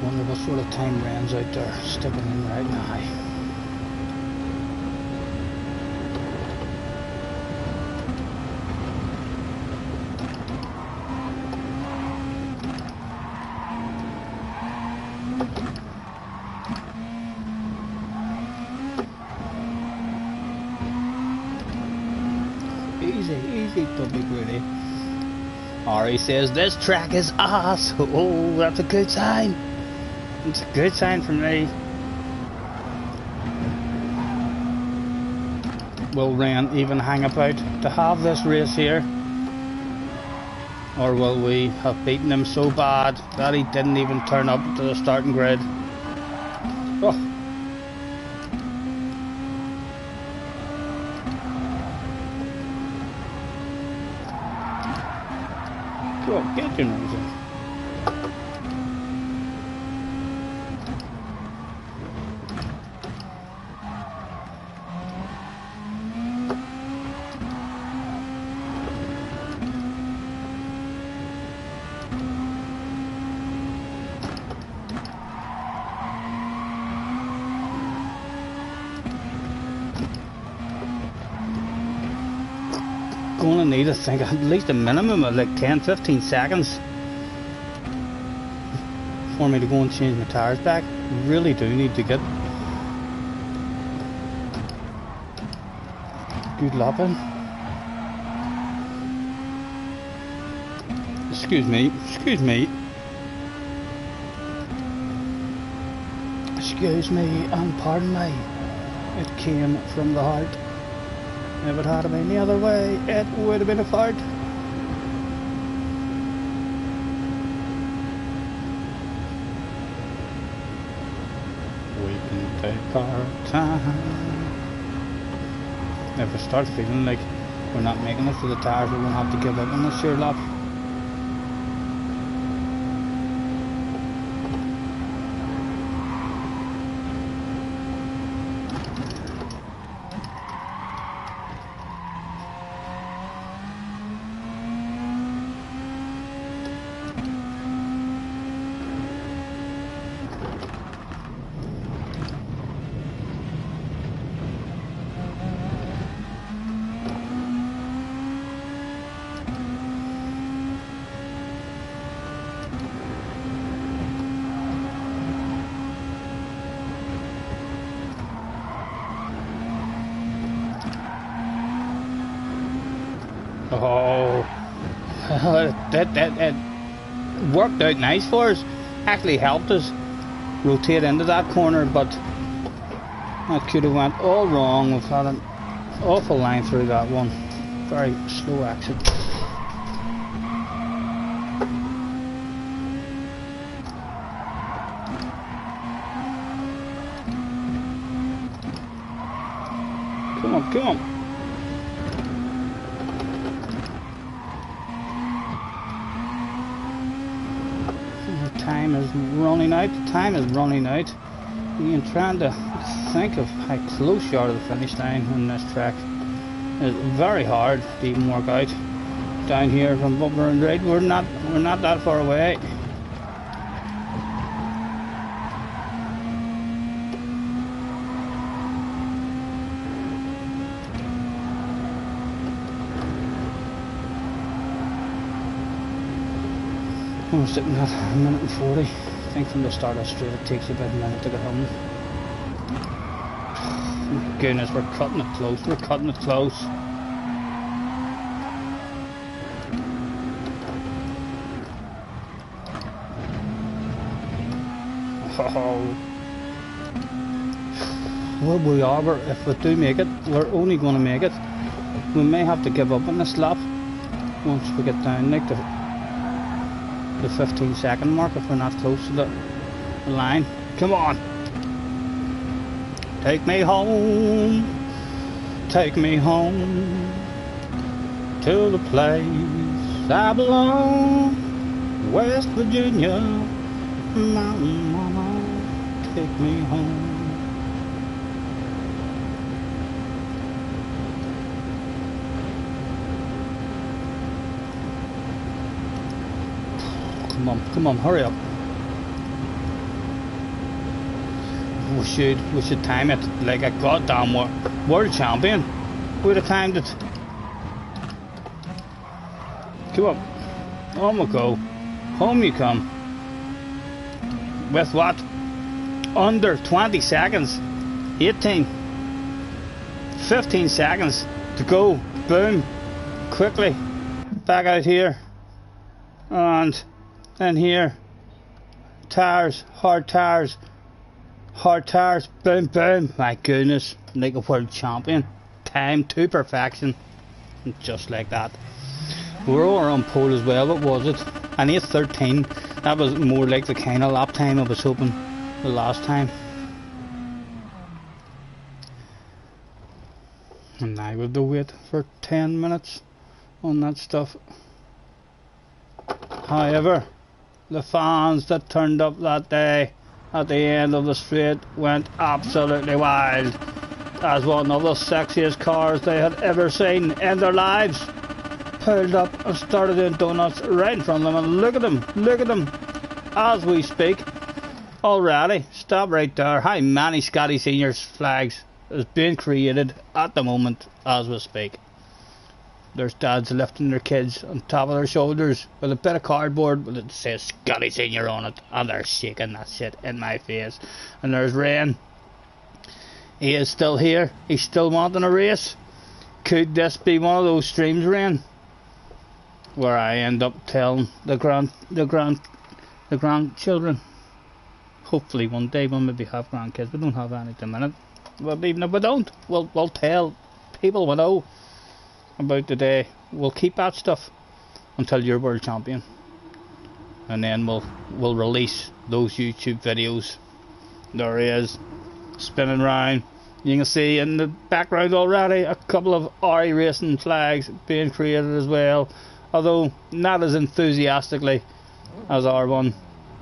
Wonder what sort of time Rand's out there sticking in right now. Easy, don't be greedy. Ari says, this track is ass. Oh, that's a good sign. It's a good sign for me. Will Ren even hang about to have this race here? Or will we have beaten him so bad that he didn't even turn up to the starting grid? Oh. Go on, get your nose in. Gonna need, I think, at least a minimum of like 10-15 seconds for me to go and change my tyres back. Really do need to get good lapping. Excuse me, excuse me. Excuse me and pardon me. It came from the heart. If it had been the other way, it would have been a fart. We can take our time. If we start feeling like we're not making it to the tires, we're going to have to give up on this sheer lap. Oh, that worked out nice for us. Actually helped us rotate into that corner, but that could have went all wrong. We've had an awful line through that one. Very slow exit. Come on, come on. Time is running out. Time is running out. You're trying to think of how close you are to the finish line on this track. It's very hard to even work out. Down here from Bumper and Raid, we're not that far away. We're sitting at 1:40. I think from the start of the straight it takes you about a minute to get home. My goodness, we're cutting it close. We're cutting it close. Oh. Well, we are. If we do make it, we're only going to make it. We may have to give up on this lap once we get down like the 15-second mark if we're not close to the line. Come on, take me home to the place I belong, West Virginia, Mountain Mama, take me home. Come on, hurry up. We should time it like a goddamn world champion. We'd have timed it. Come on. On we go. Home you come. With what? Under 20 seconds. 18. 15 seconds to go. Boom. Quickly. Back out here. And then here. Tires, hard tires, boom, boom. My goodness, like a world champion. Time to perfection. Just like that. We were all on pole as well. What was it? An 8:13. That was more like the kind of lap time I was hoping the last time. And now we have to wait for 10 minutes on that stuff. However, the fans that turned up that day at the end of the straight went absolutely wild, as one of the sexiest cars they had ever seen in their lives pulled up and started doing donuts right in front of them. And look at them as we speak already. Stop right there. How many Scotty Seniors flags is being created at the moment as we speak? There's dads lifting their kids on top of their shoulders with a bit of cardboard with it says Scotty Senior on it, and they're shaking that shit in my face. And there's Rain. He is still here. He's still wanting a race. Could this be one of those streams, Rain, where I end up telling the grandchildren? Hopefully one day we'll maybe have grandkids. We don't have any at the minute. But even if we don't, we'll tell people we know about the day. We'll keep that stuff until you're world champion, and then we'll release those YouTube videos. There he is, spinning round. You can see in the background already a couple of RE Racing flags being created as well, although not as enthusiastically as our one,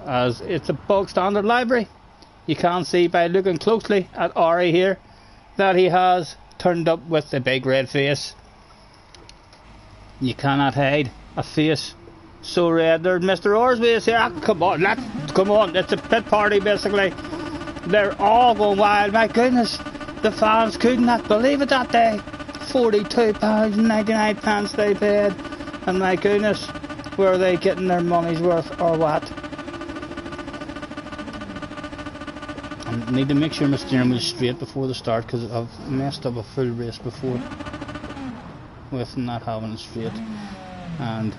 as it's a bog standard library. You can see by looking closely at RE here that he has turned up with the big red face. You cannot hide a face so red. There's Mr. Orsby is here. Come on, it's a pit party basically. They're all going wild. My goodness, the fans could not believe it that day. £42.99 they paid, and my goodness, were they getting their money's worth or what? I need to make sure my steering wheel is straight before the start, because I've messed up a full race before with not having it straight, and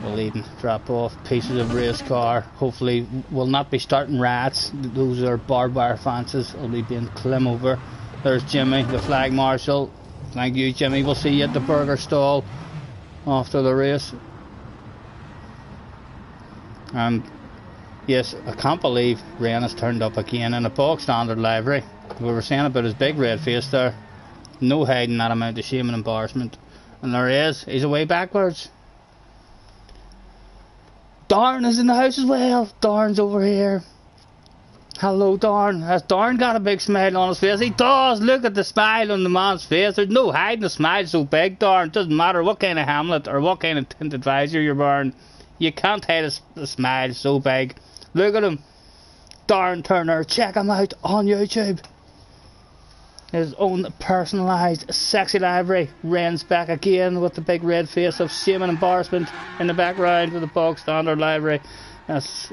we'll even drop off pieces of race car. Hopefully we'll not be starting rats. Those are barbed wire fences. I'll be being climb over. There's Jimmy, the flag marshal. Thank you, Jimmy. We'll see you at the burger stall after the race. And yes, I can't believe Ryan has turned up again in a bog standard livery. We were saying about his big red face there. No hiding that amount of shame and embarrassment. And there he is. He's away backwards. Darn is in the house as well. Darn's over here. Hello, Darn. Has Darn got a big smile on his face? He does. Look at the smile on the man's face. There's no hiding a smile so big, Darn. Doesn't matter what kind of Hamlet or what kind of tinted visor you're wearing. You can't hide a smile so big. Look at him. Darn Turner. Check him out on YouTube. His own personalised sexy library. Ren's back again with the big red face of shame and embarrassment in the background with the bog standard library. That's,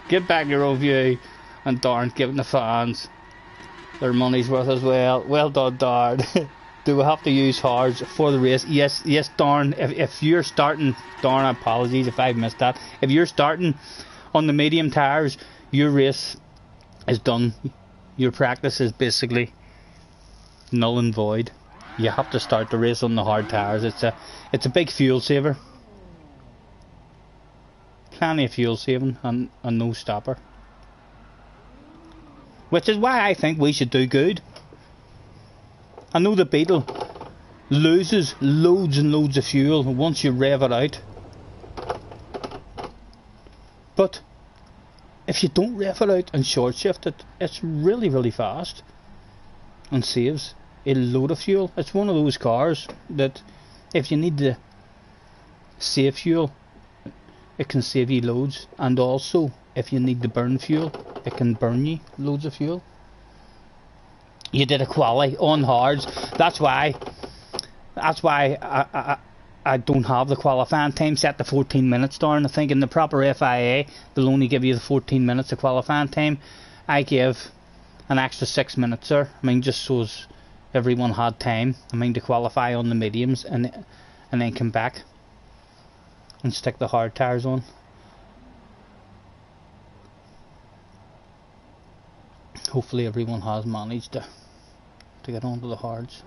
get back your own view, and Darn giving the fans their money's worth as well. Well done, Darn. Do we have to use hards for the race? Yes, Darn. If you're starting, Darn, apologies if I've missed that. If you're starting on the medium tires, your race is done. Your practice is basically null and void. You have to start the race on the hard tires. It's a big fuel saver. Plenty of fuel saving and no stopper. Which is why I think we should do good. I know the Beetle loses loads and loads of fuel once you rev it out. But if you don't rev it out and short shift it, it's really, really fast and saves a load of fuel. It's one of those cars that if you need to save fuel, it can save you loads, and also if you need to burn fuel, it can burn you loads of fuel. You did a quali on hards. That's why I don't have the qualifying time set to 14 minutes, Darn. I think in the proper FIA they'll only give you the 14 minutes of qualifying time. I give an extra 6 minutes there. I mean, just so as everyone had time, I mean, to qualify on the mediums and then come back and stick the hard tires on. hopefully everyone has managed to get onto the hards.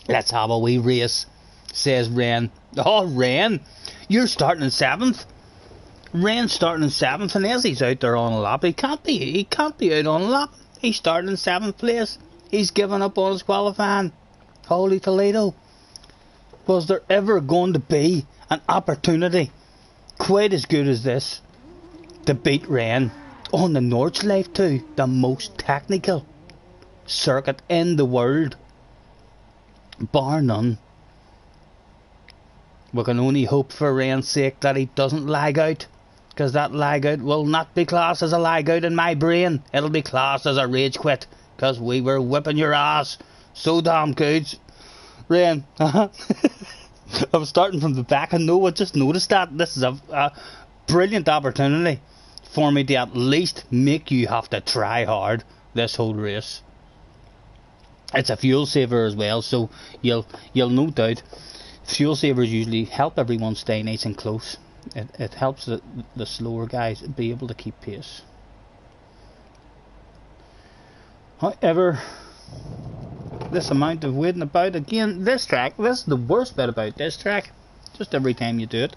Let's have a wee race, says Ren. Oh, Ren, you're starting in 7th. Ren's starting in 7th, and as he's out there on a lap, he can't be out on a lap. He's starting in 7th place. He's given up on his qualifying. Holy Toledo. Was there ever going to be an opportunity quite as good as this to beat Ren on the Nordschleife too, the most technical circuit in the world? Bar none. We can only hope for Ren's sake that he doesn't lag out, because that lag out will not be classed as a lag out in my brain. It'll be classed as a rage quit, because we were whipping your ass so damn good. Ren, I'm starting from the back. I know, I just noticed that. This is a brilliant opportunity for me to at least make you have to try hard this whole race. It's a fuel saver as well, so you'll no doubt. Fuel savers usually help everyone stay nice and close. It helps the slower guys be able to keep pace. However, this amount of waiting about, again, this is the worst bit about this track. Just every time you do it,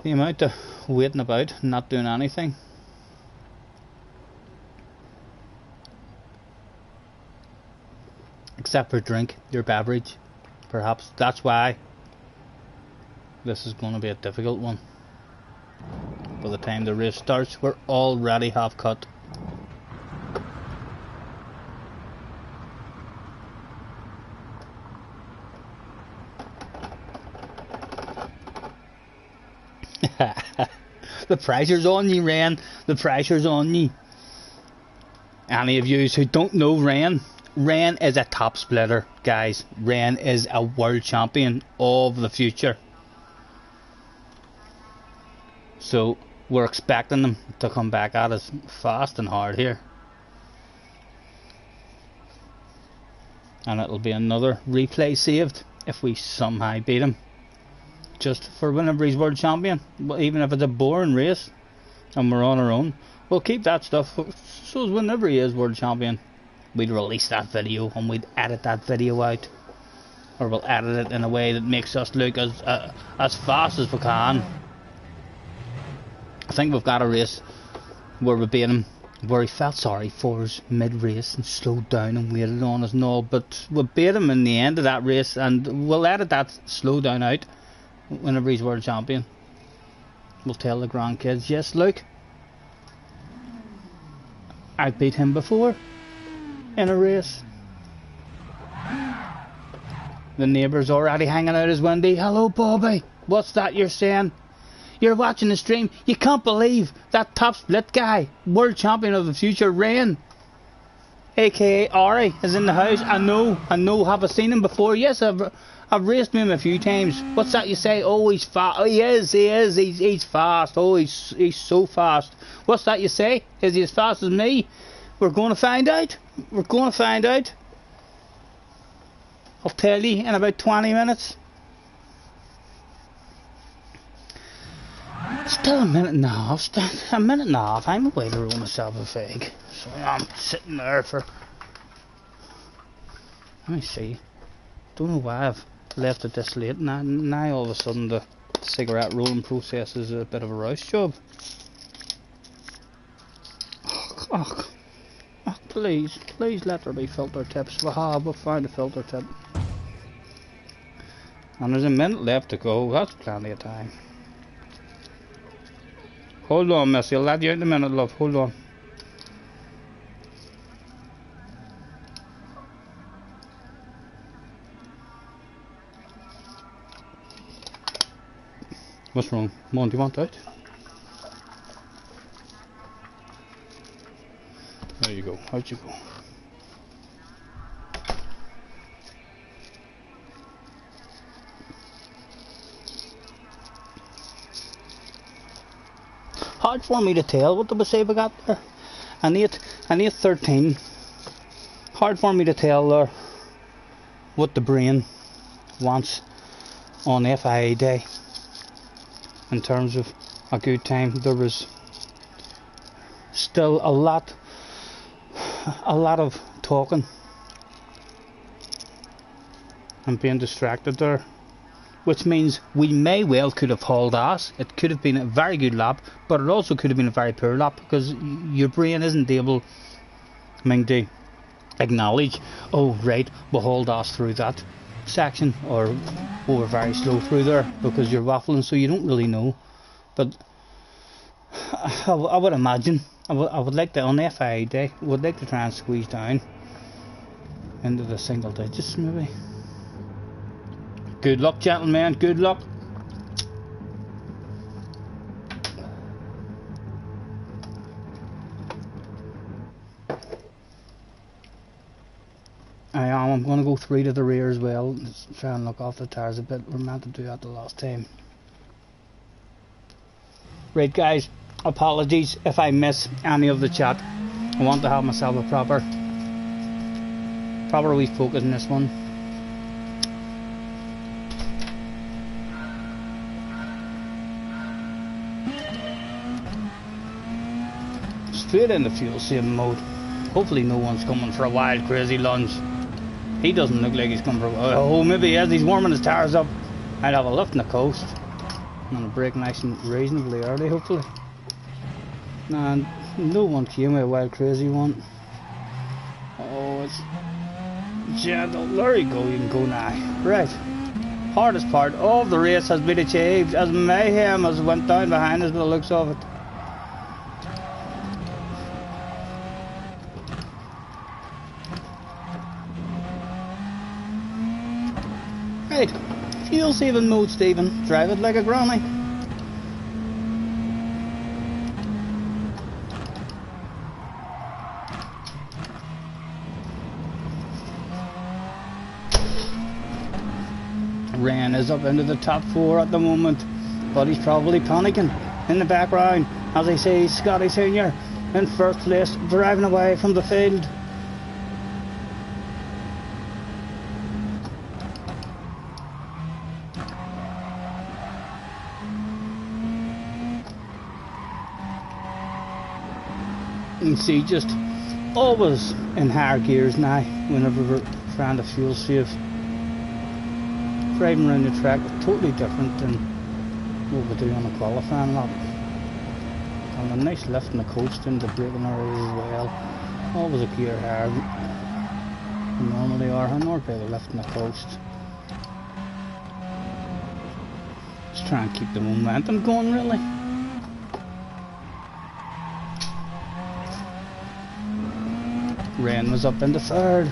the amount of waiting about, not doing anything. Except for drink your beverage. Perhaps that's why this is going to be a difficult one. By the time the race starts, we're already half cut. The pressure's on you, Ren. The pressure's on you. Any of you who don't know Ren is a top splitter, guys. Ren is a world champion of the future. So we're expecting them to come back at us fast and hard here. And it'll be another replay saved if we somehow beat him. Just for whenever he's world champion. But even if it's a boring race and we're on our own, we'll keep that stuff. So whenever he is world champion, we'd release that video and we'd edit that video out. Or we'll edit it in a way that makes us look as fast as we can. I think we've got a race where we beat him, where he felt sorry for us mid-race and slowed down and waited on us and all, but we beat him in the end of that race, and we'll edit that slow down out whenever he's world champion. We'll tell the grandkids, yes, look, I beat him before in a race. The neighbour's already hanging out his window. Hello, Bobby, what's that you're saying? You're watching the stream. You can't believe that top split guy, world champion of the future, Ren, aka Ari, is in the house. I know. Have I seen him before? Yes, I've raced him a few times. What's that you say? Oh, he's fast. Oh, he is. He's fast. Oh, he's so fast. What's that you say? Is he as fast as me? We're going to find out. I'll tell you in about 20 minutes. Still a minute and a half. I'm away to roll myself a fig. So I'm sitting there for. Let me see. Don't know why I've left it this late. Now all of a sudden the cigarette rolling process is a bit of a rouse job. Oh, please let there be filter tips. We'll find a filter tip. And there's a minute left to go. That's plenty of time. Hold on, Missy. I'll let you out in a minute, love. Hold on. What's wrong? Come on, do you want out? There you go. Out you go. Hard for me to tell. What did we say we got there? An 813. Hard for me to tell there what the brain wants on FIA day. In terms of a good time, there was still a lot of talking and being distracted there, which means we may well could have hauled ass. It could have been a very good lap, but it also could have been a very poor lap, because your brain isn't able, I mean, to acknowledge, oh right, we hauled ass through that section, or we were very slow through there, because you're waffling, so you don't really know. But I would imagine, I would like to, on the FIA day, would like to try and squeeze down into the single digits maybe. Good luck, gentlemen, good luck. I'm going to go 3 to the rear as well, just try and look off the tyres a bit. We're meant to do that the last time. Right guys, apologies if I miss any of the chat. I want to have myself a proper wee focus in this one. Straight into fuel saving mode. Hopefully no one's coming for a wild crazy lunge. He doesn't look like he's coming for a oh, maybe he is. He's warming his tyres up. I'd have a lift in the coast. I'm gonna brake nice and reasonably early, hopefully. And no one came with a wild crazy one. Oh, it's gentle. There you go, you can go now. Right. Hardest part of the race has been achieved, as mayhem has went down behind us by the looks of it. Right, fuel saving mode, Stephen. Drive it like a granny. Ren is up into the top 4 at the moment, but he's probably panicking in the background as I see Scotty Senior in first place, driving away from the field. You can see just always in higher gears now whenever we're trying to fuel save. Driving around the track is totally different than what we do on a qualifying lap. And a nice lift in the coast into the braking areas as well. Always a gear higher than normally are, and or better lift in the coast. Just try and keep the momentum going really. Ren was up into 3rd.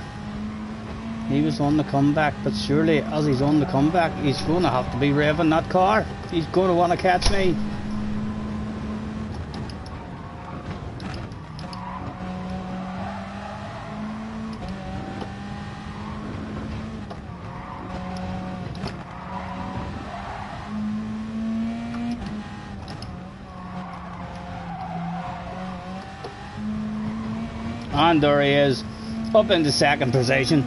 He was on the comeback, but surely as he's on the comeback, he's going to have to be revving that car. He's going to want to catch me. And there he is, up into 2nd position.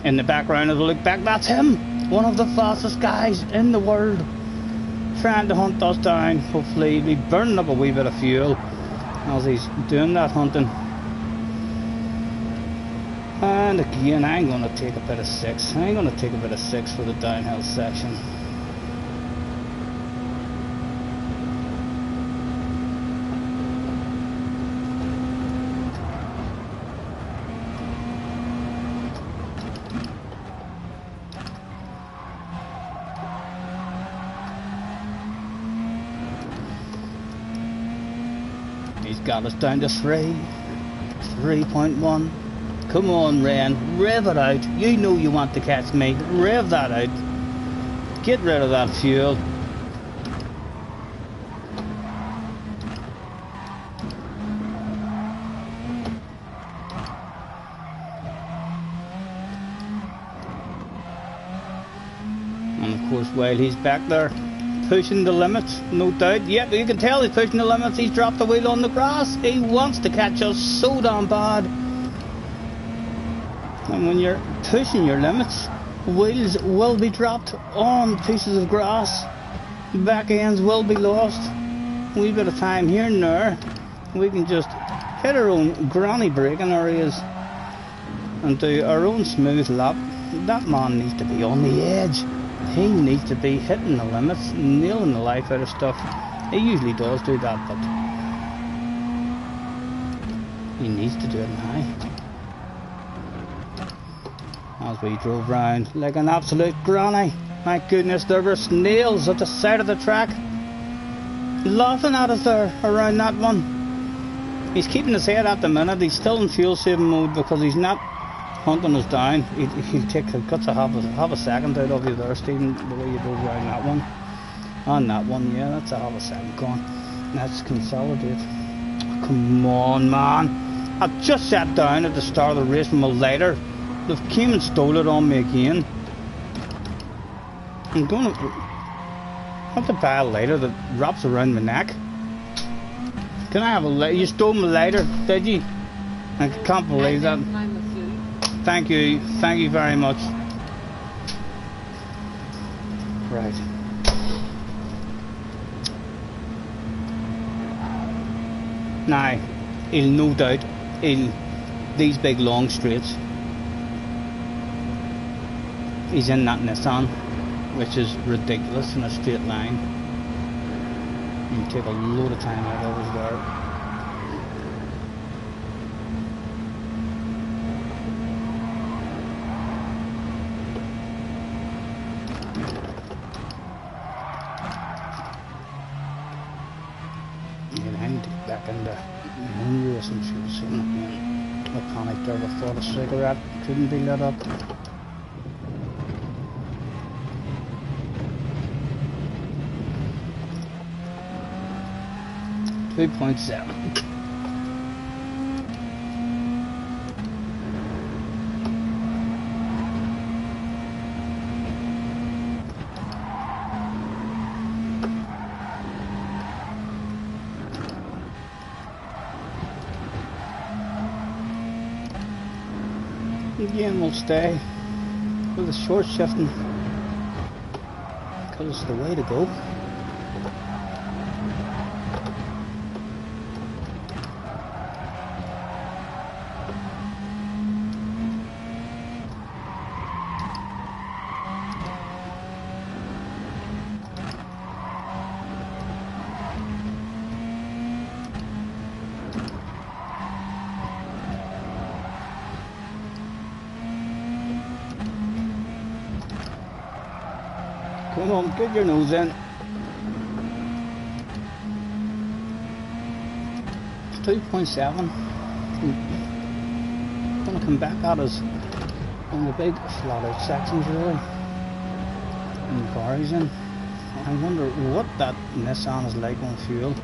In the background of the look back, that's him, one of the fastest guys in the world, trying to hunt us down. Hopefully he'll be burning up a wee bit of fuel as he's doing that hunting. And again, I'm going to take a bit of 6. I'm going to take a bit of 6 for the downhill section. He's got us down to 3.1. Come on, Ren, rev it out. You know you want to catch me. Rev that out. Get rid of that fuel. And of course, while he's back there, pushing the limits, no doubt. Yep, you can tell he's pushing the limits. He's dropped the wheel on the grass. He wants to catch us so damn bad. And when you're pushing your limits, Wheels will be dropped on pieces of grass. Back ends will be lost. A wee bit of time here and there. We can just hit our own granny braking areas and do our own smooth lap. That man needs to be on the edge. He needs to be hitting the limits, nailing the life out of stuff. He usually does do that, but he needs to do it now. As we drove round like an absolute granny. My goodness, there were snails at the side of the track laughing at us there around that one. He's keeping his head at the minute. He's still in fuel saving mode because he's not hunting us down. He'll take cuts of half a second out of you there, Stephen, the way you drove around that one. On that one, yeah, that's a half a second gone. Let's consolidate. Oh, come on, man. I've just sat down at the start of the race with my lighter. They've came and stole it on me again. I'm going to have to buy a lighter that wraps around my neck. Can I have a lighter? You stole my lighter, did you? I can't believe that. Thank you very much. Right. Now, he'll no doubt, these big long straights, he's in that Nissan, which is ridiculous in a straight line. You take a load of time out of us there. Back into moon racing, she was sitting up in a panic there. I thought a cigarette couldn't be lit up. .7. Again, we'll stay with the short shifting because it's the way to go. Come on, get your nose in. 2.7. Gonna come back at us on the big flat out sections really. And cars in. I wonder what that Nissan is like on fuel.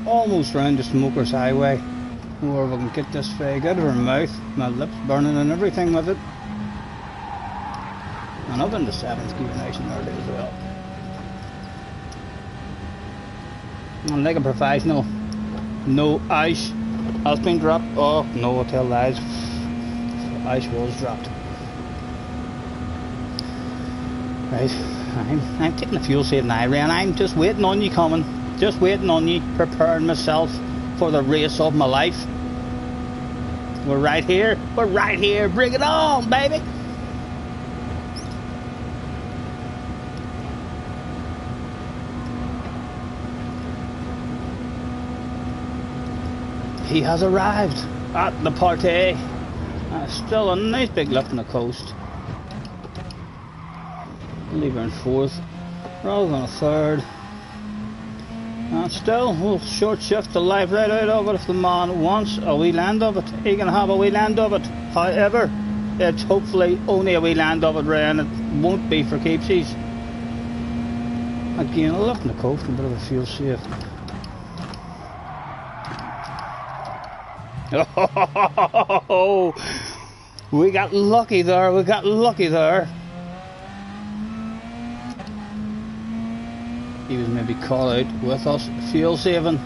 Almost round the Smokers Highway, where we can get this fag out of her mouth, my lips burning and everything with it. And up in the 7th gear nice and early as well. And like a professional, no ice has been dropped. Oh no, I tell lies. Ice was dropped. Right, I'm taking the fuel saving eye, and I'm just waiting on you coming. Just waiting on you, preparing myself for the race of my life. We're right here, bring it on, baby! He has arrived at the party. Still a nice big lift on the coast. I believe we're in 4th, rather than a 3rd. And still, we'll short shift the life right out of it if the man wants a wee land of it. He can have a wee land of it. However, it's hopefully only a wee land of it, Ryan. It won't be for keepsies. Again, lifting the coast, a bit of a fuel safe. Oh, we got lucky there, we got lucky there. He was maybe caught out with us, fuel saving.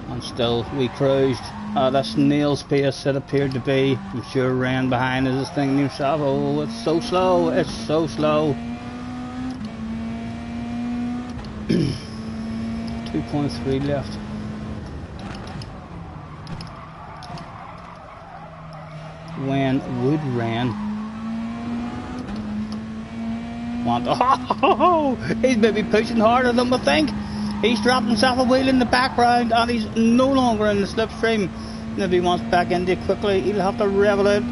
And still we cruised at a snail's pace it appeared to be. I'm sure ran behind us thinking to himself, oh, it's so slow, it's so slow. 2.3 left. When Wood ran. Oh, he's maybe pushing harder than we think. He's dropped himself a wheel in the background and he's no longer in the slipstream. And if he wants back into it quickly, he'll have to rev it out.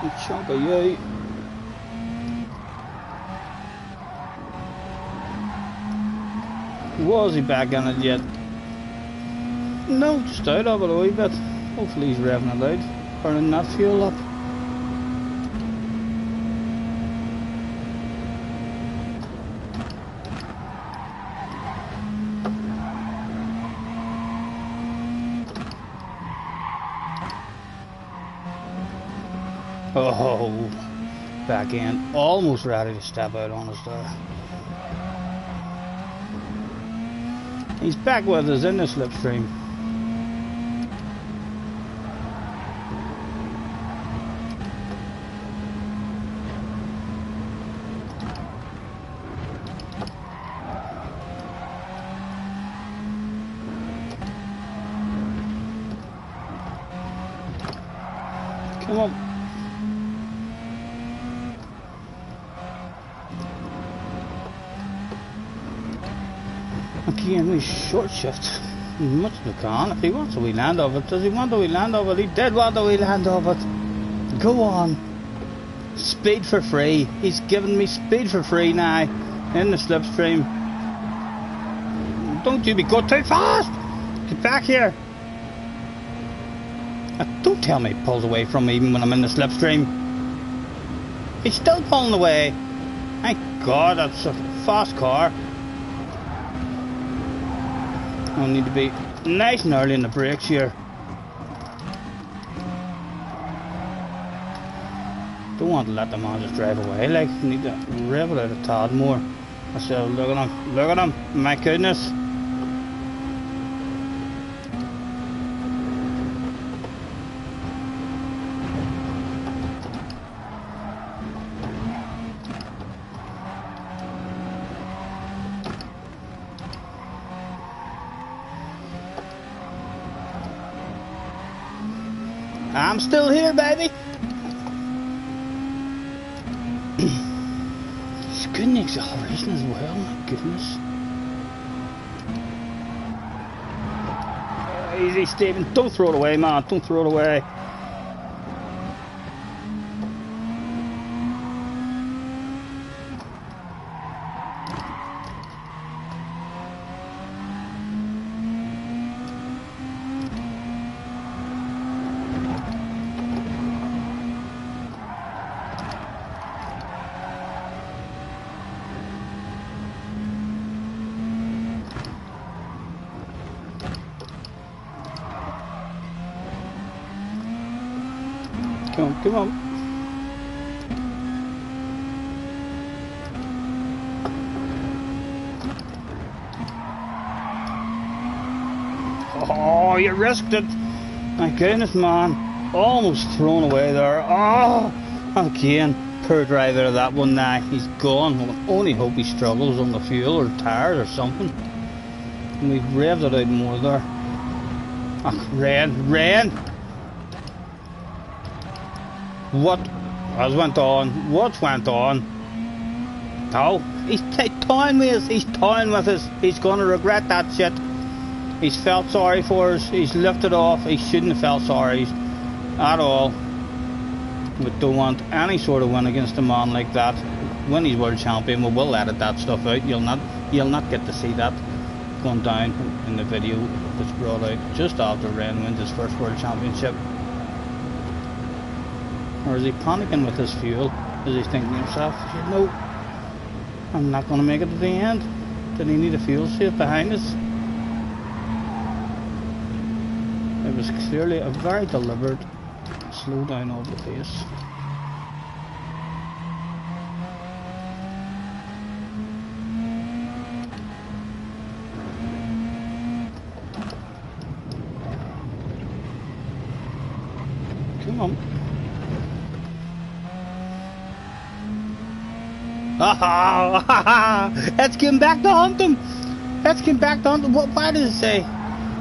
A chunk of you. Was he back in it yet? No, just out of it a wee bit. Hopefully he's revving it out, burning that fuel up. Oh, back in, almost ready to step out on us there. He's back with us in the slipstream. Come on. Again, we short shift much as we can. If he wants a wee land of it, does he want a wee land of it? He did want a wee land of it. Go on. Speed for free. He's giving me speed for free now in the slipstream. Don't you be going too fast. Get back here. Don't tell me he pulls away from me even when I'm in the slipstream. He's still pulling away. Thank God, that's a fast car. I need to be nice and early in the brakes here. Don't want to let the man just drive away. Like, need to rev it out a tad more. I said, look at him, look at him. My goodness. I'm still here, baby. It's good in acceleration as well, my goodness. Easy, Stephen. Don't throw it away, man. Don't throw it away. Come on. Oh, you risked it. My goodness, man. Almost thrown away there. Oh, again. Poor driver of that one now. He's gone. I only hope he struggles on the fuel or tires or something. And we've revved it out more there. Oh, rain. What went on? What went on? Oh, he's toying with us. He's toying with us. He's going to regret that shit. He's felt sorry for us. He's lifted off. He shouldn't have felt sorry at all. We don't want any sort of win against a man like that. When he's world champion, we will edit that stuff out. You'll not get to see that going down in the video that's brought out just after Ren wins his first world championship. Or is he panicking with his fuel? Is he thinking to himself, no, I'm not going to make it to the end? Did he need a fuel safe behind us? It was clearly a very deliberate slow down of the pace. Come on. Let's get him back to hunt him. Let's get back to hunt him. Why does it say?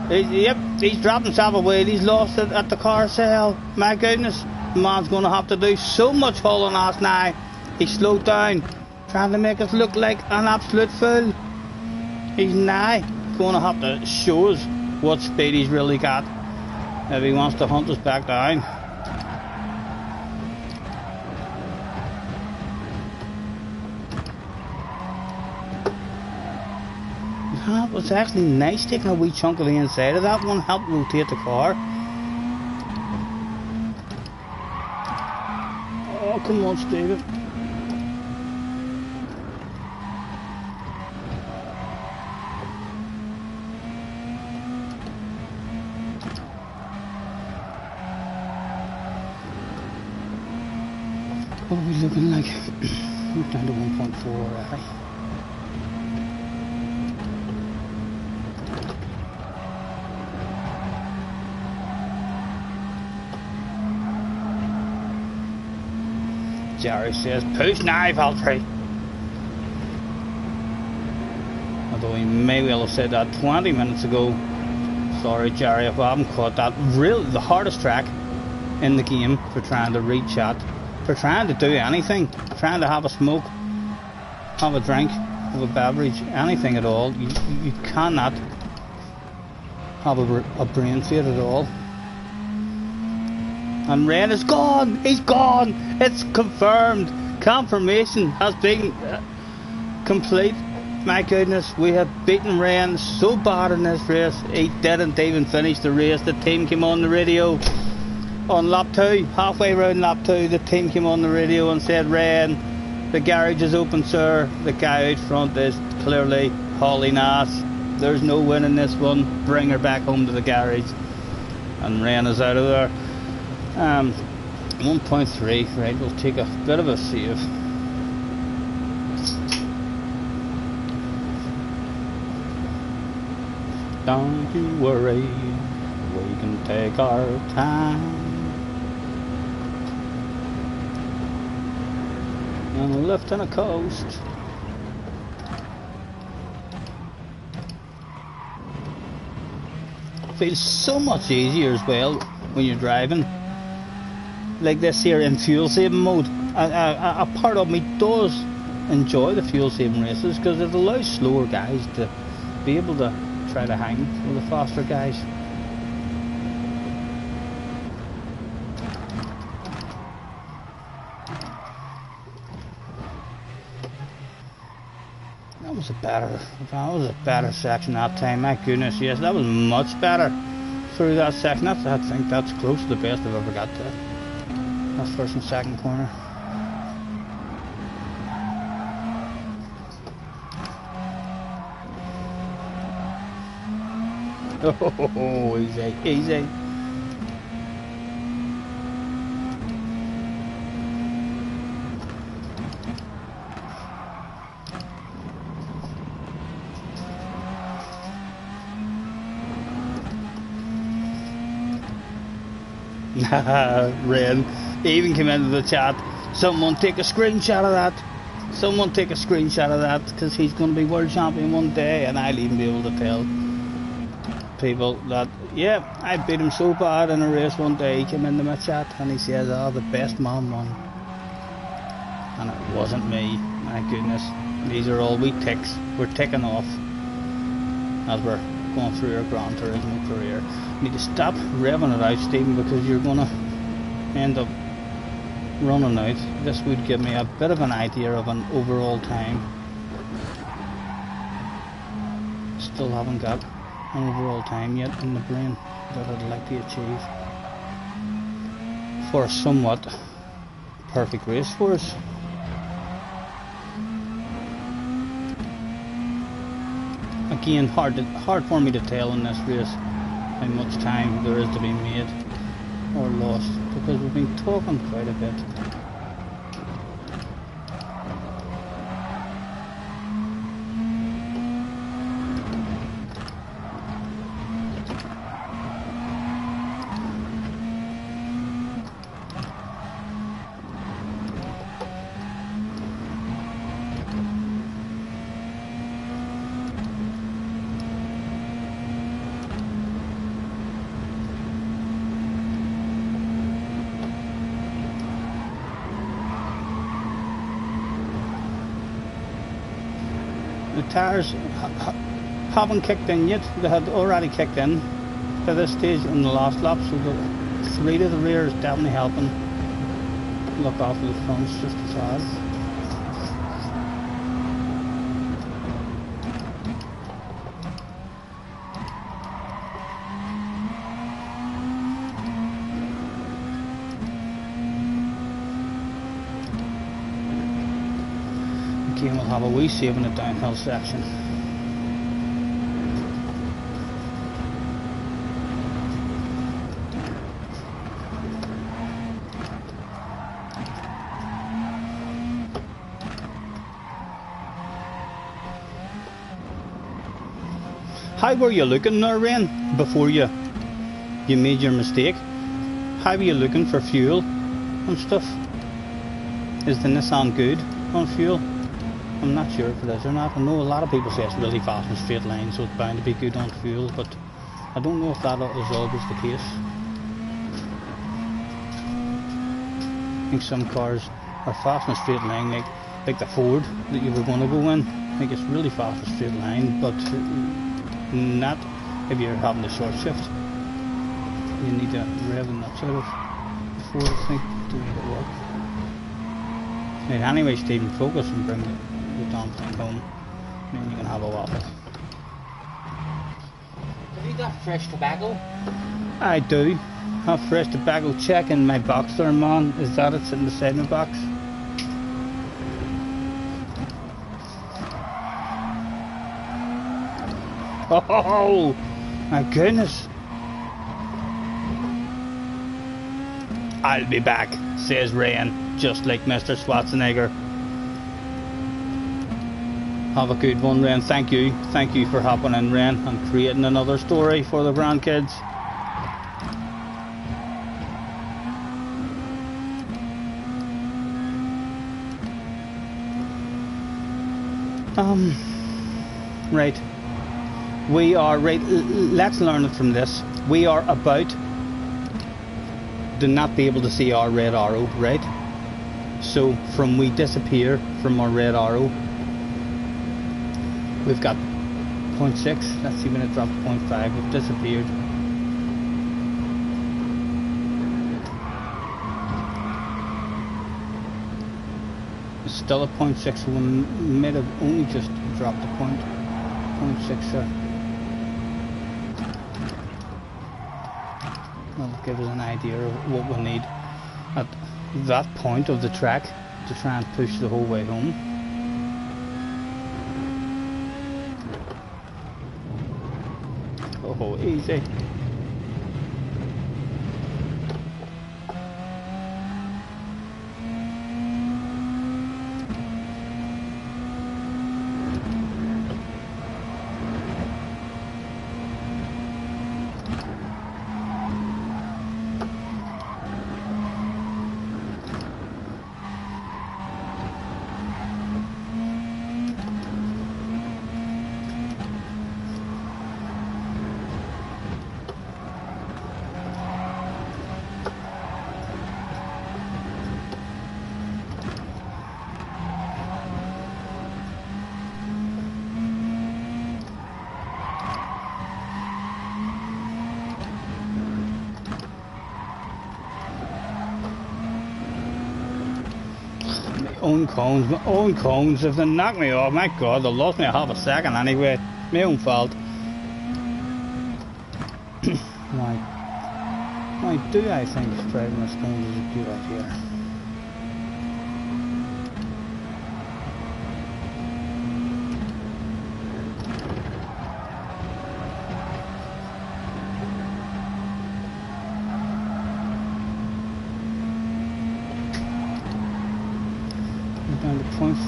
Yep, he's dropped himself away. He's lost it at the car sale. My goodness, the man's going to have to do so much hauling ass now. He slowed down, trying to make us look like an absolute fool. He's now going to have to show us what speed he's really got if he wants to hunt us back down. It was actually nice taking a wee chunk of the inside of that one, helped rotate the car. Oh, come on, Stephen. What are we looking like? We're down to 1.4 already. Jerry says, push now, Valtteri. Although he may well have said that 20 minutes ago. Sorry, Jerry, if I haven't caught that. Really, the hardest track in the game for trying to reach that, for trying to do anything, trying to have a smoke, have a drink, have a beverage, anything at all. You cannot have a brain fade at all. And Ren is gone! He's gone! It's confirmed! Confirmation has been complete. My goodness, we have beaten Ren so bad in this race. He didn't even finish the race. The team came on the radio on lap 2, halfway around lap 2. The team came on the radio and said, Ren, the garage is open, sir. The guy out front is clearly hauling ass. There's no winning this one. Bring her back home to the garage. And Ren is out of there. 1.3, right, we'll take a bit of a save. Don't you worry, we can take our time. And left on a coast. Feels so much easier as well when you're driving. Like this here in fuel saving mode. A part of me does enjoy the fuel saving races because it allows slower guys to be able to try to hang with the faster guys. That was a better section that time. My goodness, yes, that was much better through that section. I think that's close to the best I've ever got to. That's first and second corner. Oh, easy, easy. Ren even came into the chat. Someone take a screenshot of that. Someone take a screenshot of that because he's going to be world champion one day, and I'll even be able to tell people that, yeah, I beat him so bad in a race one day. He came into my chat and he says, oh, the best man won. And it wasn't me. My goodness, these are all wee ticks. We're ticking off as we're going through our Gran Turismo career. You need to stop revving it out, Stephen, because you're going to end up running out. This would give me a bit of an idea of an overall time. Still haven't got an overall time yet in the brain that I'd like to achieve for a somewhat perfect race for us. Again, hard for me to tell in this race how much time there is to be made or lost, because we've been talking quite a bit. The tyres haven't kicked in yet. They had already kicked in to this stage in the last lap, so the 3 to the rear is definitely helping look after the fronts just a tad. Again, we'll have a wee save in the downhill section. How were you looking there, Rain, before you made your mistake? How were you looking for fuel and stuff? Is the Nissan good on fuel? I'm not sure if it is or not. I know a lot of people say it's really fast and straight line, so it's bound to be good on fuel, but I don't know if that is always the case. I think some cars are fast and straight line, like the Ford that you were going to go in. I think it's really fast and straight line, but not if you're having a short shift. You need to rev the nuts out of the Ford, I think, to make it work. Right, anyway, Stephen, focus and bring the damn thing home, and then you can have a waffle. Have you got fresh tobacco? I do have fresh tobacco. Check in my box there, man. Is that it sitting beside my box? Oh my goodness. I'll be back, says Ryan, just like Mr. Schwarzenegger. Have a good one, Ren. Thank you for hopping in, Ren, and creating another story for the grandkids. Right. We are right. Let's learn it from this. We are about to not be able to see our red arrow, right? So from we disappear from our red arrow, we've got 0.6. Let's see when it dropped 0.5. We've disappeared. It's still at 0.6, so we might have only just dropped the 0.6 there. That'll give us an idea of what we need at that point of the track to try and push the whole way home. Oh, easy. My own cones, if they knock me off, my god, they lost me a half a second anyway. My own fault. Why do I think driving this cones is a good idea?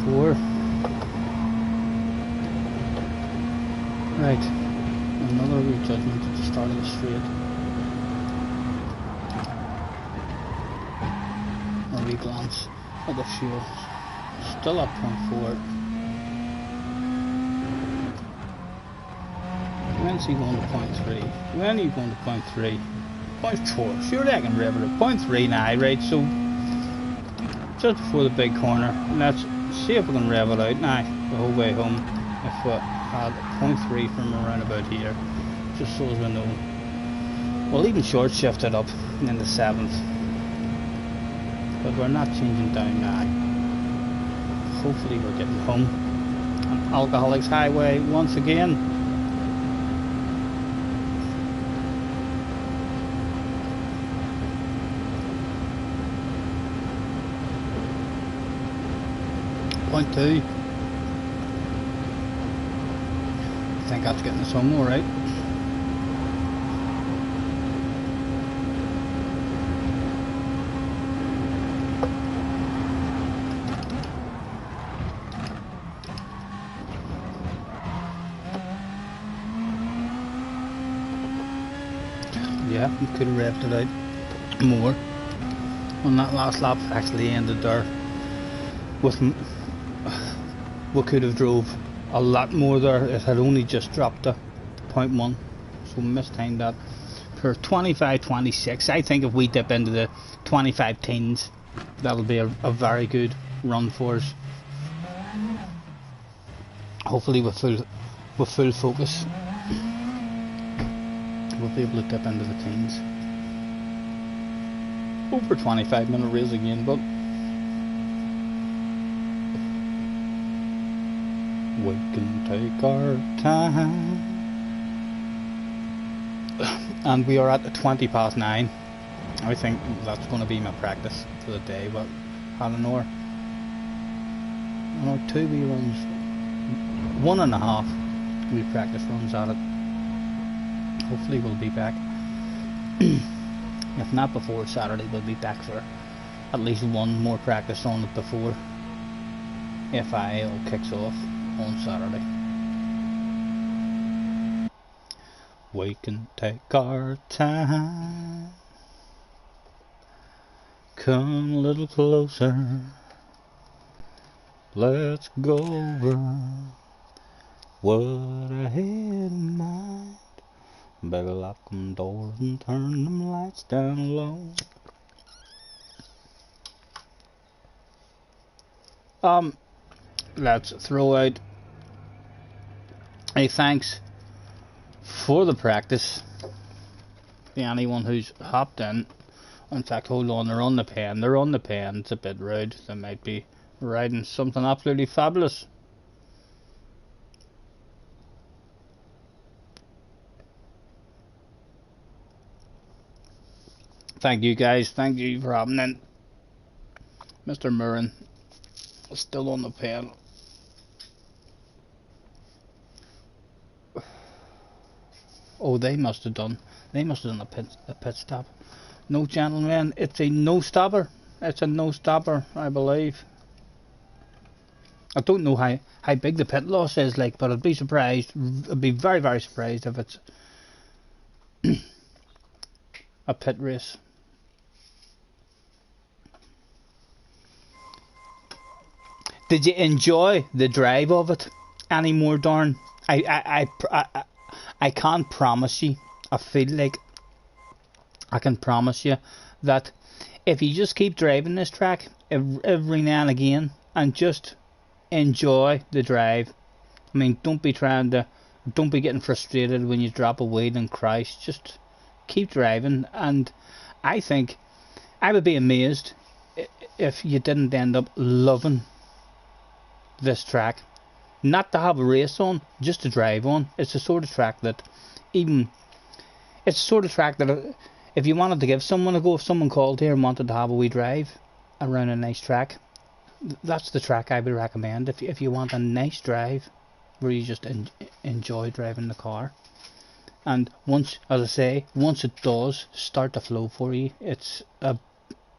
1.4. Right, another rejudgment at the start of the straight. A re-glance at the fuel. Still at 0.4. When's he going to 0.3? When are you going to 0.3? 0.4. Surely I can rev it at 0.3 now, right? So just before the big corner, let's see if we can rev it out now the whole way home. If we had 0.3 from around about here, just so as we know. We'll even short shift it up in the 7th, but we're not changing down now. Hopefully we're getting home on Alcoholics Highway once again. Point 2. I think that's getting us home alright. Yeah, we could have revved it out more on that last lap. Actually ended there with we could have drove a lot more there. It had only just dropped to 0.1, so mistimed that for 25.26. I think if we dip into the 25 teens, that'll be a very good run for us. Hopefully with full focus we'll be able to dip into the teens. Over 25-minute race again, but we can take our time. And we are at 20:09. I think that's going to be my practice for the day, but had an hour. 2 wee runs, 1.5 wee practice runs at it. Hopefully we'll be back. If not before Saturday, we'll be back for at least one more practice on it before FIA kicks off on Saturday. We can take our time. Come a little closer. Let's go over what I had in mind. Better lock them doors and turn them lights down low. Let's throw out a thanks for the practice to anyone who's hopped in. In fact, hold on, they're on the pen. They're on the pen. It's a bit rude. They might be riding something absolutely fabulous. Thank you guys, thank you for having in. Mr. Murren is still on the pen. Oh, they must have done a pit stop. No, gentlemen, it's a no stopper. It's a no stopper, I believe. I don't know how big the pit loss is, like, but I'd be surprised. I'd be very, very surprised if it's a pit race. Did you enjoy the drive of it any more, Darn? I can't promise you. I feel like I can promise you that if you just keep driving this track every now and again and just enjoy the drive. I mean, don't be getting frustrated when you drop a wheel and crash. Just keep driving, and I think I would be amazed if you didn't end up loving this track. Not to have a race on, just to drive on. It's the sort of track that if you wanted to give someone a go, if someone called here and wanted to have a wee drive around a nice track, that's the track I would recommend. If you want a nice drive where you just enjoy driving the car, and once it does start to flow for you, it's a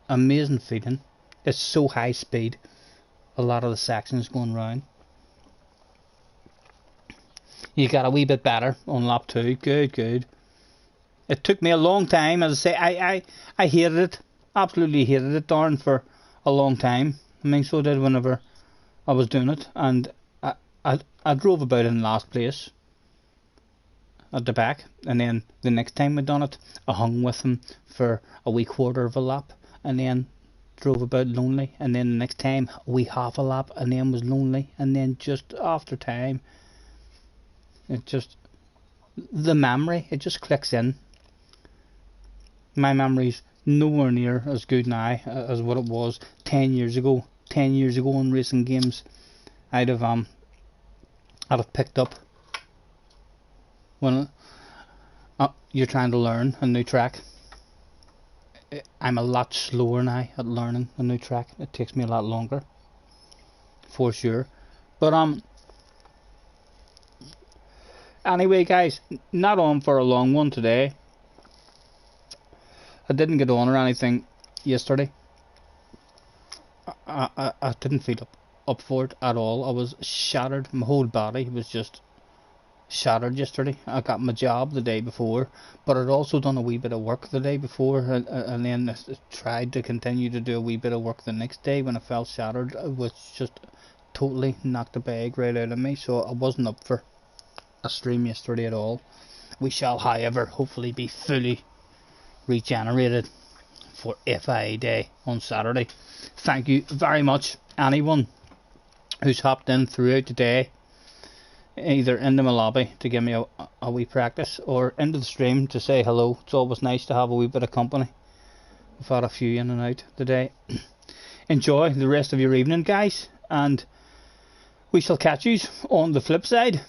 amazing feeling. It's so high speed. a lot of the sections going round. You got a wee bit better on lap 2. Good, good. It took me a long time, as I say. I hated it. Absolutely hated it, darn, for a long time. I mean, so did whenever I was doing it. And I drove about in last place at the back. And then the next time I done it, I hung with him for a wee quarter of a lap. And then drove about lonely. And then the next time, a wee half a lap. And then was lonely. And then just after time, it just... the memory, it just clicks in. My memory's nowhere near as good now as what it was 10 years ago. 10 years ago in racing games, I'd have picked up when you're trying to learn a new track. I'm a lot slower now at learning a new track. It takes me a lot longer, for sure. But anyway, guys, not on for a long one today. I didn't get on or anything yesterday. I didn't feel up for it at all. I was shattered. My whole body was just shattered yesterday. I got my job the day before, but I'd also done a wee bit of work the day before, and then I tried to continue to do a wee bit of work the next day when I felt shattered, which just totally knocked the bag right out of me. So I wasn't up for a stream yesterday at all. We shall, however, hopefully be fully regenerated for FIA Day on Saturday. Thank you very much, anyone who's hopped in throughout the day, either into my lobby to give me a wee practice or into the stream to say hello. It's always nice to have a wee bit of company. We've had a few in and out today. Enjoy the rest of your evening, guys, and we shall catch you on the flip side.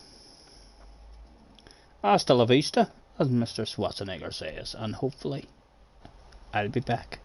Hasta la vista, as Mr. Schwarzenegger says, and hopefully I'll be back.